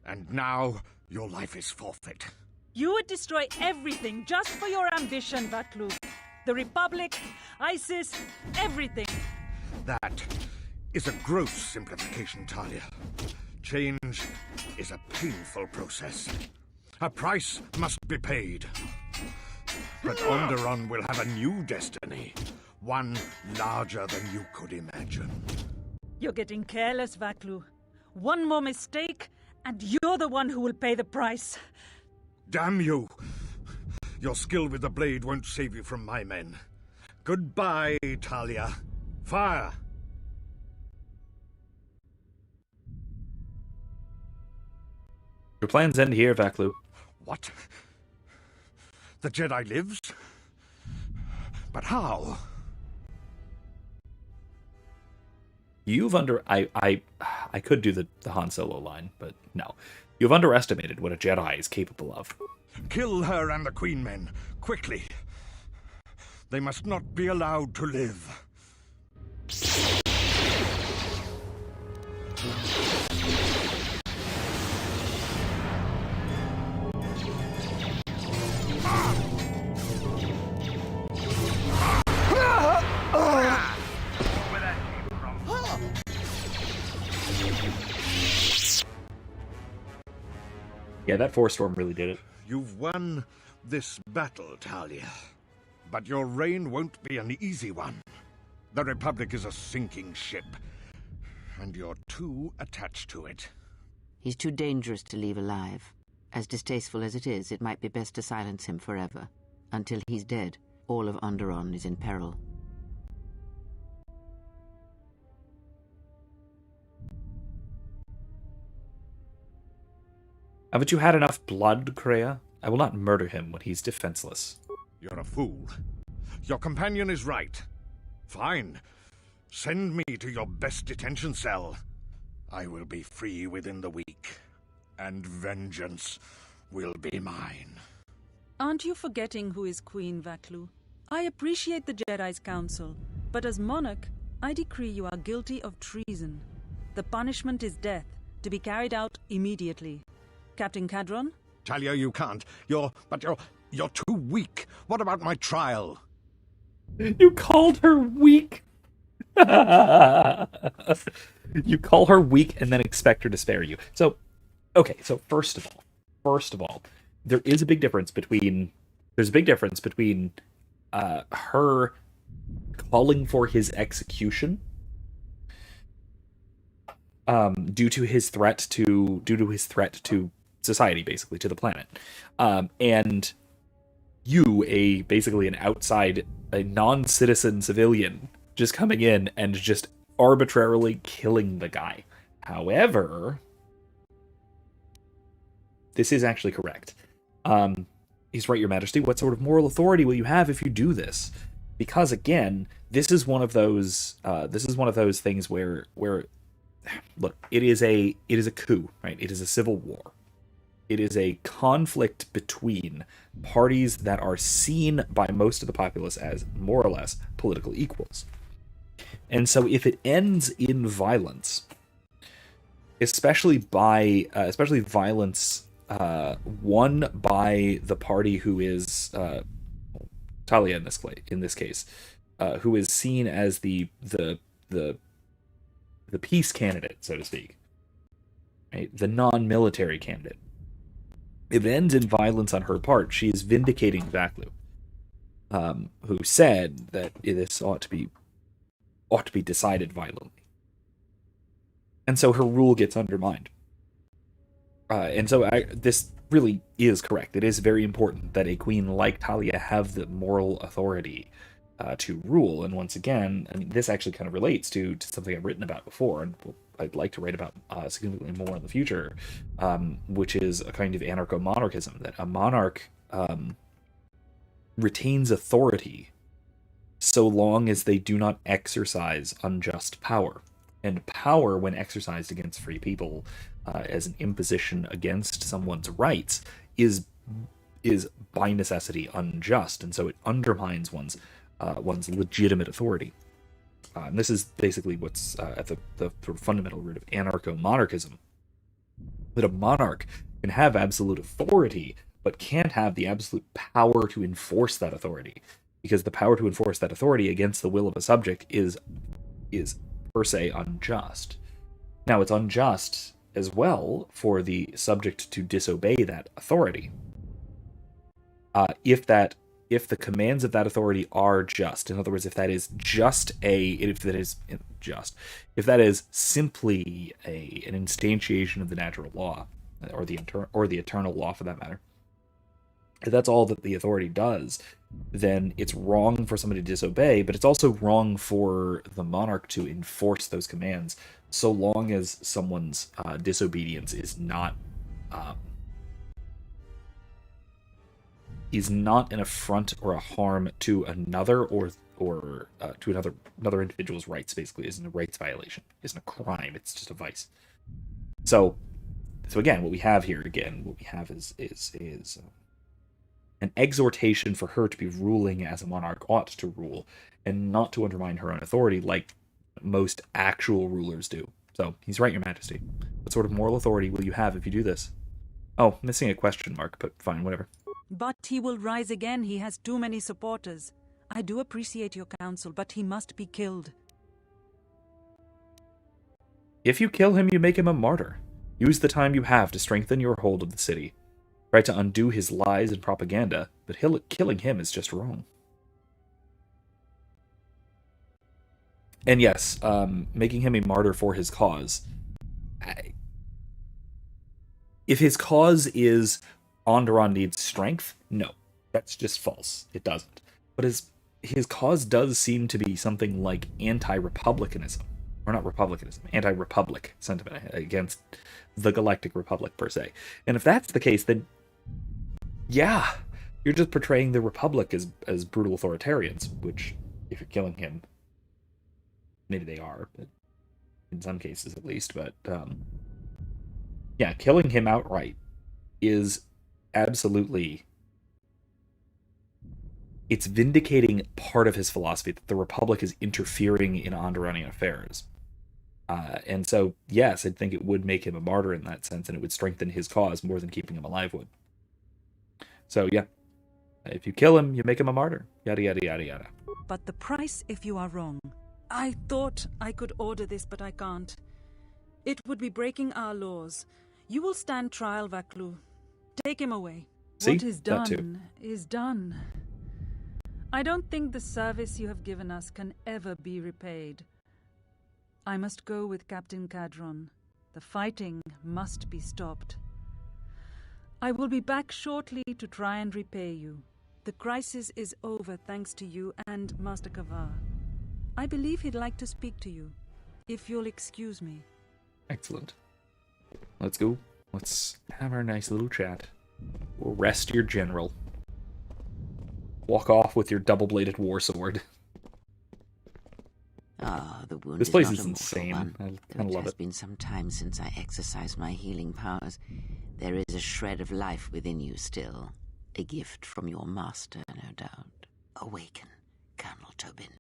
and now your life is forfeit. You would destroy everything just for your ambition, Vatlu. The Republic, ISIS, everything. That is a gross simplification, Talia. Change is a painful process. A price must be paid. But Onderon will have a new destiny. One larger than you could imagine. You're getting careless, Vatlu. One more mistake, and you're the one who will pay the price. Damn you! Your skill with the blade won't save you from my men. Goodbye, Talia. Fire! Your plans end here, Vaklu. What? The Jedi lives? But how? I could do the Han Solo line, but no. You've underestimated what a Jedi is capable of. Kill her and the Queen Men, quickly. They must not be allowed to live. Yeah, that Force Storm really did it. You've won this battle, Talia. But your reign won't be an easy one. The Republic is a sinking ship, and you're too attached to it. He's too dangerous to leave alive. As distasteful as it is, it might be best to silence him forever. Until he's dead, all of Onderon is in peril. Haven't you had enough blood, Kreia? I will not murder him when he's defenseless. You're a fool. Your companion is right. Fine. Send me to your best detention cell. I will be free within the week. And vengeance will be mine. Aren't you forgetting who is Queen, Vaklu? I appreciate the Jedi's counsel, but as monarch, I decree you are guilty of treason. The punishment is death, to be carried out immediately. Captain Cadron? Talia, you can't. You're too weak. What about my trial? You called her weak. You call her weak and then expect her to spare you. So, okay. So first of all, there is a big difference between. There's a big difference between her calling for his execution due to his threat to society, basically to the planet, and you, basically an outside, a non-citizen civilian, just coming in and just arbitrarily killing the guy. However, this is actually correct. He's right, Your Majesty. What sort of moral authority will you have if you do this? Because again, this is one of those things where look, it is a coup, right? It is a civil war. It is a conflict between parties that are seen by most of the populace as more or less political equals. And so if it ends in violence, especially violence won by the party who is Talia in this case, who is seen as the peace candidate, so to speak, right? The non-military candidate. If it ends in violence on her part, she is vindicating Vaklu, who said that this ought to be decided violently. And so her rule gets undermined. And so this really is correct. It is very important that a queen like Talia have the moral authority to rule. And once again, I mean, this actually kind of relates to something I've written about before, and we'll I'd like to write about significantly more in the future, which is a kind of anarcho-monarchism, that a monarch retains authority so long as they do not exercise unjust power. And power, when exercised against free people as an imposition against someone's rights, is by necessity unjust, and so it undermines one's legitimate authority. And this is basically what's at the sort of fundamental root of anarcho-monarchism. That a monarch can have absolute authority, but can't have the absolute power to enforce that authority, because the power to enforce that authority against the will of a subject is per se unjust. Now, it's unjust as well for the subject to disobey that authority. If the commands of that authority are just, in other words, if that is simply an instantiation of the natural law, or the eternal law for that matter, if that's all that the authority does, then it's wrong for somebody to disobey, but it's also wrong for the monarch to enforce those commands, so long as someone's disobedience is not an affront or a harm to another, or to another individual's rights. Basically, isn't a rights violation, isn't a crime. It's just a vice. So again, what we have is an exhortation for her to be ruling as a monarch ought to rule, and not to undermine her own authority like most actual rulers do. So he's right, Your Majesty. What sort of moral authority will you have if you do this? Oh, missing a question mark, but fine, whatever. But he will rise again. He has too many supporters. I do appreciate your counsel, but he must be killed. If you kill him, you make him a martyr. Use the time you have to strengthen your hold of the city. Try to undo his lies and propaganda, but killing him is just wrong. And yes, making him a martyr for his cause. If his cause is Onderon needs strength, no, that's just false. It doesn't. But his cause does seem to be something like anti-republicanism. Or not republicanism, anti-republic sentiment against the Galactic Republic, per se. And if that's the case, then yeah, you're just portraying the Republic as brutal authoritarians, which, if you're killing him, maybe they are, but in some cases at least, but yeah, killing him outright is absolutely, it's vindicating part of his philosophy that the Republic is interfering in Onderonian affairs. And so, yes, I think it would make him a martyr in that sense, and it would strengthen his cause more than keeping him alive would. So, yeah, if you kill him, you make him a martyr. Yada, yada, yada, yada. But the price if you are wrong. I thought I could order this, but I can't. It would be breaking our laws. You will stand trial, Vaklu. Take him away. See? What is done is done. I don't think the service you have given us can ever be repaid. I must go with Captain Cadron. The fighting must be stopped. I will be back shortly to try and repay you. The crisis is over thanks to you and Master Kavar. I believe he'd like to speak to you, if you'll excuse me. Excellent. Let's go. Let's have our nice little chat. We'll rest your general. Walk off with your double-bladed war sword. The wound This place not is a mortal insane. one, I kind of though love it has it. been some time since I exercised my healing powers. There is a shred of life within you still. A gift from your master, no doubt. Awaken, Colonel Tobin.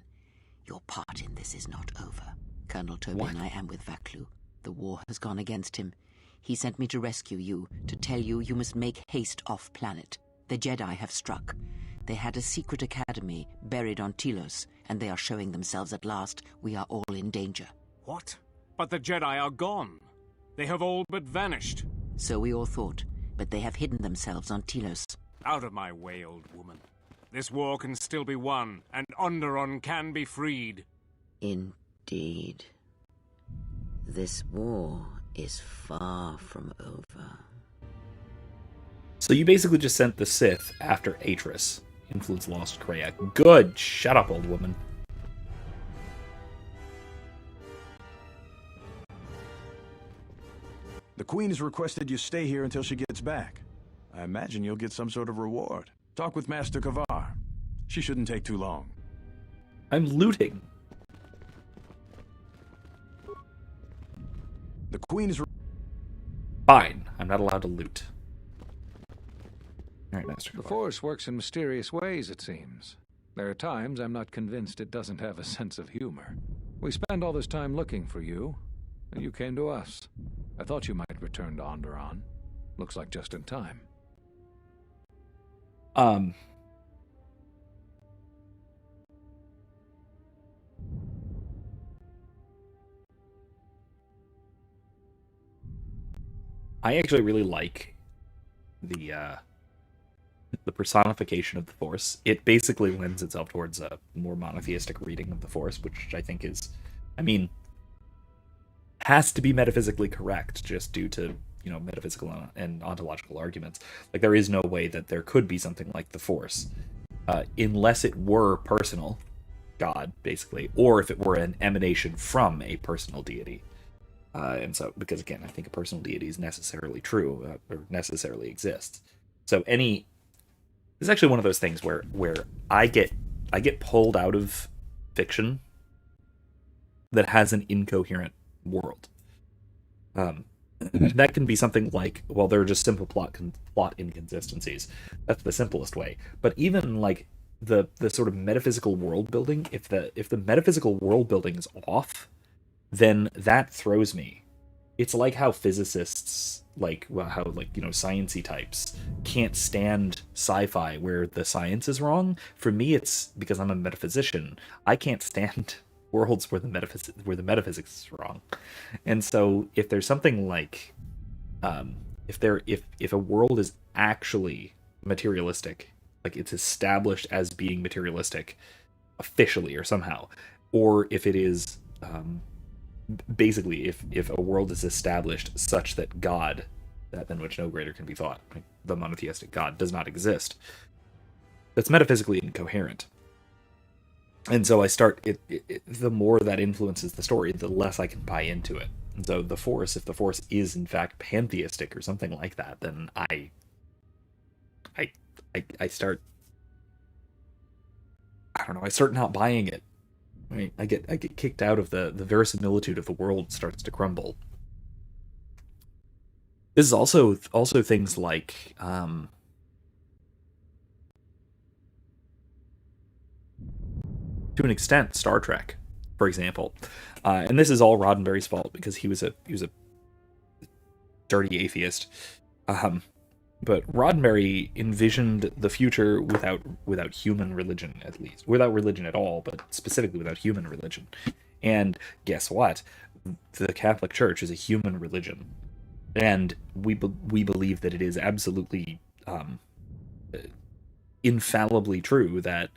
Your part in this is not over. Colonel Tobin, What? I am with Vaklu. The war has gone against him. He sent me to rescue you, to tell you you must make haste off-planet. The Jedi have struck. They had a secret academy buried on Telos, and they are showing themselves at last. We are all in danger. What? But the Jedi are gone. They have all but vanished. So we all thought, but they have hidden themselves on Telos. Out of my way, old woman. This war can still be won, and Onderon can be freed. Indeed. This war is far from over. So you basically just sent the Sith after Atris. Influence lost Kreia. Good! Shut up, old woman. The Queen has requested you stay here until she gets back. I imagine you'll get some sort of reward. Talk with Master Kavar. She shouldn't take too long. I'm looting. The Queen is... Fine. I'm not allowed to loot. Alright, Master Kavar. The Force works in mysterious ways, it seems. There are times I'm not convinced it doesn't have a sense of humor. We spend all this time looking for you, and you came to us. I thought you might return to Onderon. Looks like just in time. I actually really like the personification of the Force. It basically lends itself towards a more monotheistic reading of the Force, which I think is, I mean, has to be metaphysically correct just due to, you know, metaphysical and ontological arguments. Like, there is no way that there could be something like the Force unless it were personal, God, basically, or if it were an emanation from a personal deity. And so, because again, I think a personal deity is necessarily true, or necessarily exists. So it's actually one of those things where I get pulled out of fiction that has an incoherent world. That can be something like, well, there are just simple plot inconsistencies. That's the simplest way. But even like the sort of metaphysical world building, if the metaphysical world building is off, then that throws me. It's like how physicists, sciencey types can't stand sci-fi where the science is wrong. For me, it's because I'm a metaphysician. I can't stand worlds where the metaphysics is wrong. And so if there's something like if a world is actually materialistic, like it's established as being materialistic officially or somehow, or if it is basically if a world is established such that God, that than which no greater can be thought, like the monotheistic God, does not exist, that's metaphysically incoherent. And so I start the more that influences the story, the less I can buy into it. And so the Force, if the Force is in fact pantheistic or something like that, then I start, I don't know, I start not buying it. Right? I get kicked out of the verisimilitude of the world starts to crumble. This is also things like to an extent Star Trek, for example, and this is all Roddenberry's fault because he was a dirty atheist. But Roddenberry envisioned the future without human religion, at least. Without religion at all, but specifically without human religion. And guess what? The Catholic Church is a human religion. And we believe that it is absolutely infallibly true that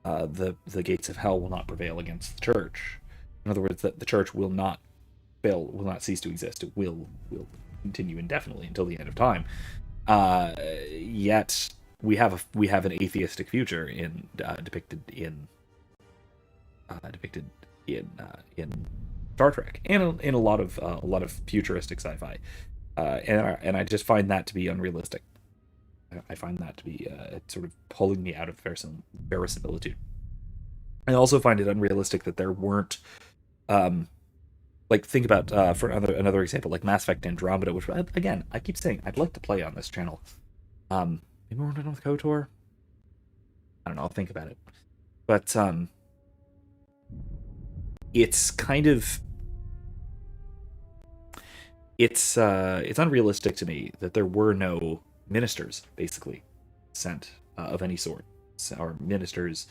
the gates of hell will not prevail against the Church. In other words, that the Church will not fail, will not cease to exist. It will continue indefinitely until the end of time. Yet we have an atheistic future depicted in Star Trek and in a lot of futuristic sci-fi, and I just find that to be unrealistic. I find that to be sort of pulling me out of verisimilitude. I also find it unrealistic that there weren't like, think about for another example, like Mass Effect Andromeda, which again I keep saying I'd like to play on this channel. Maybe we're done with KOTOR. I don't know. I'll think about it. But it's kind of it's unrealistic to me that there were no ministers basically sent of any sort, or ministers,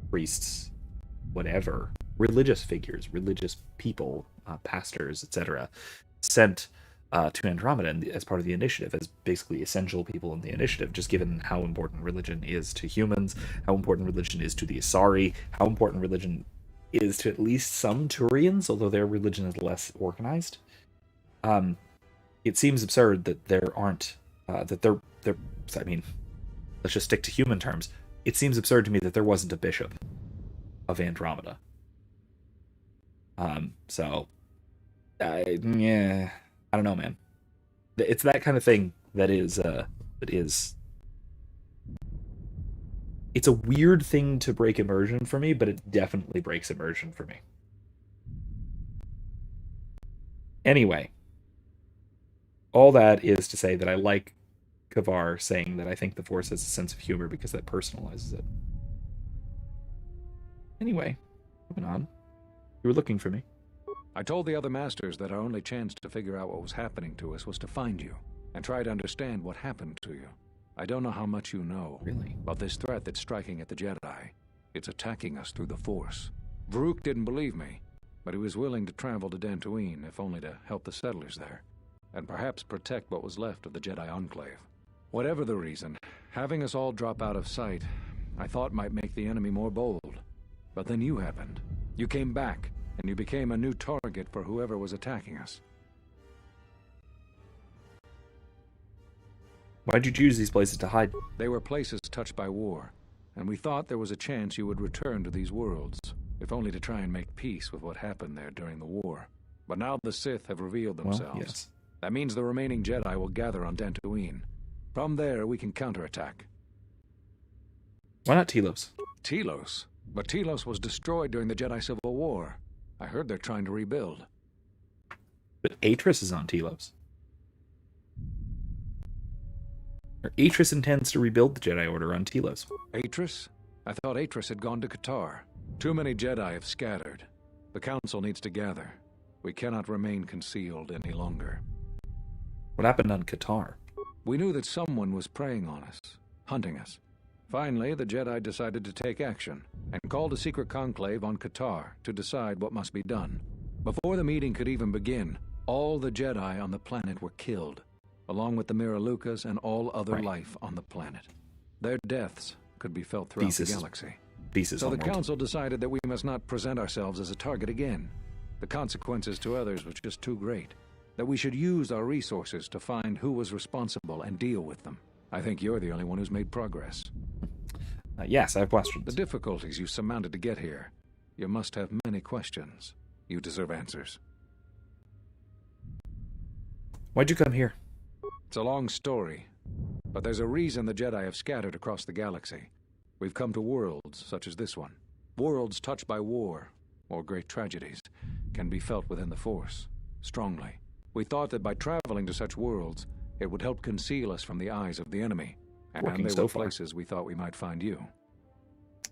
priests, whatever, religious figures, religious people, pastors, etc., sent to Andromeda as part of the initiative, as basically essential people in the initiative, just given how important religion is to humans, how important religion is to the Asari, how important religion is to at least some Turians, although their religion is less organized. It seems absurd that there aren't, I mean, let's just stick to human terms. It seems absurd to me that there wasn't a bishop of Andromeda. So Yeah, I don't know, man. It's that kind of thing that is. It's a weird thing to break immersion for me, but it definitely breaks immersion for me. Anyway, all that is to say that I like Kavar saying that I think the Force has a sense of humor because that personalizes it. Anyway, moving on. You were looking for me. I told the other masters that our only chance to figure out what was happening to us was to find you and try to understand what happened to you. I don't know how much you know about this threat that's striking at the Jedi. It's attacking us through the Force. Varuk didn't believe me, but he was willing to travel to Dantooine if only to help the settlers there, and perhaps protect what was left of the Jedi Enclave. Whatever the reason, having us all drop out of sight, I thought might make the enemy more bold. But then you happened. You came back, and you became a new target for whoever was attacking us. Why'd you choose these places to hide? They were places touched by war, and we thought there was a chance you would return to these worlds, if only to try and make peace with what happened there during the war. But now the Sith have revealed themselves. Well, yes. That means the remaining Jedi will gather on Dantooine. From there, we can counterattack. Why not Telos? Telos? But Telos was destroyed during the Jedi Civil War. I heard they're trying to rebuild. But Atris is on Telos. Or Atris intends to rebuild the Jedi Order on Telos. Atris? I thought Atris had gone to Qatar. Too many Jedi have scattered. The Council needs to gather. We cannot remain concealed any longer. What happened on Qatar? We knew that someone was preying on us, hunting us. Finally, the Jedi decided to take action and called a secret conclave on Qatar to decide what must be done. Before the meeting could even begin, all the Jedi on the planet were killed, along with the Miralukas and all other life on the planet. Their deaths could be felt throughout the galaxy. So the Council decided that we must not present ourselves as a target again. The consequences to others were just too great. That we should use our resources to find who was responsible and deal with them. I think you're the only one who's made progress. Yes, I have questions. The difficulties you surmounted to get here. You must have many questions. You deserve answers. Why'd you come here? It's a long story, but there's a reason the Jedi have scattered across the galaxy. We've come to worlds such as this one. Worlds touched by war, or great tragedies, can be felt within the Force, strongly. We thought that by traveling to such worlds, it would help conceal us from the eyes of the enemy. And there were places we thought we might find you.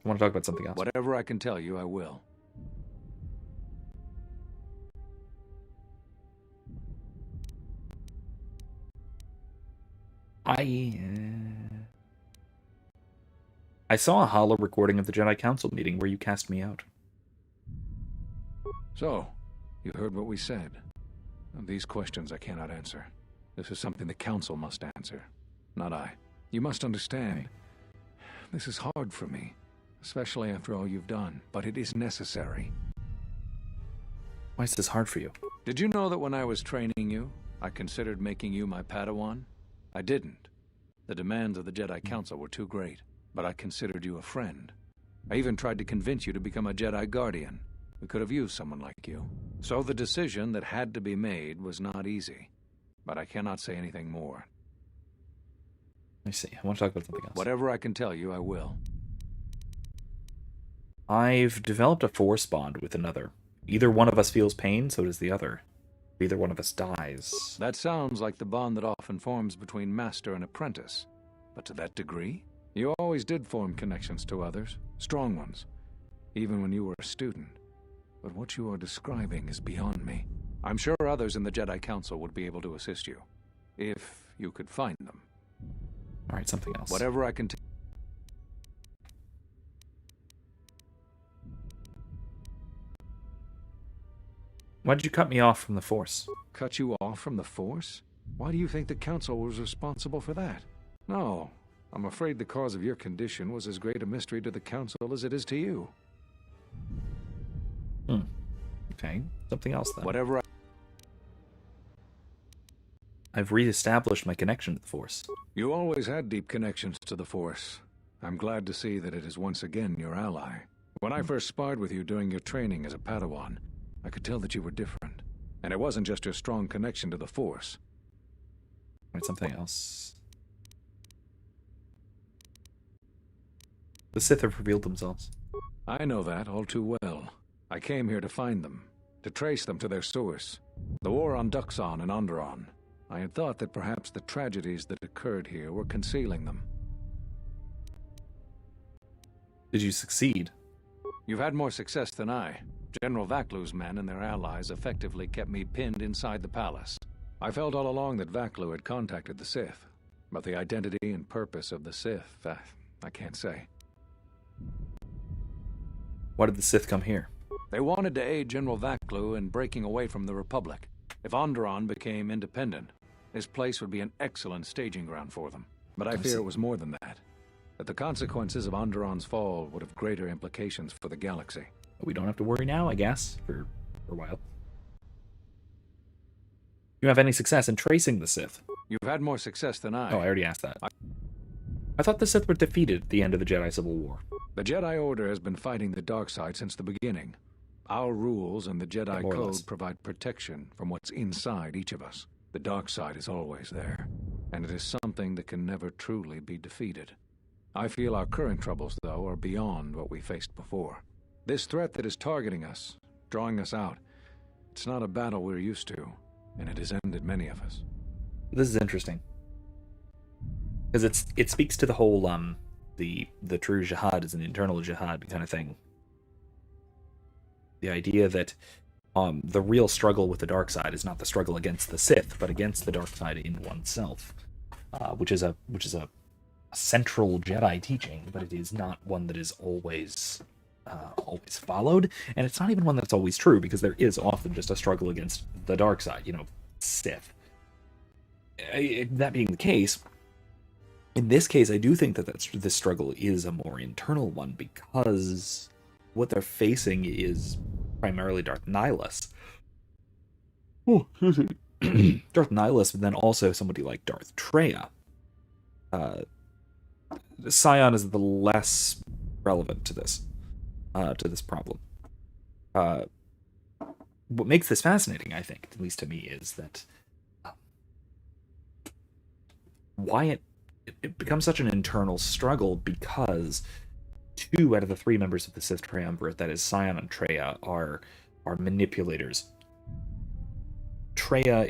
I want to talk about something else. Whatever I can tell you, I will. I saw a holo recording of the Jedi Council meeting where you cast me out. So, you heard what we said. These questions I cannot answer. This is something the Council must answer, not I. You must understand, this is hard for me, especially after all you've done, but it is necessary. Why is this hard for you? Did you know that when I was training you, I considered making you my Padawan? I didn't. The demands of the Jedi Council were too great, but I considered you a friend. I even tried to convince you to become a Jedi Guardian. We could have used someone like you. So the decision that had to be made was not easy, but I cannot say anything more. I see. I want to talk about something else. Whatever I can tell you, I will. I've developed a Force bond with another. Either one of us feels pain, so does the other. If either one of us dies. That sounds like the bond that often forms between master and apprentice. But to that degree? You always did form connections to others, strong ones, even when you were a student. But what you are describing is beyond me. I'm sure others in the Jedi Council would be able to assist you, if you could find them. All right, something else. Whatever I can Why did you cut me off from the Force? Cut you off from the Force? Why do you think the Council was responsible for that? No, I'm afraid the cause of your condition was as great a mystery to the Council as it is to you. Okay, something else then. Whatever I've re-established my connection to the Force. You always had deep connections to the Force. I'm glad to see that it is once again your ally. When I first sparred with you during your training as a Padawan, I could tell that you were different. And it wasn't just your strong connection to the Force. Right, something else. The Sith have revealed themselves. I know that all too well. I came here to find them, to trace them to their source. The war on Duxon and Onderon. I had thought that perhaps the tragedies that occurred here were concealing them. Did you succeed? You've had more success than I. General Vaklu's men and their allies effectively kept me pinned inside the palace. I felt all along that Vaklu had contacted the Sith, but the identity and purpose of the Sith, I can't say. Why did the Sith come here? They wanted to aid General Vaklu in breaking away from the Republic. If Onderon became independent, this place would be an excellent staging ground for them. But I fear it was more than that. That the consequences of Onderon's fall would have greater implications for the galaxy. We don't have to worry now, I guess, for a while. You have any success in tracing the Sith? You've had more success than I. Oh, I already asked that. I thought the Sith were defeated at the end of the Jedi Civil War. The Jedi Order has been fighting the dark side since the beginning. Our rules and the Jedi Code provide protection from what's inside each of us. The dark side is always there, and it is something that can never truly be defeated. I feel our current troubles, though, are beyond what we faced before. This threat that is targeting us, drawing us out, it's not a battle we're used to, and it has ended many of us. This is interesting. Because it speaks to the whole, the true jihad is an internal jihad kind of thing. The idea that the real struggle with the dark side is not the struggle against the Sith, but against the dark side in oneself, which is a central Jedi teaching, but it is not one that is always followed, and it's not even one that's always true, because there is often just a struggle against the dark side, Sith. That being the case, in this case, I do think that this struggle is a more internal one, because what they're facing is primarily Darth Nihilus. Oh, excuse me. Darth Nihilus, but then also somebody like Darth Traya. Scion is the less relevant to this problem. What makes this fascinating, I think, at least to me, is that why it becomes such an internal struggle, because 2 out of the 3 members of the Sith Triumvirate, that is Scion and Traya, are manipulators. Traya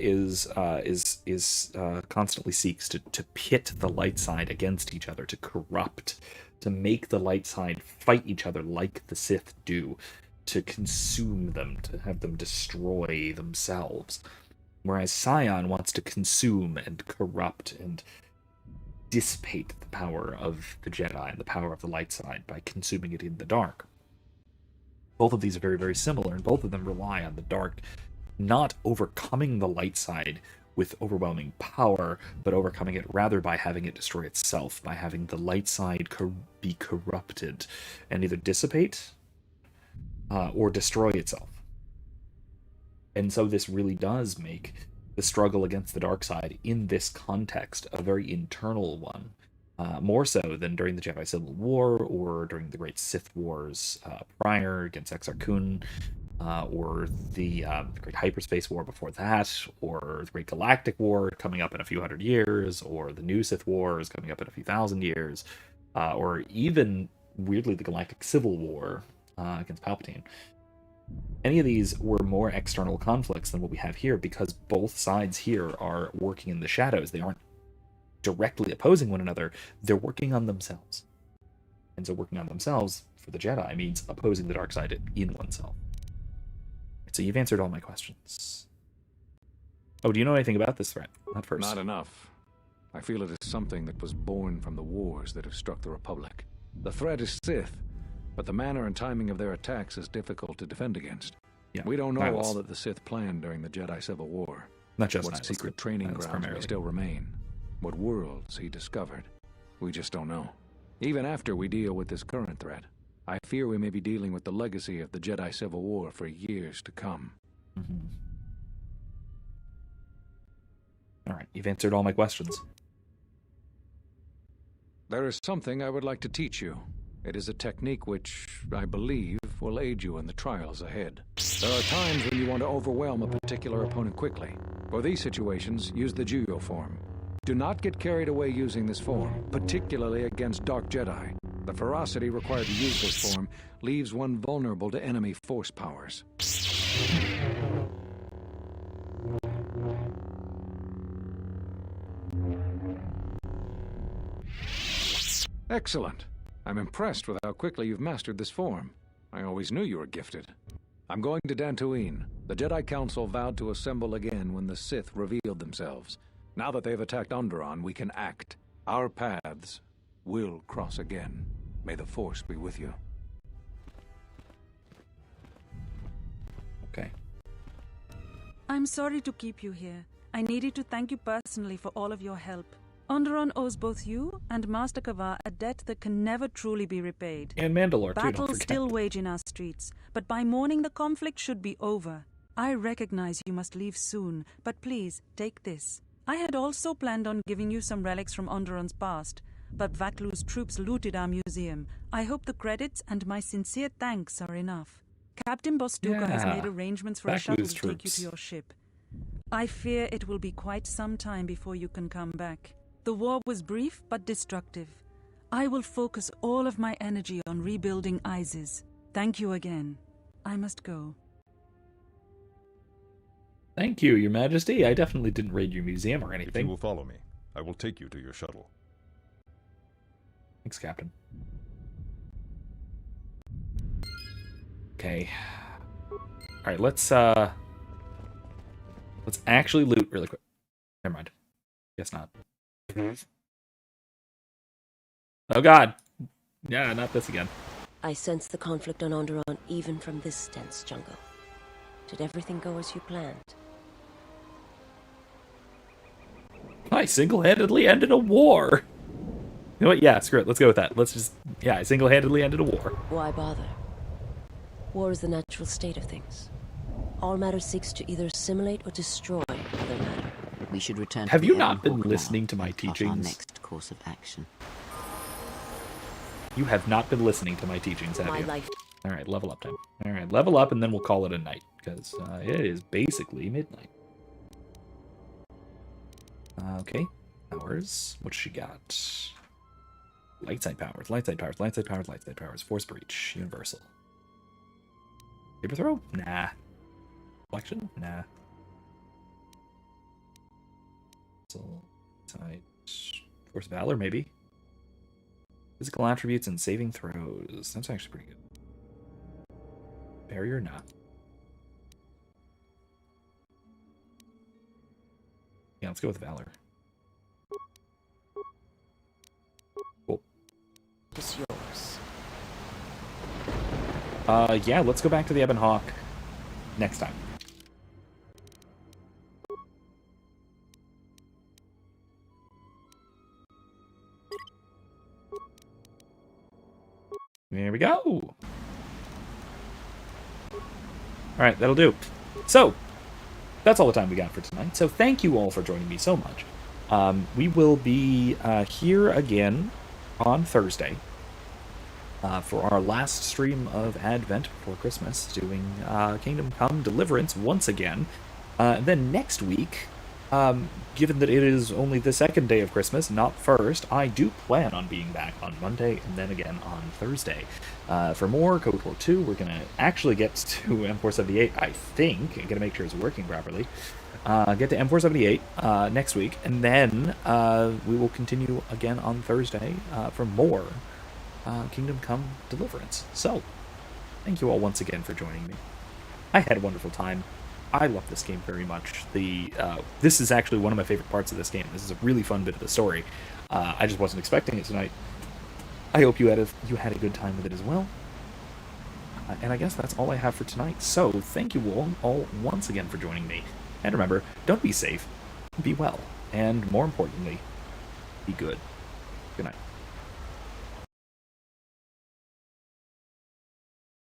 is constantly seeks to pit the light side against each other, to corrupt, to make the light side fight each other like the Sith do, to consume them, to have them destroy themselves. Whereas Scion wants to consume and corrupt and dissipate the power of the Jedi and the power of the light side by consuming it in the dark. Both of these are very, very similar, and both of them rely on the dark not overcoming the light side with overwhelming power, but overcoming it rather by having it destroy itself, by having the light side be corrupted and either dissipate or destroy itself. And so this really does make the struggle against the dark side in this context a very internal one, more so than during the Jedi Civil War or during the Great Sith Wars prior against Exar Kun, or the Great Hyperspace War before that, or the Great Galactic War coming up in a few hundred years, or the New Sith Wars coming up in a few thousand years, or even, weirdly, the Galactic Civil War against Palpatine. Any of these were more external conflicts than what we have here, because both sides here are working in the shadows. They aren't directly opposing one another, they're working on themselves. And so working on themselves, for the Jedi, means opposing the dark side in oneself. So you've answered all my questions. Oh, do you know anything about this threat? Not first. Not enough. I feel it is something that was born from the wars that have struck the Republic. The threat is Sith, but the manner and timing of their attacks is difficult to defend against. Yeah, we don't know all that the Sith planned during the Jedi Civil War. Not just what secret training grounds may still remain. What worlds he discovered. We just don't know. Even after we deal with this current threat, I fear we may be dealing with the legacy of the Jedi Civil War for years to come. Mm-hmm. All right, you've answered all my questions. There is something I would like to teach you. It is a technique which, I believe, will aid you in the trials ahead. There are times when you want to overwhelm a particular opponent quickly. For these situations, use the Juyo form. Do not get carried away using this form, particularly against Dark Jedi. The ferocity required to use this form leaves one vulnerable to enemy force powers. Excellent. I'm impressed with how quickly you've mastered this form. I always knew you were gifted. I'm going to Dantooine. The Jedi Council vowed to assemble again when the Sith revealed themselves. Now that they've attacked Onderon, we can act. Our paths will cross again. May the Force be with you. Okay. I'm sorry to keep you here. I needed to thank you personally for all of your help. Onderon owes both you and Master Kavar a debt that can never truly be repaid. And Mandalore, too, don't Battles forget. still wage in our streets, but by morning the conflict should be over. I recognize you must leave soon, but please, take this. I had also planned on giving you some relics from Onderon's past, but Vaklu's troops looted our museum. I hope the credits and my sincere thanks are enough. Captain Bostuka has made arrangements for a shuttle to take you to your ship. I fear it will be quite some time before you can come back. The war was brief but destructive. I will focus all of my energy on rebuilding Isis. Thank you again. I must go. Thank you, Your Majesty. I definitely didn't raid your museum or anything. If you will follow me, I will take you to your shuttle. Thanks, Captain. Okay. Alright, let's actually loot really quick. Never mind. Guess not. Oh god! Yeah, not this again. I sense the conflict on Onderon even from this dense jungle. Did everything go as you planned? I single-handedly ended a war! You know what? Yeah, screw it. Let's go with that. Let's just... Yeah, I single-handedly ended a war. Why bother? War is the natural state of things. All matter seeks to either assimilate or destroy other matter. We should return. Have you not been listening to my teachings? Our next course of action. You have not been listening to my teachings, have you? Life. Alright, level up time. Alright, level up and then we'll call it a night, because it is basically midnight. Okay, powers. What she got? Light side powers, light side powers, light side powers, light side powers. Force breach, universal. Paper throw? Nah. Reflection? Nah. Side. Force valor, maybe. Physical attributes and saving throws. That's actually pretty good. Barrier, not. Yeah, let's go with valor. Cool. It's yours. Yeah, let's go back to the Ebon Hawk next time. There we go. Alright, that'll do. So, that's all the time we got for tonight. So thank you all for joining me so much. We will be here again on Thursday for our last stream of Advent before Christmas, doing Kingdom Come Deliverance once again. Then next week, given that it is only the second day of Christmas, not first, I do plan on being back on Monday and then again on Thursday. For more Code War 2, we're going to actually get to M478, I think. I'm going to make sure it's working properly. Get to M478 next week, and then we will continue again on Thursday for more Kingdom Come Deliverance. So, thank you all once again for joining me. I had a wonderful time. I love this game very much. This is actually one of my favorite parts of this game. This is a really fun bit of the story. I just wasn't expecting it tonight. I hope you had a good time with it as well. And I guess that's all I have for tonight. So, thank you all once again for joining me. And remember, don't be safe, be well, and more importantly, be good. Good night.